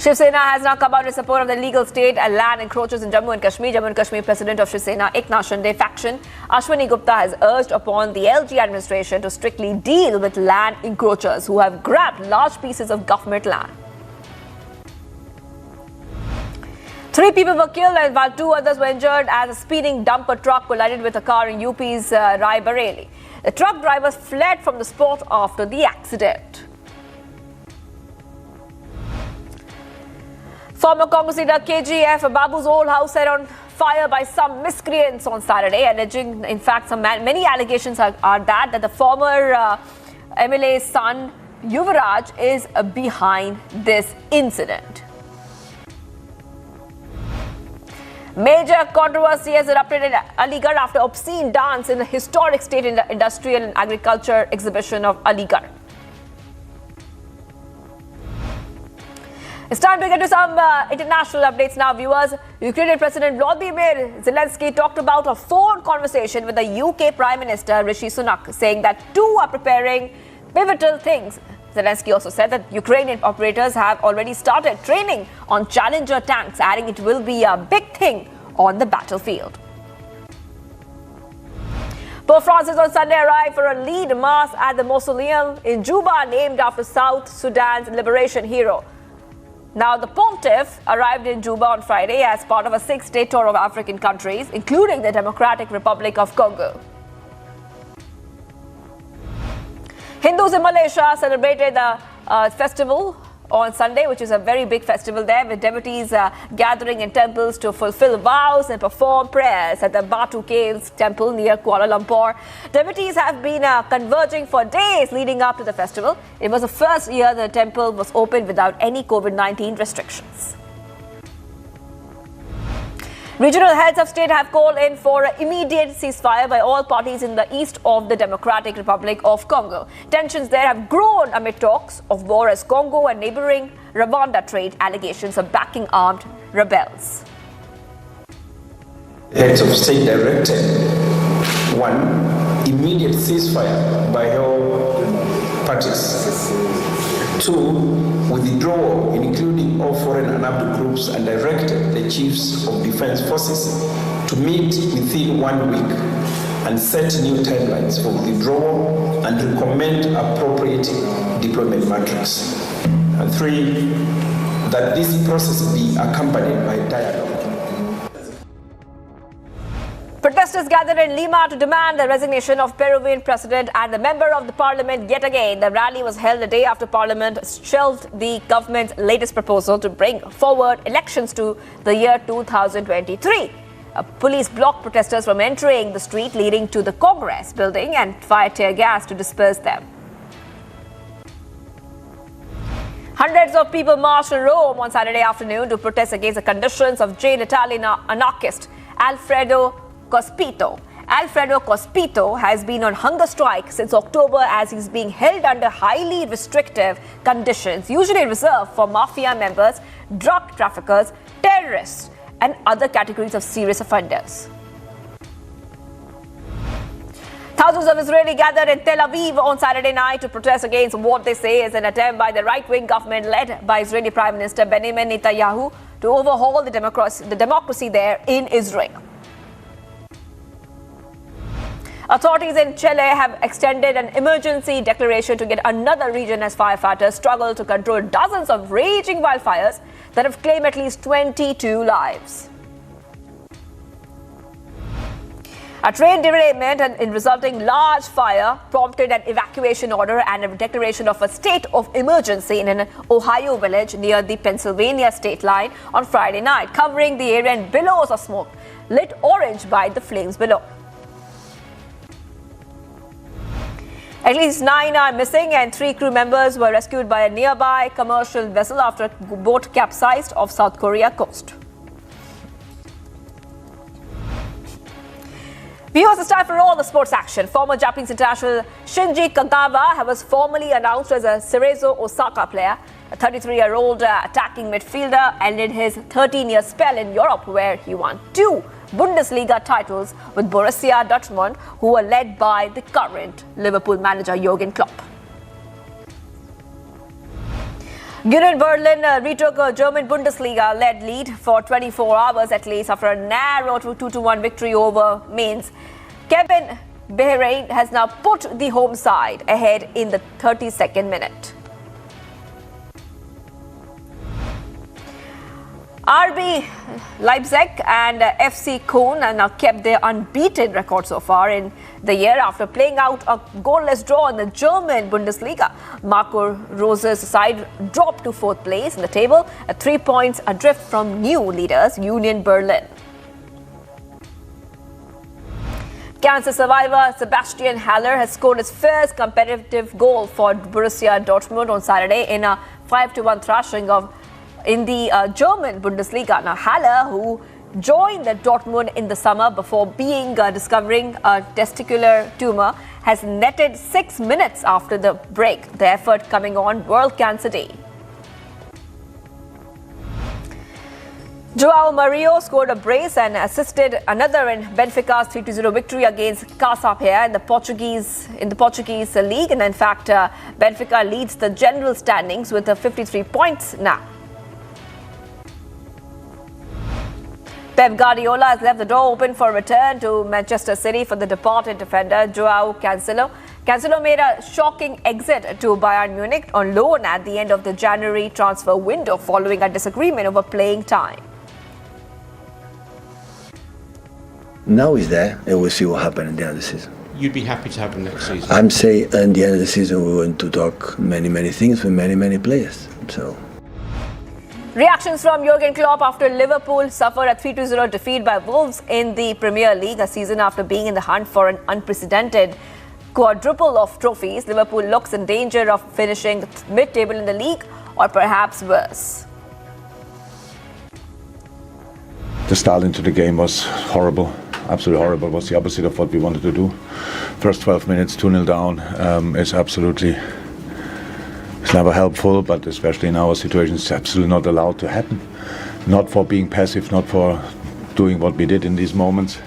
Shiv Sena has now come out in support of the legal state and land encroaches in Jammu and Kashmir. Jammu and Kashmir President of Shiv Sena, Eknath Shinde faction, Ashwini Gupta, has urged upon the LG administration to strictly deal with land encroachers who have grabbed large pieces of government land. 3 people were killed and while 2 others were injured as a speeding dumper truck collided with a car in UP's Rai Bareli. The truck drivers fled from the spot after the accident. Former Congress leader KGF Babu's old house set on fire by some miscreants on Saturday, alleging, in fact, many allegations are that the former MLA's son Yuvraj is behind this incident. Major controversy has erupted in Aligarh after obscene dance in the historic state industrial and agriculture exhibition of Aligarh. It's time to get to some international updates now, viewers. Ukrainian President Volodymyr Zelensky talked about a phone conversation with the UK Prime Minister Rishi Sunak, saying that two are preparing pivotal things. Zelensky also said that Ukrainian operators have already started training on Challenger tanks, adding it will be a big thing on the battlefield. Pope Francis on Sunday arrived for a lead mass at the mausoleum in Juba, named after South Sudan's liberation hero. Now, the pontiff arrived in Juba on Friday as part of a 6-day tour of African countries, including the Democratic Republic of Congo. Hindus in Malaysia celebrated the festival on Sunday, which is a very big festival there, with devotees gathering in temples to fulfill vows and perform prayers at the Batu Caves temple near Kuala Lumpur. Devotees have been converging for days leading up to the festival. It was the first year the temple was opened without any COVID-19 restrictions. Regional heads of state have called in for an immediate ceasefire by all parties in the east of the Democratic Republic of Congo. Tensions there have grown amid talks of war as Congo and neighboring Rwanda trade allegations of backing armed rebels. Heads of state directed 1. Immediate ceasefire by all parties. 2. Withdrawal, including all foreign and armed groups, and directed the chiefs of defense forces to meet within 1 week and set new timelines for withdrawal and recommend appropriate deployment metrics. And 3. That this process be accompanied by dialogue. Protesters gathered in Lima to demand the resignation of Peruvian president and the member of the parliament yet again. The rally was held a day after parliament shelved the government's latest proposal to bring forward elections to the year 2023. Police blocked protesters from entering the street leading to the Congress building and fired tear gas to disperse them. Hundreds of people marched in Rome on Saturday afternoon to protest against the conditions of jailed Italian anarchist Alfredo Cospito. Alfredo Cospito has been on hunger strike since October as he's being held under highly restrictive conditions, usually reserved for mafia members, drug traffickers, terrorists, and other categories of serious offenders. Thousands of Israelis gathered in Tel Aviv on Saturday night to protest against what they say is an attempt by the right-wing government led by Israeli Prime Minister Benjamin Netanyahu to overhaul the democracy there in Israel. Authorities in Chile have extended an emergency declaration to get another region as firefighters struggle to control dozens of raging wildfires that have claimed at least 22 lives. A train derailment and in resulting large fire prompted an evacuation order and a declaration of a state of emergency in an Ohio village near the Pennsylvania state line on Friday night, covering the area in billows of smoke, lit orange by the flames below. At least 9 are missing and 3 crew members were rescued by a nearby commercial vessel after a boat capsized off South Korea coast. Viewers, it's time for all the sports action. Former Japanese international Shinji Kagawa was formally announced as a Cerezo Osaka player. A 33-year-old attacking midfielder ended his 13-year spell in Europe, where he won 2 Bundesliga titles with Borussia Dortmund, who were led by the current Liverpool manager Jurgen Klopp. Union Berlin retook a German Bundesliga-led lead for 24 hours at least after a narrow 2-1 victory over Mainz. Kevin Behrain has now put the home side ahead in the 32nd minute. RB Leipzig and FC Köln have now kept their unbeaten record so far in the year after playing out a goalless draw in the German Bundesliga. Marco Rose's side dropped to 4th place in the table at 3 points adrift from new leaders Union Berlin. Cancer survivor Sebastian Haller has scored his first competitive goal for Borussia Dortmund on Saturday in a 5-1 thrashing in the German Bundesliga. Now, Haller, who joined the Dortmund in the summer before discovering a testicular tumor, has netted 6 minutes after the break, the effort coming on World Cancer Day. Joao Mario scored a brace and assisted another in Benfica's 3-0 victory against Casapia in the Portuguese league. And in fact, Benfica leads the general standings with 53 points now. Pep Guardiola has left the door open for a return to Manchester City for the departed defender Joao Cancelo. Cancelo made a shocking exit to Bayern Munich on loan at the end of the January transfer window following a disagreement over playing time. Now he's there, and we'll see what happens at the end of the season. You'd be happy to have him next season? I'm saying at the end of the season we want to talk many things with many players. So. Reactions from Jurgen Klopp after Liverpool suffered a 3-0 defeat by Wolves in the Premier League a season after being in the hunt for an unprecedented quadruple of trophies. Liverpool looks in danger of finishing mid-table in the league or perhaps worse. The start into the game was horrible, absolutely horrible. It was the opposite of what we wanted to do. First 12 minutes, 2-0 down is absolutely, it's never helpful, but especially in our situation, it's absolutely not allowed to happen. Not for being passive, not for doing what we did in these moments.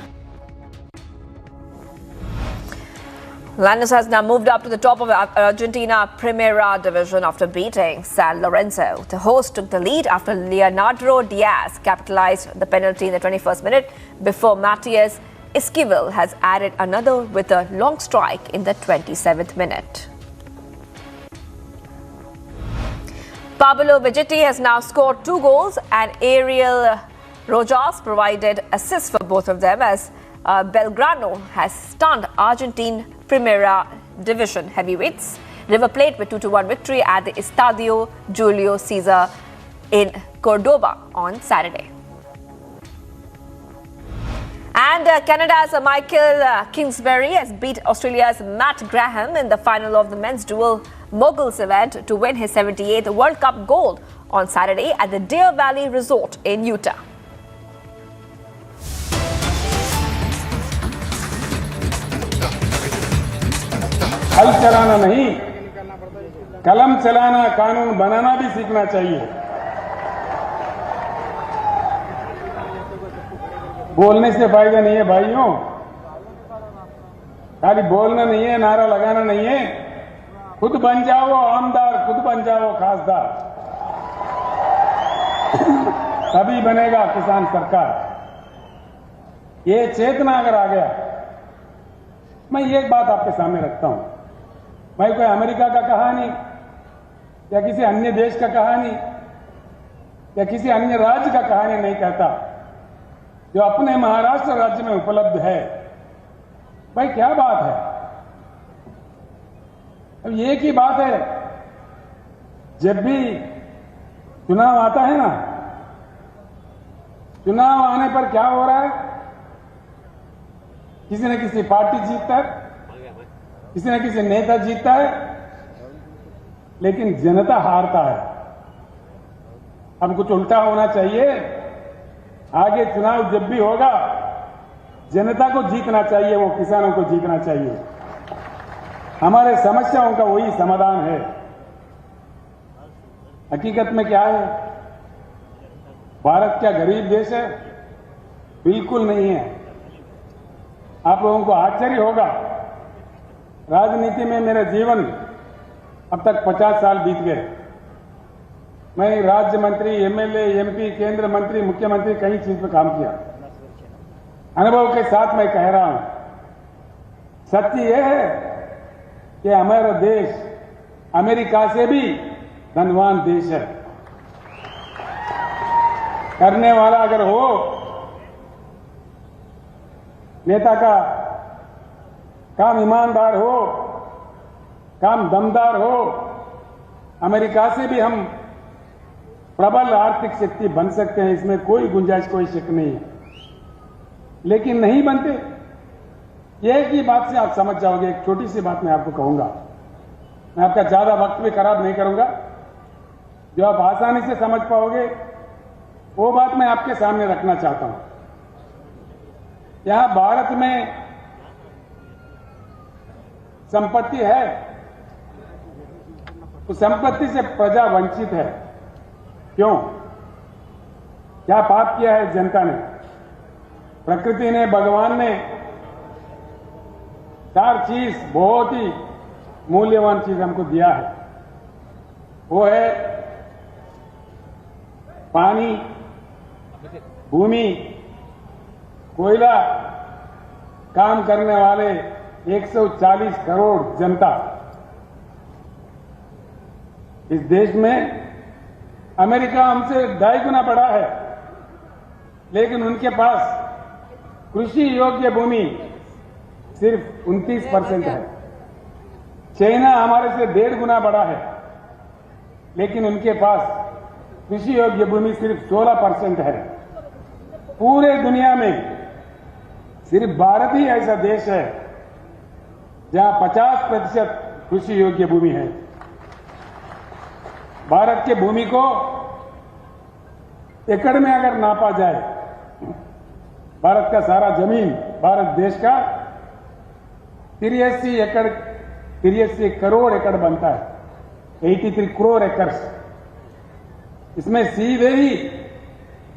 Lanús has now moved up to the top of the Argentina Primera Division after beating San Lorenzo. The host took the lead after Leonardo Diaz capitalized the penalty in the 21st minute before Matias Esquivel has added another with a long strike in the 27th minute. Pablo Vegetti has now scored 2 goals and Ariel Rojas provided assists for both of them as Belgrano has stunned Argentine Primera Division heavyweights. River Plate with 2-1 victory at the Estadio Julio Cesar in Cordoba on Saturday. And Canada's Michael Kingsbury has beat Australia's Matt Graham in the final of the men's dual moguls event to win his 78th World Cup gold on Saturday at the Deer Valley Resort in Utah. हल चलाना नहीं, कलम चलाना, कानून बनाना भी सीखना चाहिए। बोलने से फायदा नहीं है भाइयों, खाली बोलना नहीं है, नारा लगाना नहीं है, खुद बन जाओ आमदार, खुद बन जाओ खासदार, तभी बनेगा किसान सरकार। ये चेतना अगर आ गया, मैं एक बात आपके सामने रखता हूं, मैं कोई अमेरिका का कहानी या किसी अन्य देश का कहानी या किसी अन्य राज्य का कहानी नहीं कहता जो अपने महाराष्ट्र राज्य में उपलब्ध है। भाई क्या बात है, अब एक ही बात है, जब भी चुनाव आता है ना, चुनाव आने पर क्या हो रहा है, किसी न किसी पार्टी जीतता है, किसी न किसी नेता जीतता है, लेकिन जनता हारता है। अब कुछ उल्टा होना चाहिए, आगे चुनाव जब भी होगा जनता को जीतना चाहिए, वो किसानों को जीतना चाहिए। हमारे समस्याओं का वही समाधान है। हकीकत में क्या है, भारत क्या गरीब देश है? बिल्कुल नहीं है। आप लोगों को आश्चर्य होगा, राजनीति में मेरा जीवन अब तक 50 साल बीत गए। मैं राज्य मंत्री, एमएलए, एमपी, केंद्र मंत्री, मुख्यमंत्री कई चीज पर काम किया। अनुभव के साथ मैं कह रहा हूं, सत्य यह है कि हमारा देश अमेरिका से भी धनवान देश है। करने वाला अगर हो, नेता का काम ईमानदार हो, काम दमदार हो, अमेरिका से भी हम प्रबल आर्थिक शक्ति बन सकते हैं, इसमें कोई गुंजाइश, कोई शक नहीं है। लेकिन नहीं बनते, एक ही बात से आप समझ जाओगे। एक छोटी सी बात मैं आपको कहूंगा, मैं आपका ज्यादा वक्त भी खराब नहीं करूंगा, जो आप आसानी से समझ पाओगे वो बात मैं आपके सामने रखना चाहता हूं। यहां भारत में संपत्ति है, उस संपत्ति से प्रजा वंचित है। क्यों? क्या पाप किया है जनता ने? प्रकृति ने, भगवान ने 4 चीज, बहुत ही मूल्यवान चीज हमको दिया है। वो है पानी, भूमि, कोयला, काम करने वाले 140 करोड़ जनता। इस देश में अमेरिका हमसे 2.5 गुना बड़ा है, लेकिन उनके पास कृषि योग्य भूमि सिर्फ 29% है। चाइना हमारे से 1.5 गुना बड़ा है, लेकिन उनके पास कृषि योग्य भूमि सिर्फ 16% है। पूरे दुनिया में सिर्फ भारत ही ऐसा देश है जहां 50% कृषि योग्य भूमि है। भारत के भूमि को एकड़ में अगर नापा जाए, भारत का सारा जमीन, भारत देश का 83 करोड़ एकड़ बनता है, 83 करोड़ एकर्स। इसमें सीधे ही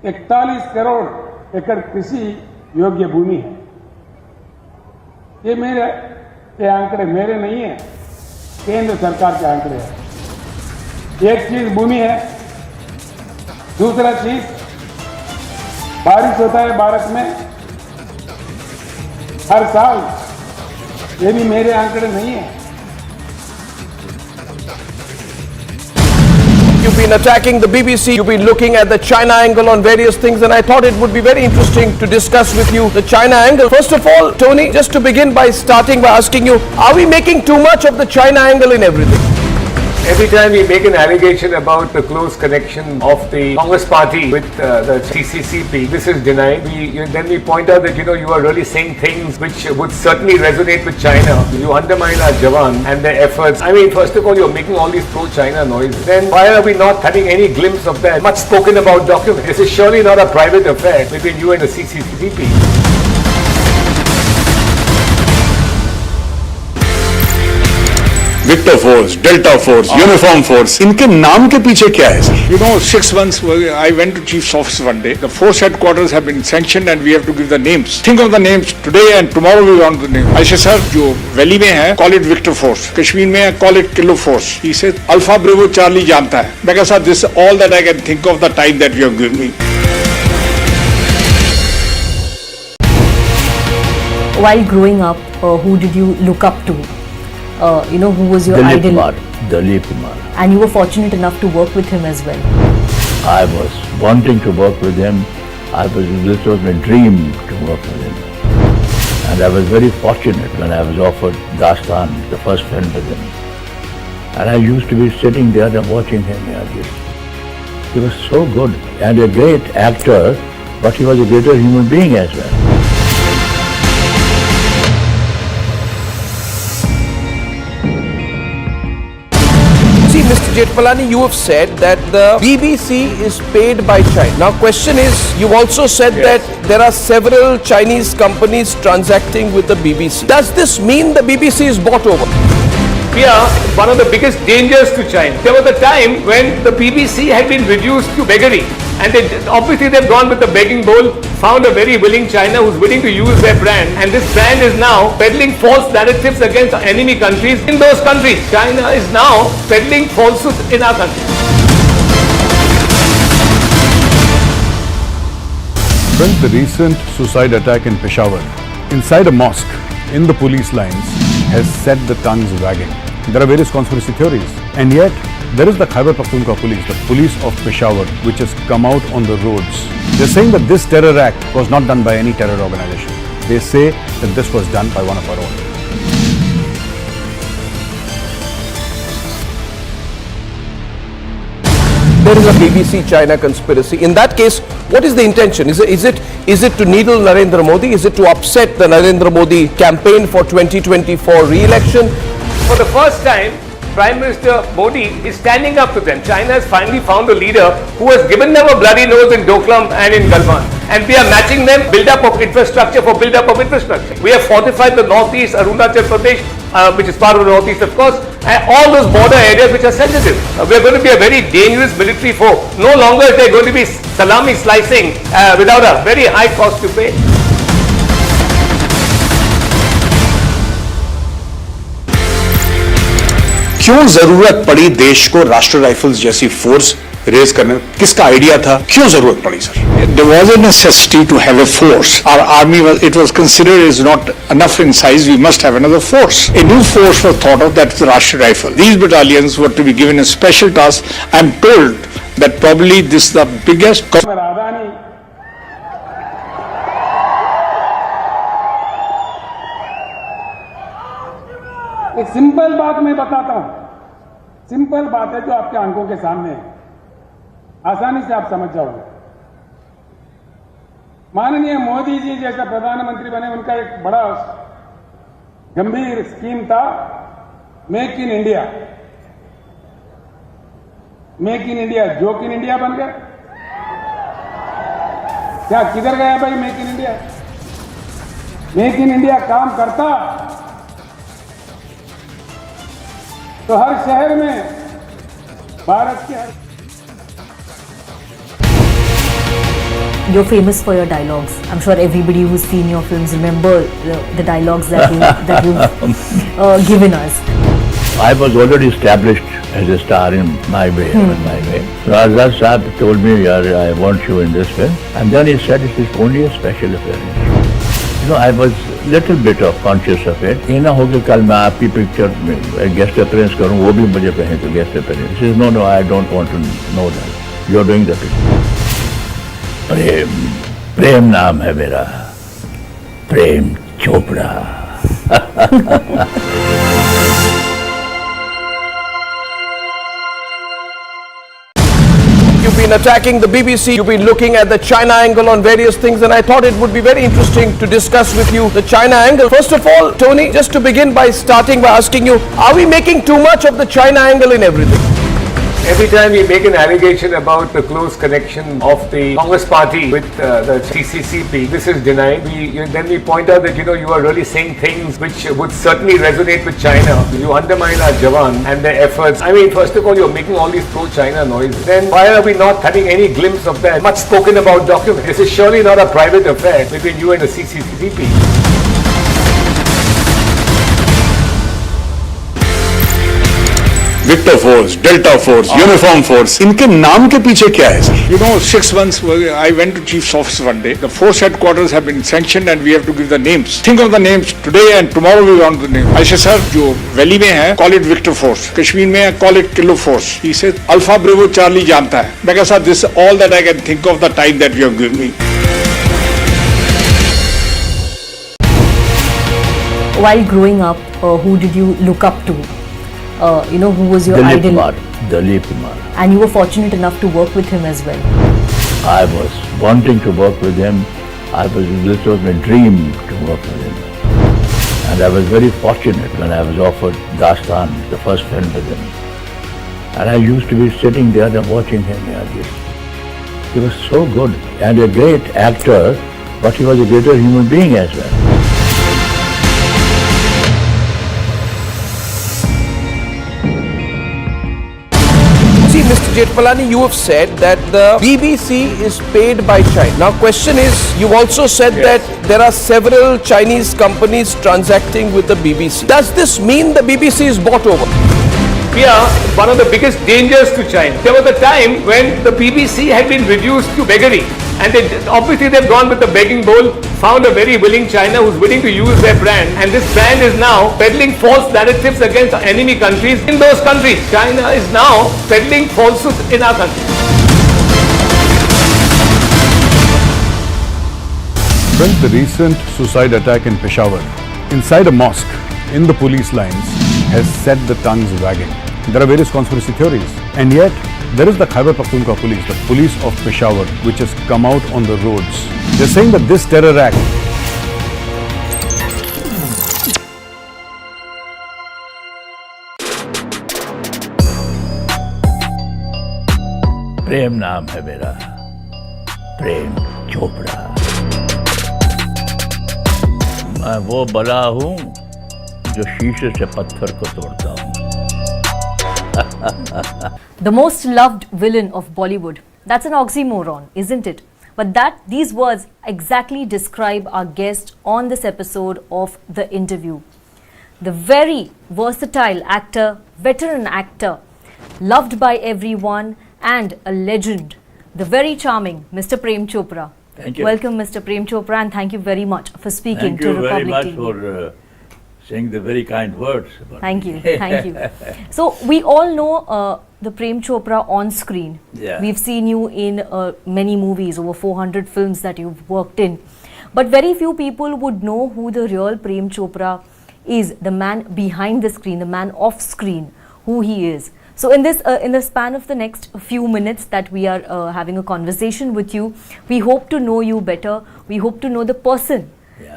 41 करोड़ एकड़ कृषि योग्य भूमि है। ये आंकड़े मेरे नहीं है, केंद्र सरकार के आंकड़े हैं। एक चीज भूमि है, दूसरा चीज बारिश होता है भारत में हर साल, ये भी मेरे आंकड़े नहीं है। You've been attacking the BBC, you've been looking at the China angle on various things, and I thought it would be very interesting to discuss with you the China angle. First of all, Tony, just to begin by starting by asking you, are we making too much of the China angle in everything? Every time we make an allegation about the close connection of the Congress party with the CCCP, this is denied. Then we point out that, you are really saying things which would certainly resonate with China. You undermine our Jawan and their efforts. I mean, first of all, you're making all these pro-China noise. Then why are we not having any glimpse of that much spoken about document? This is surely not a private affair between you and the CCCP. Victor force, delta force, uniform force, इनके नाम के पीछे क्या है? 6 months I went to chief's office one day. The force headquarters have been sanctioned and we have to give the names. Think of the names today and tomorrow we want the name. I said, sir, जो valley में है, call it Victor Force. Kashmir में है, call it Kilo Force. He said, Alpha Bravo Charlie जानता है. मैं कहा, this is all that I can think of the time that you have given me. While growing up, who did you look up to? Who was your idol? Dilip Kumar. And you were fortunate enough to work with him as well. I was wanting to work with him. This was my dream to work with him. And I was very fortunate when I was offered Dastan, the first film with him. And I used to be sitting there and watching him. He was so good and a great actor, but he was a greater human being as well. See, Mr. Jetpalani, you have said that the BBC is paid by China. Now, question is, you've also said that there are several Chinese companies transacting with the BBC. Does this mean the BBC is bought over? We are one of the biggest dangers to China. There was a time when the BBC had been reduced to beggary, and obviously they've gone with the begging bowl, found a very willing China who's willing to use their brand, and this brand is now peddling false narratives against enemy countries in those countries. China is now peddling falsehoods in our country. Friends, the recent suicide attack in Peshawar, inside a mosque, in the police lines, has set the tongues wagging. There are various conspiracy theories, and yet There is the Khyber Pakhtunkhwa police, the police of Peshawar, which has come out on the roads. They're saying that this terror act was not done by any terror organization. They say that this was done by one of our own. There is a BBC China conspiracy. In that case, what is the intention? Is it to needle Narendra Modi? Is it to upset the Narendra Modi campaign for 2024 re-election? For the first time, Prime Minister Modi is standing up to them. China has finally found a leader who has given them a bloody nose in Doklam and in Galwan. And we are matching them build-up of infrastructure for build-up of infrastructure. We have fortified the northeast, Arunachal Pradesh, which is part of the northeast, of course, and all those border areas which are sensitive. We are going to be a very dangerous military foe. No longer is there going to be salami slicing without a very high cost to pay. क्यों जरूरत पड़ी देश को राष्ट्रीय rifles जैसी force raise करने? किसका idea था? क्यों जरूरत पड़ी sir? There was a necessity to have a force. Our army was considered is not enough in size. We must have another force. A new force was thought of, that is the Rashtriya Rifle. These battalions were to be given a special task. I am told that probably this is the biggest. एक simple बात मैं बताता हूं, simple बात है जो आपके आंखों के सामने है, आसानी से आप समझ जाओगे। माननीय मोदी जी जैसा प्रधानमंत्री बने, उनका एक बड़ा गंभीर स्कीम था make in India. Make in India joke in India बन गया क्या? किधर गया भाई make in India? Make in India काम करता तो हर शहर में भारत के हर You're famous for your dialogues. I'm sure everybody who's seen your films remember the dialogues that you've given us. I was already established as a star in my way. So Azad Saab told me, I want you in this film. And then he said, it is only a special appearance. You know, I was little bit of conscious of it. ये ना हो कि कल मैं आपकी picture में guest appearance करूँ, वो भी मुझे कहें तो guest appearance. He says, no, I don't want to know that. You're doing the picture. प्रेम नाम है मेरा, Prem Chopra. You've been attacking the BBC, you've been looking at the China angle on various things, and I thought it would be very interesting to discuss with you the China angle. First of all, Tony, just to begin by starting by asking you, are we making too much of the China angle in everything? Every time we make an allegation about the close connection of the Congress party with the CCCP, this is denied. Then we point out that, you are really saying things which would certainly resonate with China. You undermine our Jawan and their efforts. I mean, first of all, you're making all these pro-China noises. Then why are we not having any glimpse of that much spoken about document? This is surely not a private affair between you and the CCCP. Victor force, delta force, uniform force, इनके नाम के पीछे क्या है sir? 6 months I went to Chief's office one day. The force headquarters have been sanctioned and we have to give the names. Think of the names today and tomorrow we want the name. I said, sir, जो valley में है, call it Victor Force. Kashmir में है, call it Kilo Force. He said, Alpha Bravo Charlie जानता है. मैं कहा sir, this is all that I can think of the time that you have given me. While growing up, who did you look up to? Who was your idol? Dalip Kumar. And you were fortunate enough to work with him as well. I was wanting to work with him. This was my dream to work with him. And I was very fortunate when I was offered Dastan, the first film with him. And I used to be sitting there and watching him. He was so good and a great actor, but he was a greater human being as well. See, Mr. Jetpalani, you have said that the BBC is paid by China. Now, question is, you've also said that there are several Chinese companies transacting with the BBC. Does this mean the BBC is bought over? We are one of the biggest dangers to China. There was a time when the BBC had been reduced to beggary. And obviously they've gone with the begging bowl, found a very willing China who's willing to use their brand, and this brand is now peddling false narratives against enemy countries in those countries. China is now peddling falsehoods in our country. Friends, the recent suicide attack in Peshawar, inside a mosque, in the police lines, has set the tongues wagging. There are various conspiracy theories, and yet there is the Khyber Pakhtunkhwa police, the police of Peshawar, which has come out on the roads. They're saying that this terror act प्रेम नाम है मेरा, प्रेम चोपड़ा। मैं वो बला हूँ जो शीशे से पत्थर को तोड़ता हूँ। The most loved villain of Bollywood. That's an oxymoron, isn't it? But these words exactly describe our guest on this episode of The Interview. The very versatile actor, veteran actor, loved by everyone and a legend, the very charming Mr. Prem Chopra. Thank you. Welcome, Mr. Prem Chopra, and thank you very much for speaking to Republic TV. Thank you very much for saying the very kind words. Thank you, thank you. So we all know the Prem Chopra on screen. Yeah. We've seen you in many movies, over 400 films that you've worked in. But very few people would know who the real Prem Chopra is, the man behind the screen, the man off screen, who he is. So in the span of the next few minutes that we are having a conversation with you, we hope to know you better. We hope to know the person,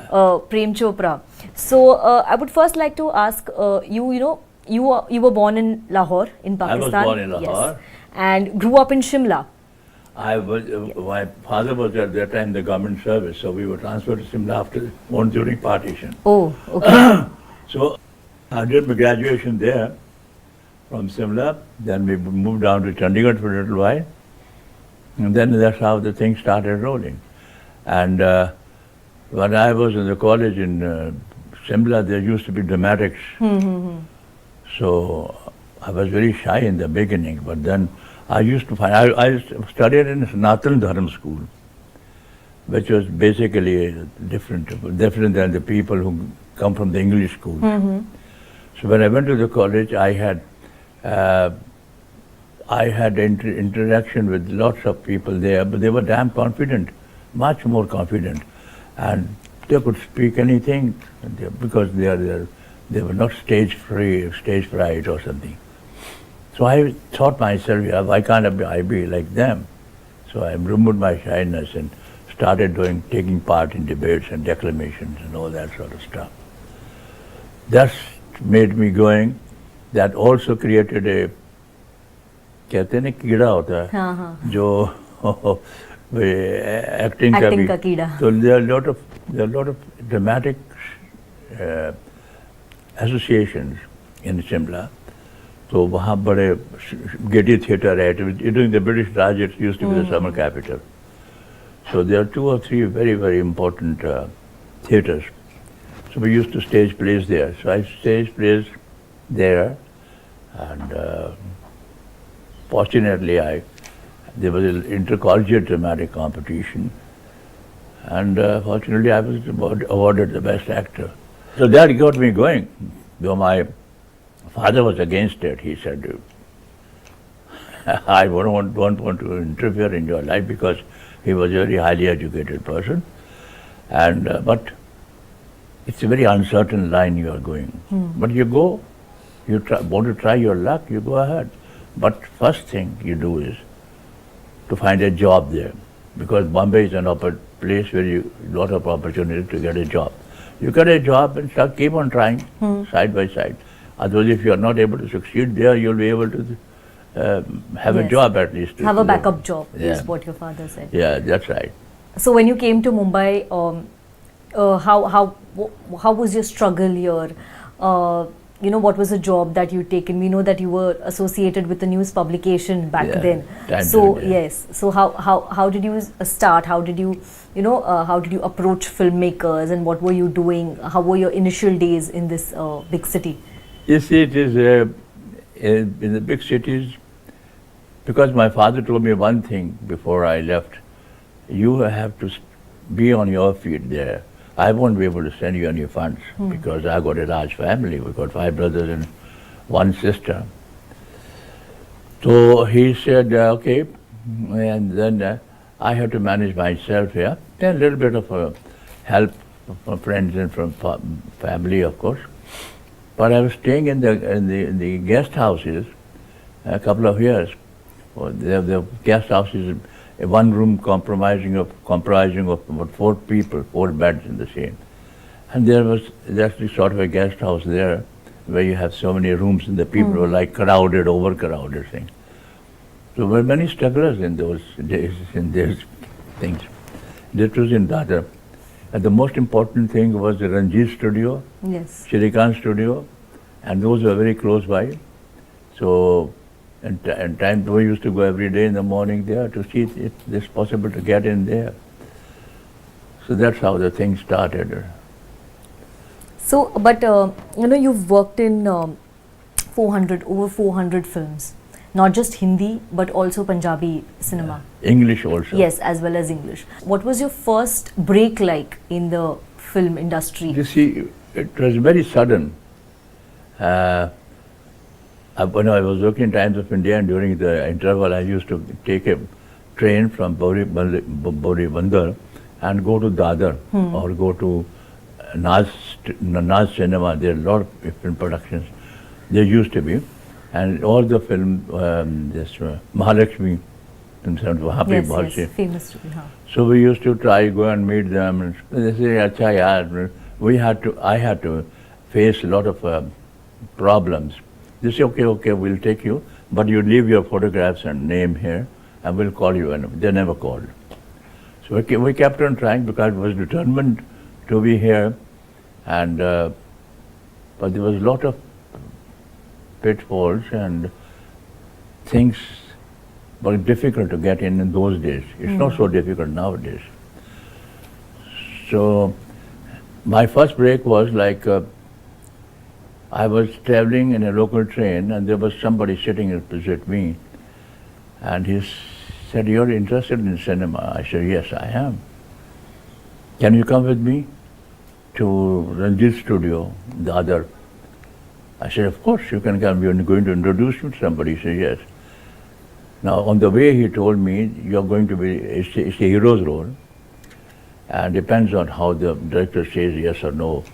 Prem Chopra. So I would first like to ask you were born in Lahore, in Pakistan. I was born in Lahore. Yes, and grew up in Shimla. My father was at that time in the government service, so we were transferred to Shimla during partition. Oh, okay. So I did my graduation there from Shimla. Then we moved down to Chandigarh for a little while, and then that's how the thing started rolling. And when I was in the college in Shimla, there used to be dramatics. So I was very shy in the beginning, but then I used to find, I studied in Sanatan Dharma school, which was basically different than the people who come from the English school. So when I went to the college, I had interaction with lots of people there, but they were damn confident, much more confident, and they could speak anything because they were not stage fright or something. So I thought myself, why can't I be like them? So I removed my shyness and started taking part in debates and declamations and all that sort of stuff. That's made me going. That also created a, कहते हैं ना कीड़ा होता है जो acting का कीड़ा. So there are a lot of dramatic associations in Shimla. So वहाँ बड़े Getty Theatre है. During the British Raj, it used to be the summer capital. So there are 2 or 3 very, very important theatres. So we used to stage plays there. So I staged plays there, and fortunately there was an intercollegiate dramatic competition, and fortunately I was awarded the best actor. So that got me going, though my father was against it. He said, I don't want to interfere in your life, because he was a very highly educated person, and but it's a very uncertain line you are going. But you go, want to try your luck, you go ahead. But first thing you do is to find a job there, because Bombay is an place where you lot of opportunity to get a job. You get a job and keep on trying side by side. Otherwise, if you are not able to succeed there, you'll be able to have a job at least. Have a backup job, is what your father said. Yeah, that's right. So when you came to Mumbai, how was your struggle here? What was the job that you'd taken? We know that you were associated with the news publication back then. So yes. So how did you start? How did you approach filmmakers, and what were you doing? How were your initial days in this big city? You see, it is in the big cities, because my father told me one thing before I left, you have to be on your feet there. I won't be able to send you any funds because I got a large family. We got 5 brothers and 1 sister. So he said, okay, and then I had to manage myself here. Then a little bit of help from friends and from family, of course. But I was staying in the guest houses a couple of years. The guest houses, one room comprising of about 4 people, 4 beds in the same. And there's the sort of a guest house there where you have so many rooms and the people were like crowded, overcrowded thing. So there were many strugglers in those days, in these things. This was in Dadar. And the most important thing was the Ranjit studio, Yes. Shrikant studio, and those were very close by. So, and time we used to go every day in the morning there to see if it's possible to get in there. So that's how the thing started. So, but you've worked in over 400 films, not just Hindi, but also Punjabi cinema. English also. Yes, as well as English. What was your first break like in the film industry? You see, it was very sudden. When I was working in Times of India and during the interval, I used to take a train from Borivandar and go to Dadar or go to Naz Cinema. There are a lot of film productions. There used to be. And all the film, Mahalakshmi, Yes, famous to be. So we used to try go and meet them. And they say, "Acha yaar, I had to face a lot of problems." They say, okay, we'll take you, but you leave your photographs and name here, and we'll call you. And they never called. So we kept on trying because I was determined to be here, and but there was a lot of pitfalls and things were difficult to get in those days. It's not so difficult nowadays. So my first break was like I was traveling in a local train and there was somebody sitting opposite me and he said, "You're interested in cinema?" I said, "Yes, I am. Can you come with me to Ranjit studio, the other?" I said, "Of course you can come. You're going to introduce you to somebody." He said, "Yes." Now on the way he told me, "You're going to be, it's a hero's role and depends on how the director says yes or no.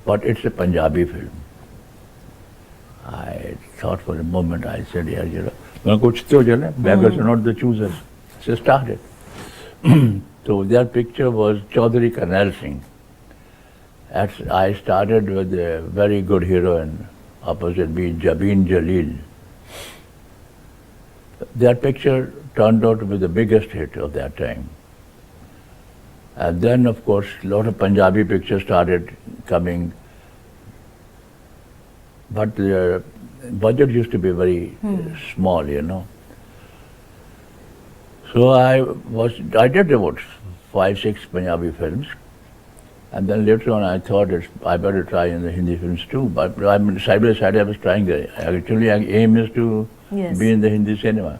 But it's a Punjabi film." I thought for a moment, I said, "Yeah, beggars are not the choosers." So started. So that picture was Chaudhary Karnail Singh. I started with a very good heroine, opposite me, Jabeen Jalil. That picture turned out to be the biggest hit of that time. And then, of course, a lot of Punjabi pictures started coming. But the budget used to be very small, you know. So I did about 5-6 Punjabi films. And then later on I thought I better try in the Hindi films too. But side by side I was trying that. Actually, my aim is to be in the Hindi cinema.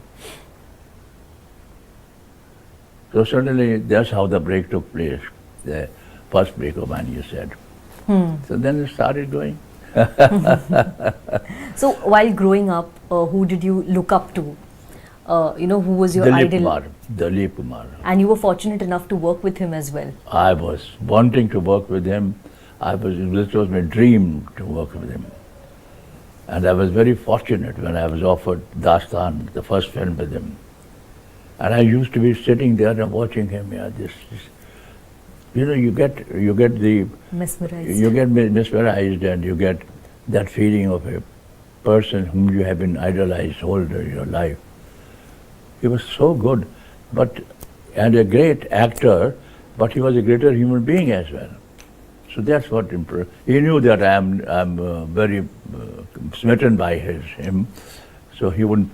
So certainly that's how the break took place, the first break of mine, you said. So then it started going. So while growing up, who did you look up to? Who was your idol? Dilip Kumar. And you were fortunate enough to work with him as well. I was wanting to work with him. This was my dream to work with him. And I was very fortunate when I was offered Dastan, the first film with him. And I used to be sitting there and watching him. Yeah, you get mesmerized, and you get that feeling of a person whom you have been idolized all your life. He was so good, and a great actor, but he was a greater human being as well. So that's what impressed. He knew that I'm very smitten by him, so he wouldn't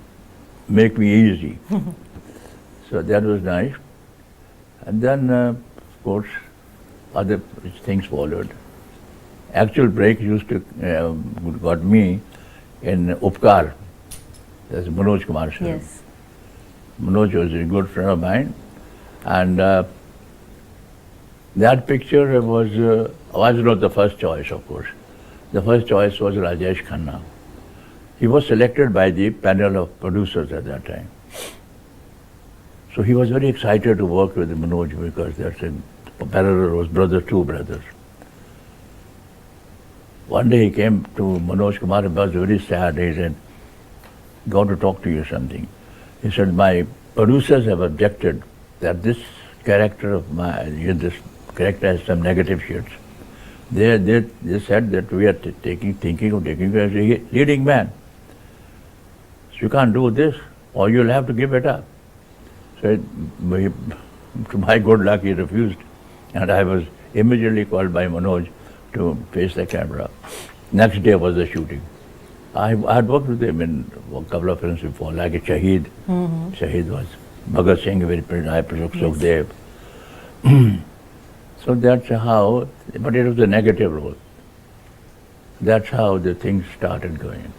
make me easy. So that was nice. And then, of course, other things followed. Actual break used to got me in Upkar. That's Manoj Kumar sir. Yes. Manoj was a good friend of mine, And that picture was not the first choice, of course. The first choice was Rajesh Khanna. He was selected by the panel of producers at that time. So he was very excited to work with Manoj because that's a parallel was two brothers. One day he came to Manoj Kumar and was very sad. He said, "Got to talk to you something." He said, "My producers have objected that this character this character has some negative shades. They said that we are thinking of taking you as a leading man. So you can't do this, or you'll have to give it up." So to my good luck, he refused, and I was immediately called by Manoj to face the camera. Next day was the shooting. I had worked with him in a couple of films before, like a Shaheed. Shaheed was Bhagat Singh, very pretty, I Sukhdev. So that's how, but it was a negative role. That's how the things started going.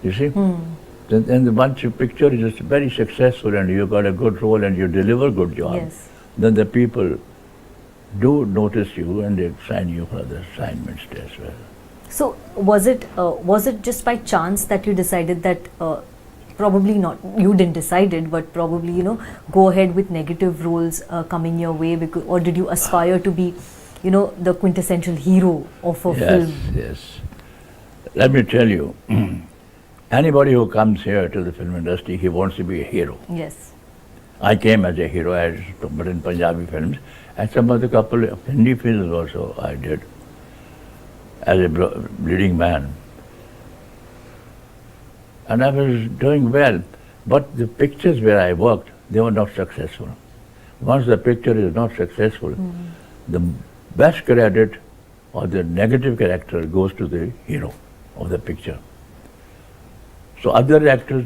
You see? And once your picture is just very successful and you got a good role and you deliver good job, then the people do notice you and they sign you for other assignments as well. So was it just by chance that you decided that probably not, you didn't decide it, but probably, go ahead with negative roles coming your way, because, or did you aspire to be, the quintessential hero of a film? Yes. Let me tell you, anybody who comes here to the film industry, he wants to be a hero. Yes. I came as a hero, but in Punjabi films, and some of the couple of Hindi films also I did as a leading man. And I was doing well, but the pictures where I worked, they were not successful. Once the picture is not successful, the best credit or the negative character goes to the hero of the picture. So other actors,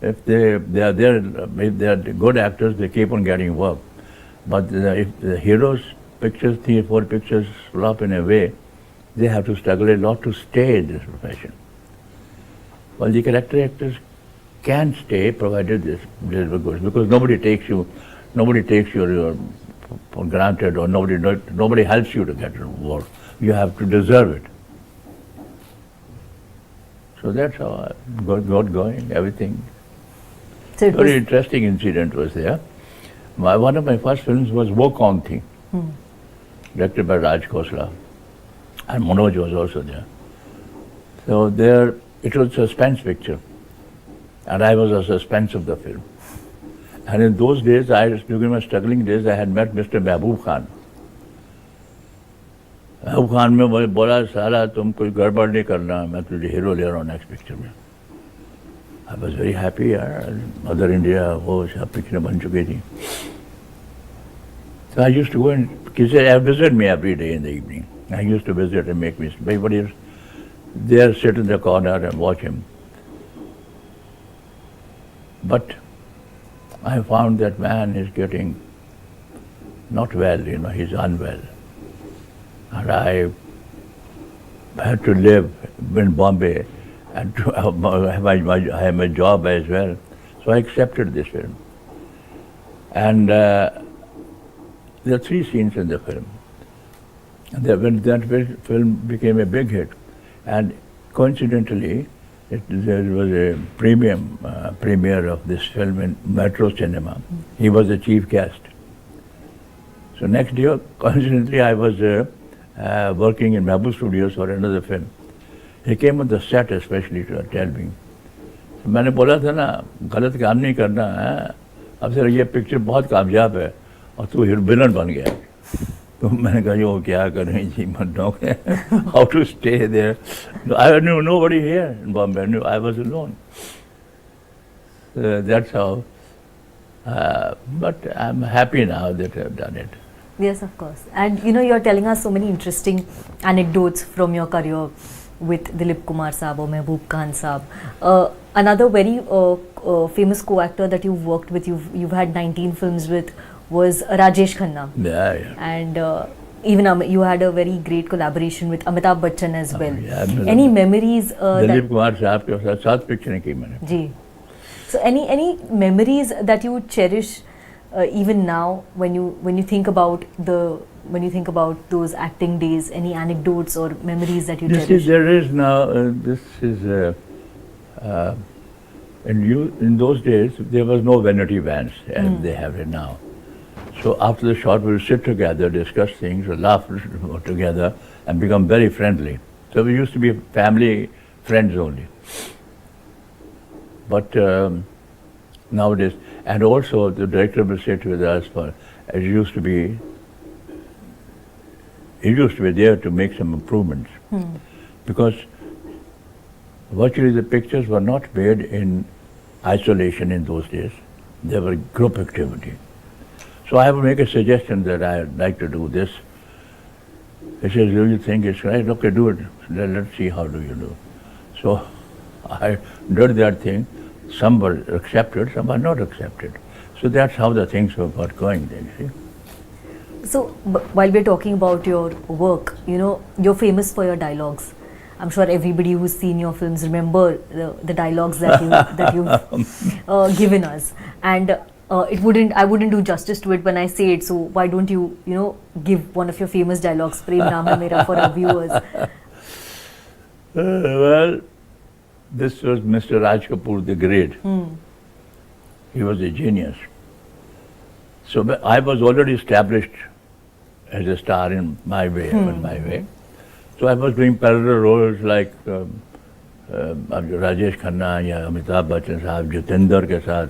if they are good actors, they keep on getting work. But if the hero's pictures, 3 or 4 pictures flop in a way, they have to struggle a lot to stay in this profession. Well, the character actors can stay provided this deliver goods, because nobody takes you for granted, or nobody helps you to get work. You have to deserve it. So that's how I got going, everything. So very interesting incident was there. One of my first films was Wo Kaun Thi, directed by Raj Khosla, and Manoj was also there. So there, it was a suspense picture, and I was a suspense of the film. And in those days, during my struggling days, I had met Mr. Mehboob Khan. Mehboob Khan ने मुझे बोला, साला तुम कोई गड़बड़ नहीं करना, मैं तुझे हीरो ले रहा हूँ next picture में. I was very happy, Mother India, वो सब picture बन चुकी थी. So I used to go and visit me every day in the evening. I used to visit and make me, everybody was there, sit in the corner and watch him. But I found that man is getting not well, he's unwell. And I had to live in Bombay and to have my job as well. So I accepted this film. And there are 3 scenes in the film. And when that film became a big hit, and coincidentally, there was a premiere of this film in Metro Cinema. He was the chief guest. So next year, coincidentally, I was working in Mehboob Studios for another film. He came on the set especially to tell me. So मैंने बोला था ना, गलत काम नहीं करना है. अब सर ये पिक्चर बहुत कामयाब है और तू विलन बन गया. तो मैंने कहा यो क्या करें जी, मत know how to stay there. I knew nobody here in Bombay. I was alone. That's how. But I'm happy now that I've done it. Yes, of course. And you're telling us so many interesting anecdotes from your career with Dilip Kumar Saab or Mehboob Khan Saab. Another very famous co-actor that you've worked with, you've had 19 films with, was Rajesh Khanna. Yeah. And even you had a very great collaboration with Amitabh Bachchan as well. Yeah, any memories? Dilip Kumar Saab के साथ picture की मैंने. जी. So any memories that you cherish even now, when you think about those acting days, any anecdotes or memories that you cherish? There is now. In those days there was no vanity vans as they have it now. So after the shot, we would sit together, discuss things, laugh together, and become very friendly. So we used to be family friends only. But nowadays, and also the director will say to us, it used to be there to make some improvements. Because virtually the pictures were not made in isolation in those days. They were group activity. So I would make a suggestion that I'd like to do this. He says, do you think it's right? Okay, do it. Let's see how do you do. So I did that thing. Some were accepted, some were not accepted. So that's how the things were got going then, see. So while we're talking about your work, you're famous for your dialogues. I'm sure everybody who's seen your films remember the dialogues that you've given us. And I wouldn't do justice to it when I say it. So why don't you, give one of your famous dialogues, Prem Naam Hai Mera, for our viewers? Well, this was Mr. Raj Kapoor the Great. He was a genius. So I was already established as a star in my way, So I was doing parallel roles like Rajesh Khanna या अमिताभ बच्चन साहब, जितेंद्र के साथ,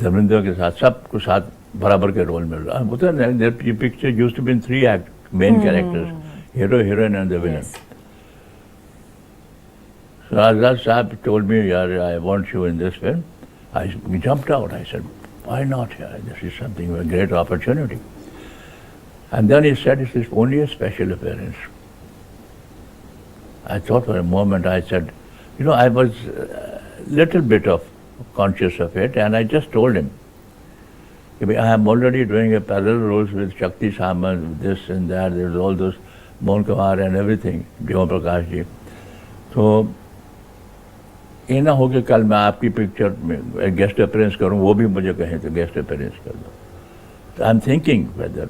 धर्मेंद्र के साथ, सबको साथ बराबर के रोल मिल रहा है. The picture used to be in 3 main characters, hero, heroine and the villain. So Raj Saab told me, I want you in this film. I jumped out. I said, why not? This is something, a great opportunity. And then he said, it is only a special appearance. I thought for a moment, I said, I was a little bit conscious of it, and I just told him, I am already doing a parallel roles with Shakti Samant, this and that, there's all those, Mohan Kumar and everything, Jyoti Prakash ji. So, ये ना हो कि कल मैं आपकी picture में guest appearance करूं, वो भी मुझे कहें तो गेस्ट अपीयरेंस कर दो. So I'm thinking whether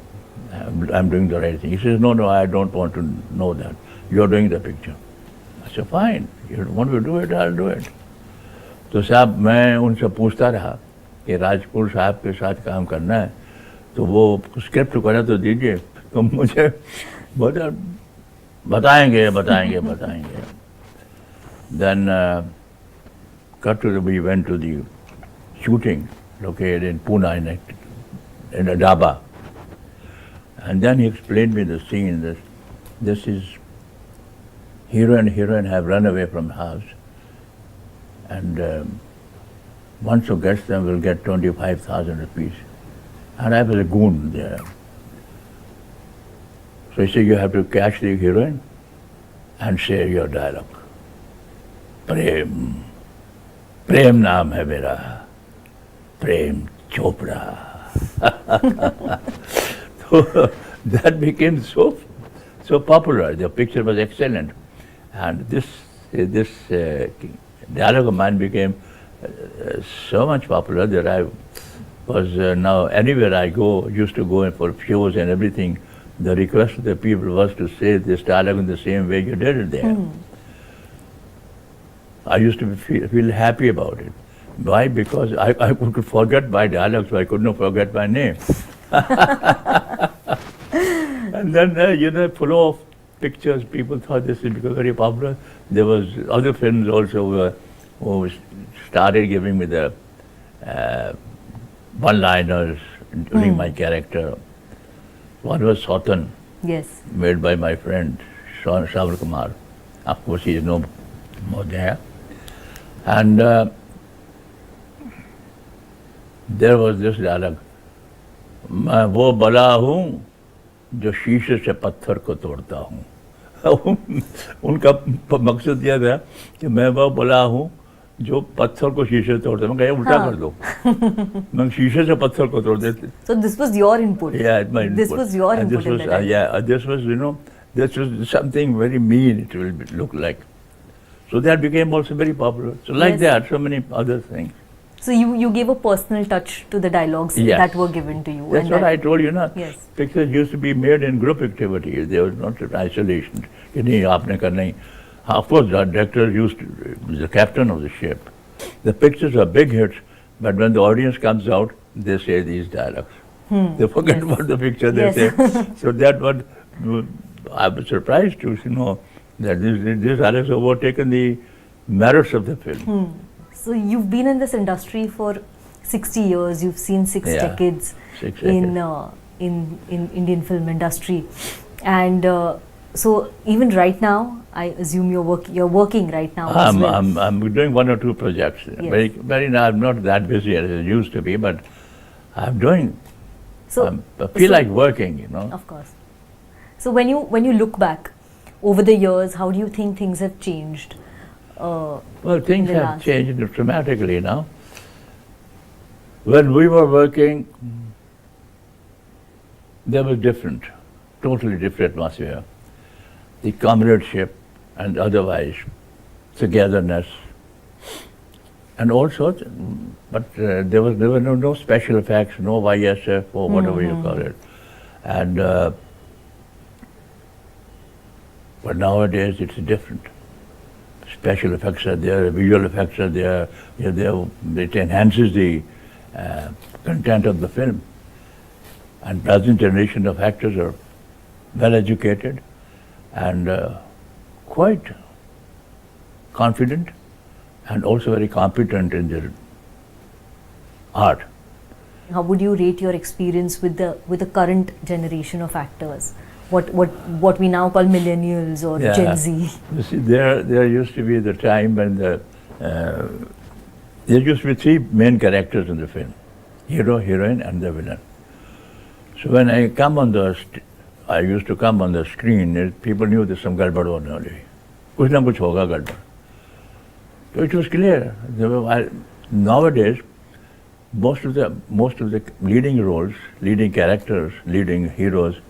I'm doing the right thing. He says, no, I don't want to know that. You're doing the picture. I said, fine. You want to do it, I'll do it. तो साहब मैं उनसे पूछता रहा कि राजपुर साहब के साथ काम करना है, तो वो स्क्रिप्ट करा तो दीजिए. तो मुझे बताएंगे. Then we went to the shooting located in Pune in a dhaba. And then he explained me the scene. This is hero and heroine have run away from the house. And once who gets them will get 25,000 rupees. And I was a goon there. So he said, you have to catch the heroine and say your dialogue. प्रेम नाम है मेरा, Prem Chopra. So that became so popular. The picture was excellent, and this dialogue of mine became so much popular that I was now anywhere I used to go in for shows and everything. The request of the people was to say this dialogue in the same way you did it there. I used to feel happy about it. Why? Because I could forget my dialogue, so I could not forget my name. And then, full of pictures, people thought this would become very popular. There was other films also who started giving me the one-liners, including my character. One was Sautan, made by my friend, Shravan Kumar. Of course, he is no more there. And there was this dialogue, मैं वो बला हूँ जो शीशे से पत्थर को तोड़ता हूँ. उनका मकसद यह था कि मैं वो बला हूँ जो पत्थर को शीशे से तोड़ता हूँ. मैं कहीं उल्टा कर दो, मैं शीशे से पत्थर को तोड़ देते. So this was your input. Yeah, my input. This was your input. This was this was something very mean. It will look like. So that became also very popular. So like that, so many other things. So you gave a personal touch to the dialogues Yes. that were given to you. That's what I told you, na. Yes. Pictures used to be made in group activity. There was not an isolation. कि नहीं, आपने करना ही. Of course, the director used to, the captain of the ship. The pictures are big hits, but when the audience comes out, they say these dialogues. They forget about the picture they say. So that what I was surprised to know that these dialogues have overtaken the merits of the film. So you've been in this industry for 60 years. You've seen six Yeah, decades 6 in Indian film industry, and so even right now, I assume you're working right now as well. I'm doing 1 or 2 projects. Yes. I'm not that busy as I used to be, but I'm doing. So I feel like working, you know. Of course. So when you look back over the years, how do you think things have changed? Well, things have changed dramatically now. When we were working, there was different, totally different atmosphere. The comradeship and otherwise, togetherness, and all sorts. But there were no special effects, no YSF or whatever you call it. And but nowadays it's different. Special effects are there, visual effects are there. It enhances the content of the film. And present generation of actors are well educated and quite confident and also very competent in their art. How would you rate your experience with the current generation of actors? What we now call millennials or Gen Z? You see, there used to be the time when there used to be 3 main characters in the film: hero, heroine, and the villain. So when I used to come on the screen, people knew there's some gadbad hone wali. Kuch na kuch hoga gadbad. So it was clear. Nowadays, most of the leading roles, leading characters, leading heroes,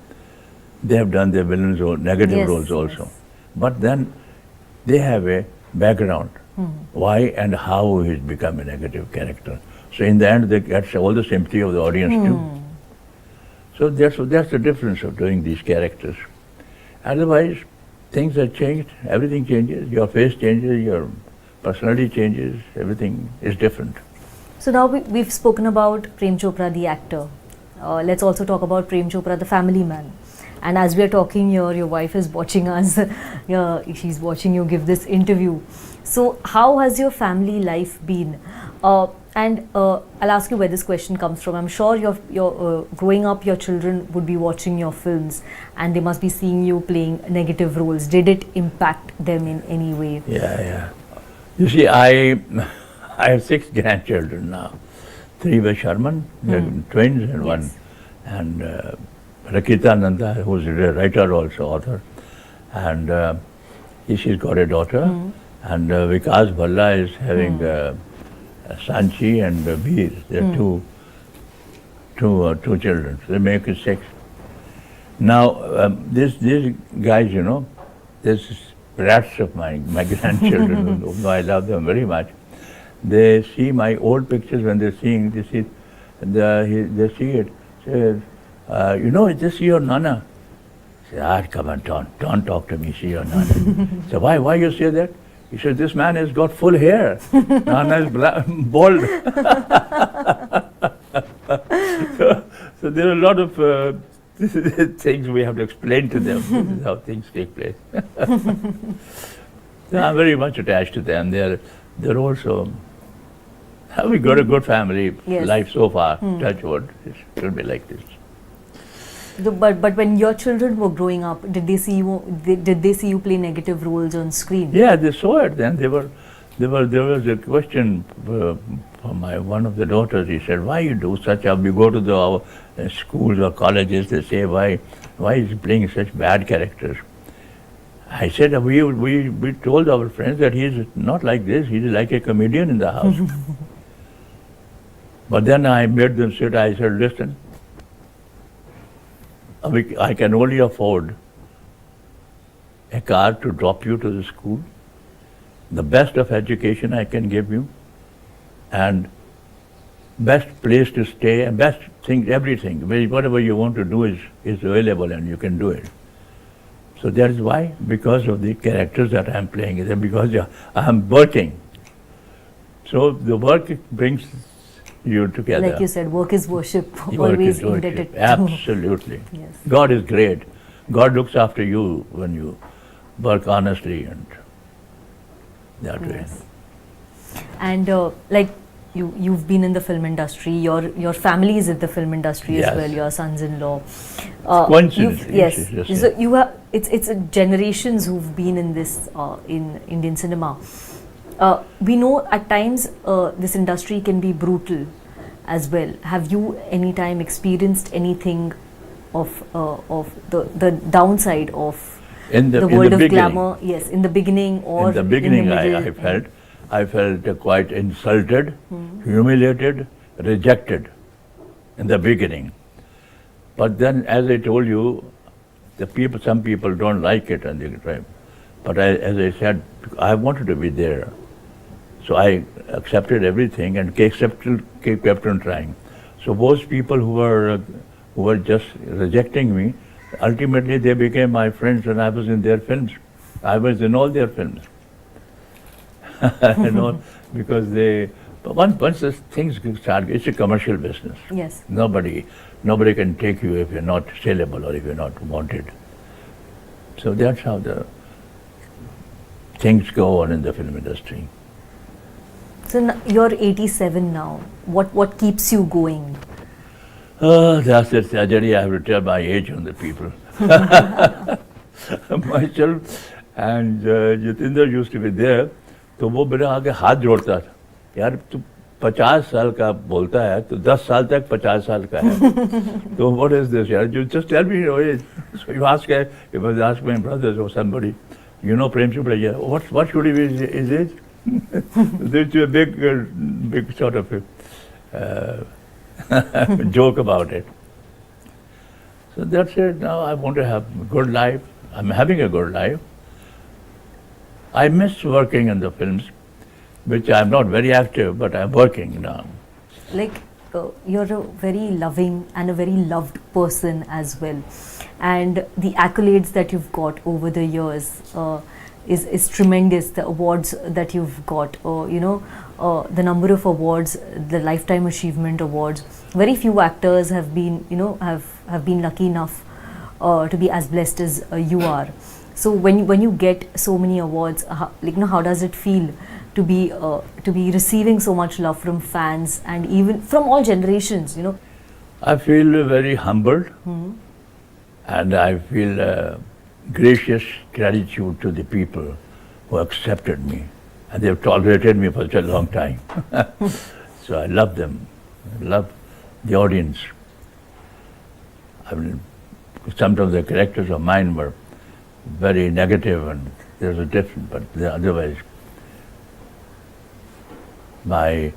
they have done their villains or negative roles also. But then they have a background, why and how he's become a negative character. So in the end, they get all the sympathy of the audience too. So that's the difference of doing these characters. Otherwise, things have changed, everything changes, your face changes, your personality changes, everything is different. So now we've spoken about Prem Chopra, the actor. Let's also talk about Prem Chopra, the family man. And as we are talking here, your wife is watching us. She's watching you give this interview. So how has your family life been? And I'll ask you where this question comes from. I'm sure you're growing up, your children would be watching your films and they must be seeing you playing negative roles. Did it impact them in any way? Yeah. You see, I have 6 grandchildren now. 3 were Sharman, they're twins, and one. And Rakita Nanda, who's a writer also, author. And she's got a daughter. And Vikas Bhalla is having Sanchi and Veer. They're two children. So they make it 6. Now, these guys, you know, these rats of my grandchildren, I love them very much. They see my old pictures when they see it. Say, you know, is this your Nana? I say, come on, don't talk to me, see your Nana. So why you say that? He said, this man has got full hair. Nana is bald. so there are a lot of things we have to explain to them. This is how things take place. So I'm very much attached to them. They're also, we got a good family life so far. Touch wood, it should be like this. But when your children were growing up, did they see you play negative roles on screen? Yeah, they saw it. Then there was a question from one of the daughters. He said, "Why you do such? You go to the schools or colleges. They say, why is he playing such bad characters?" I said, we told our friends that he's not like this. He's like a comedian in the house. But then I made them sit. I said, listen. I can only afford a car to drop you to the school, the best of education I can give you, and best place to stay, and best thing, everything. Whatever you want to do is available and you can do it. So that is why, because of the characters that I am playing, and because I am working. So the work brings you together. Like you said, work is worship, Work always is worship. indebted to. Absolutely. Yes. God is great. God looks after you when you work honestly and that way. And like you've been in the film industry, your family is in the film industry Yes. as well, your sons-in-law. Coincidence. Yes. It's just So you have it's generations who've been in this in Indian cinema. We know at times this industry can be brutal as well. Have you any time experienced anything of the downside of the world of glamour? Yes, in the beginning or in the beginning, in the middle. I felt quite insulted, humiliated, rejected in the beginning. But then, as I told you, some people don't like it, and they try. But as I said, I wanted to be there, so I accepted everything and kept on trying. So those people who were just rejecting me, ultimately they became my friends, and I was in their films. I was in all their films. You know, because once these things start, it's a commercial business. Yes. Nobody can take you if you're not saleable or if you're not wanted. So that's how the things go on in the film industry. So you're 87 now. What keeps you going? That's a tragedy. I have to tell my age on the people. Myself and Jatinder used to be there. तो वो मेरे आगे हाथ जोड़ता था, यार तू 50 साल का बोलता है तो 10 साल तक 50 साल का है. So what is this, यार? You just tell me your age. So you ask, if I was asked my brothers or somebody, you know Prem Chopra, yeah, what should he be his age? There's a big sort of joke about it. So that's it. Now I want to have a good life. I'm having a good life. I miss working in the films, which I'm not very active, but I'm working now. Like you're a very loving and a very loved person as well, and the accolades that you've got over the years is tremendous. The awards that you've got, the number of awards, the Lifetime Achievement Awards. Very few actors have been, have been lucky enough to be as blessed as you are. So when you get so many awards, how does it feel to be receiving so much love from fans and even from all generations? I feel very humbled, and I feel gracious gratitude to the people who accepted me, and they've tolerated me for such a long time. So I love them, I love the audience. I mean, some of the characters of mine were very negative, and there's a difference, but otherwise my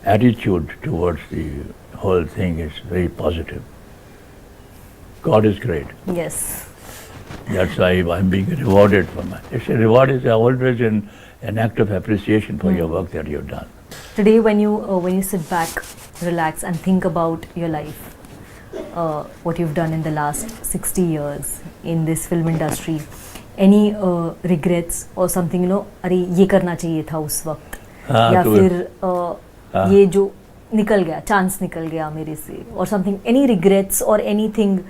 attitude towards the whole thing is very positive. God is great. Yes. That's why I'm being rewarded for my. It's a reward is always an act of appreciation for your work that you've done. Today, when you sit back, relax, and think about your life, what you've done in the last 60 years in this film industry, any regrets or something, अरे ये करना चाहिए था उस वक्त, या फिर ये जो निकल गया, chance निकल गया मेरे से, or something, any regrets or anything,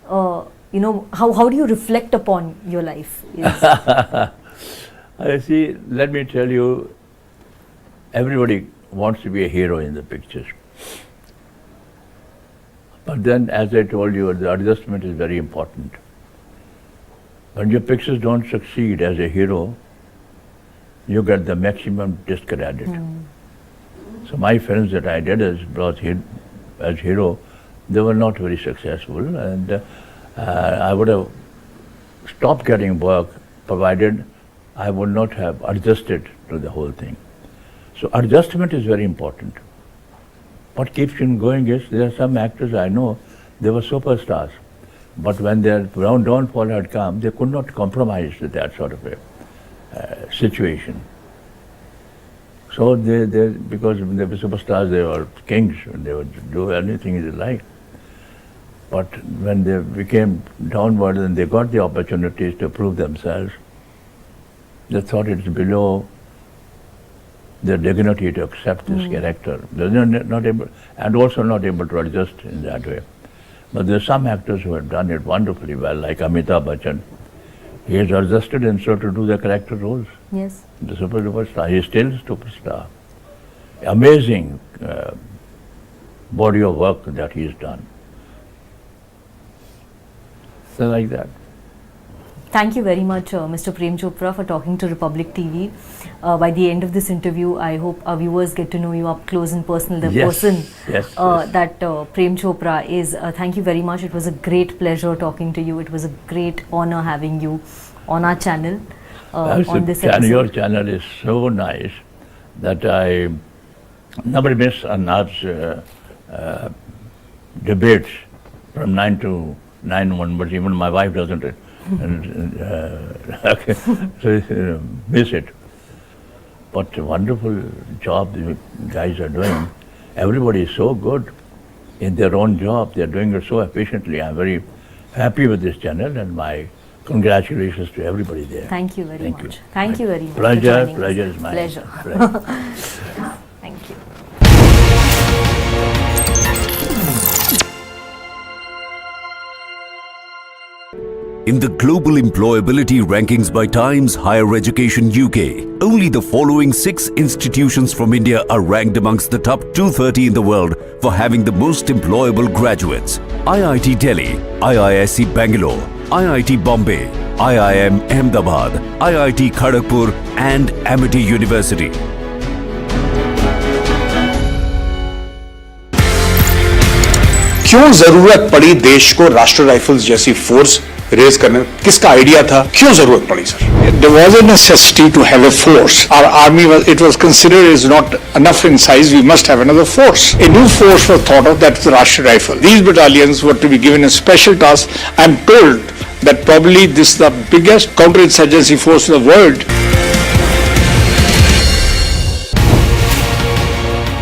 how do you reflect upon your life? See, let me tell you, everybody wants to be a hero in the pictures. But then, as I told you, the adjustment is very important. When your pictures don't succeed as a hero, you get the maximum discredit. So my films that I did as hero, they were not very successful, and I would have stopped getting work provided I would not have adjusted to the whole thing. So adjustment is very important. What keeps you going is, there are some actors I know, they were superstars, but when their downfall had come, they could not compromise with that sort of a situation. So they because they were superstars, they were kings, and they would do anything they liked. But when they became downward and they got the opportunities to prove themselves, they thought it's below their dignity to accept this character. They're not able, and also not able to adjust in that way. But there are some actors who have done it wonderfully well, like Amitabh Bachchan. He has adjusted himself to do the character roles. Yes. The superstar. He is still a superstar. Amazing body of work that he has done. So like that. Thank you very much, Mr. Prem Chopra, for talking to Republic TV. By the end of this interview, I hope our viewers get to know you up close and personal, the person that Prem Chopra is. Thank you very much. It was a great pleasure talking to you. It was a great honor having you on our channel. On this episode. Your channel is so nice that I never miss Anand's debates from 9 to 9 but even my wife doesn't miss it. But a wonderful job the guys are doing. Everybody is so good in their own job. They are doing it so efficiently. I'm very happy with this channel, and my congratulations to everybody there. Thank you very much. Thank you very much. Pleasure is mine. Pleasure. Thank you. In the global employability rankings by Times Higher Education UK, only the following 6 institutions from India are ranked amongst the top 230 in the world for having the most employable graduates. IIT Delhi, IISc Bangalore, IIT Bombay, IIM Ahmedabad, IIT Kharagpur and Amity University. क्यों जरूरत पड़ी देश को राष्ट्रीय rifles जैसी force raise करने? किसका idea था? क्यों जरूरत पड़ी sir? There was a necessity to have a force. Our army was considered is not enough in size. We must have another force. A new force was thought of, that's the Rashtriya Rifle. These battalions were to be given a special task. I'm told that probably this is the biggest counterinsurgency force in the world.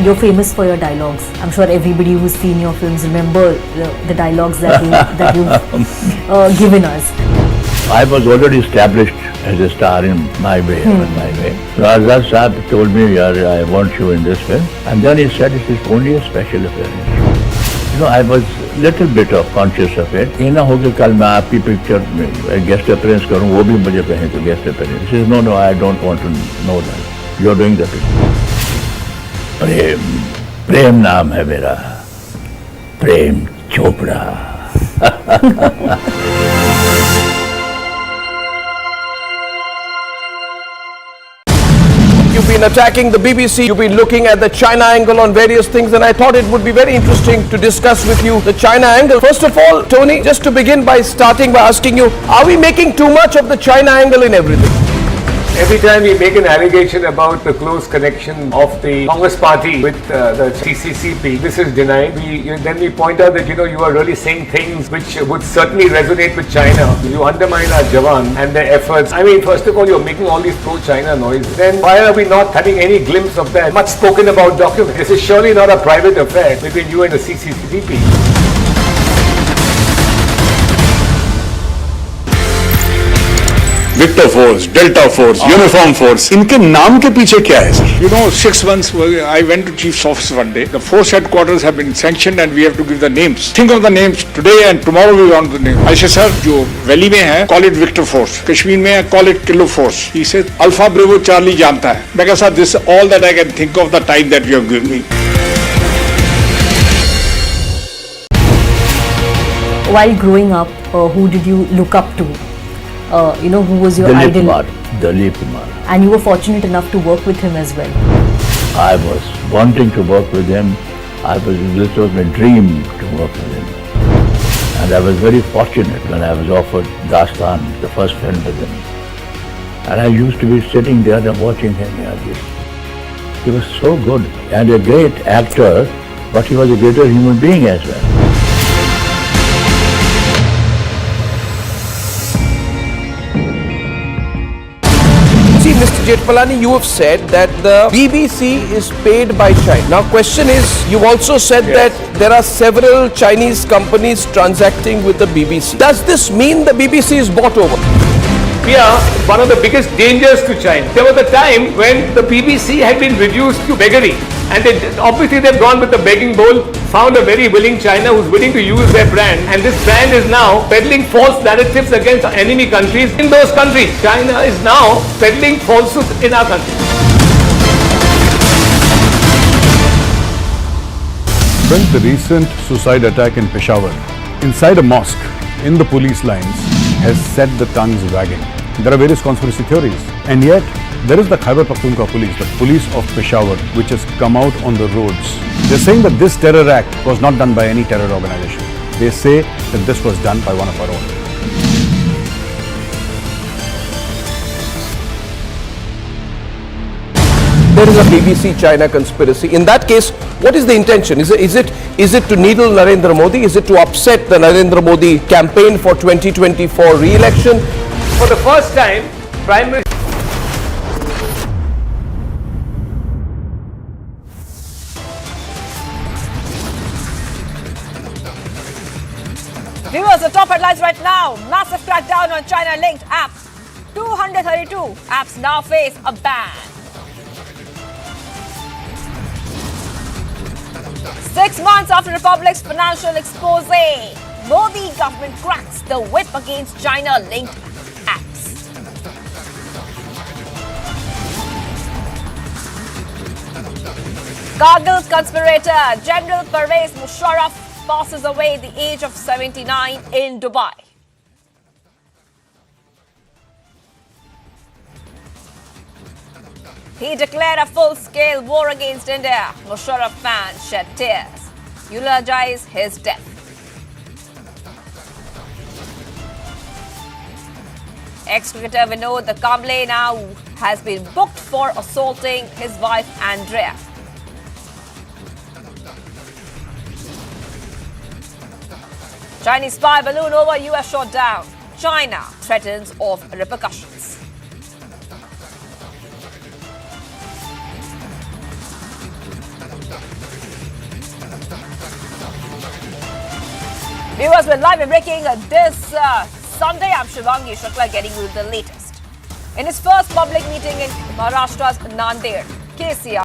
You're famous for your dialogues. I'm sure everybody who's seen your films remember the dialogues that you've given us. I was already established as a star in my way. So Azad Saab told me, I want you in this film. And then he said, it is only a special appearance. I was little bit of conscious of it. ये ना हो कि कल मैं आपकी picture में guest appearance करूँ, वो भी मुझे कहें तो guest appearance. He says, no, I don't want to know that. You're doing the picture. प्रेम नाम है मेरा, Prem Chopra. You've been attacking the BBC, you've been looking at the China angle on various things, and I thought it would be very interesting to discuss with you the China angle. First of all, Tony, just to begin by asking you, are we making too much of the China angle in everything? Every time we make an allegation about the close connection of the Congress party with the CCCP, this is denied. Then we point out that, you are really saying things which would certainly resonate with China. You undermine our Jawan and their efforts. I mean, first of all, you're making all these pro-China noises. Then why are we not having any glimpse of that much spoken about document? This is surely not a private affair between you and the CCCP. Victor Force, Delta Force, Uniform Force. इनके नाम के पीछे क्या है sir? 6 months I went to Chief's office one day. The force headquarters have been sanctioned and we have to give the names. Think of the names today and tomorrow we want the name. I said, sir, जो valley में है, call it Victor Force. Kashmir में है, call it Kilo Force. He said, Alpha Bravo Charlie जानता है. मैं कहा, sir, this is all that I can think of the time that you have given me. While growing up, who did you look up to? Who was your idol? Dalip Kumar. And you were fortunate enough to work with him as well. I was wanting to work with him. This was my dream to work with him. And I was very fortunate when I was offered Dastan, the first film with him. And I used to be sitting there and watching him. He was so good and a great actor, but he was a greater human being as well. See, Mr. Jetpalani, you have said that the BBC is paid by China. Now, question is, you also said that there are several Chinese companies transacting with the BBC. Does this mean the BBC is bought over? We are one of the biggest dangers to China. There was a time when the BBC had been reduced to beggary, and obviously they've gone with the begging bowl, found a very willing China who's willing to use their brand, and this brand is now peddling false narratives against enemy countries in those countries. China is now peddling falsehoods in our country. Friends, the recent suicide attack in Peshawar, inside a mosque, in the police lines, has set the tongues wagging. There are various conspiracy theories, and yet there is the Khyber Pakhtunkhwa police, the police of Peshawar, which has come out on the roads. They're saying that this terror act was not done by any terror organization. They say that this was done by one of our own. There is a BBC China conspiracy. In that case, what is the intention? Is it to needle Narendra Modi? Is it to upset the Narendra Modi campaign for 2024 re-election? For the first time, Prime Minister Viewers, the top headlines right now. Massive crackdown on China-linked apps. 232 apps now face a ban. 6 months after Republic's financial expose, Modi government cracks the whip against China-linked apps. Kargil's conspirator, General Pervez Musharraf, passes away at the age of 79 in Dubai. He declared a full-scale war against India. Musharraf fans shed tears, eulogize his death. Ex-cricketer Vinod Kamble now has been booked for assaulting his wife Andrea. Chinese spy balloon over US shot down. China threatens of repercussions. Viewers, we're live and breaking this Sunday. I'm Shivangi Shukla getting you the latest. In his first public meeting in Maharashtra's Nanded, KCR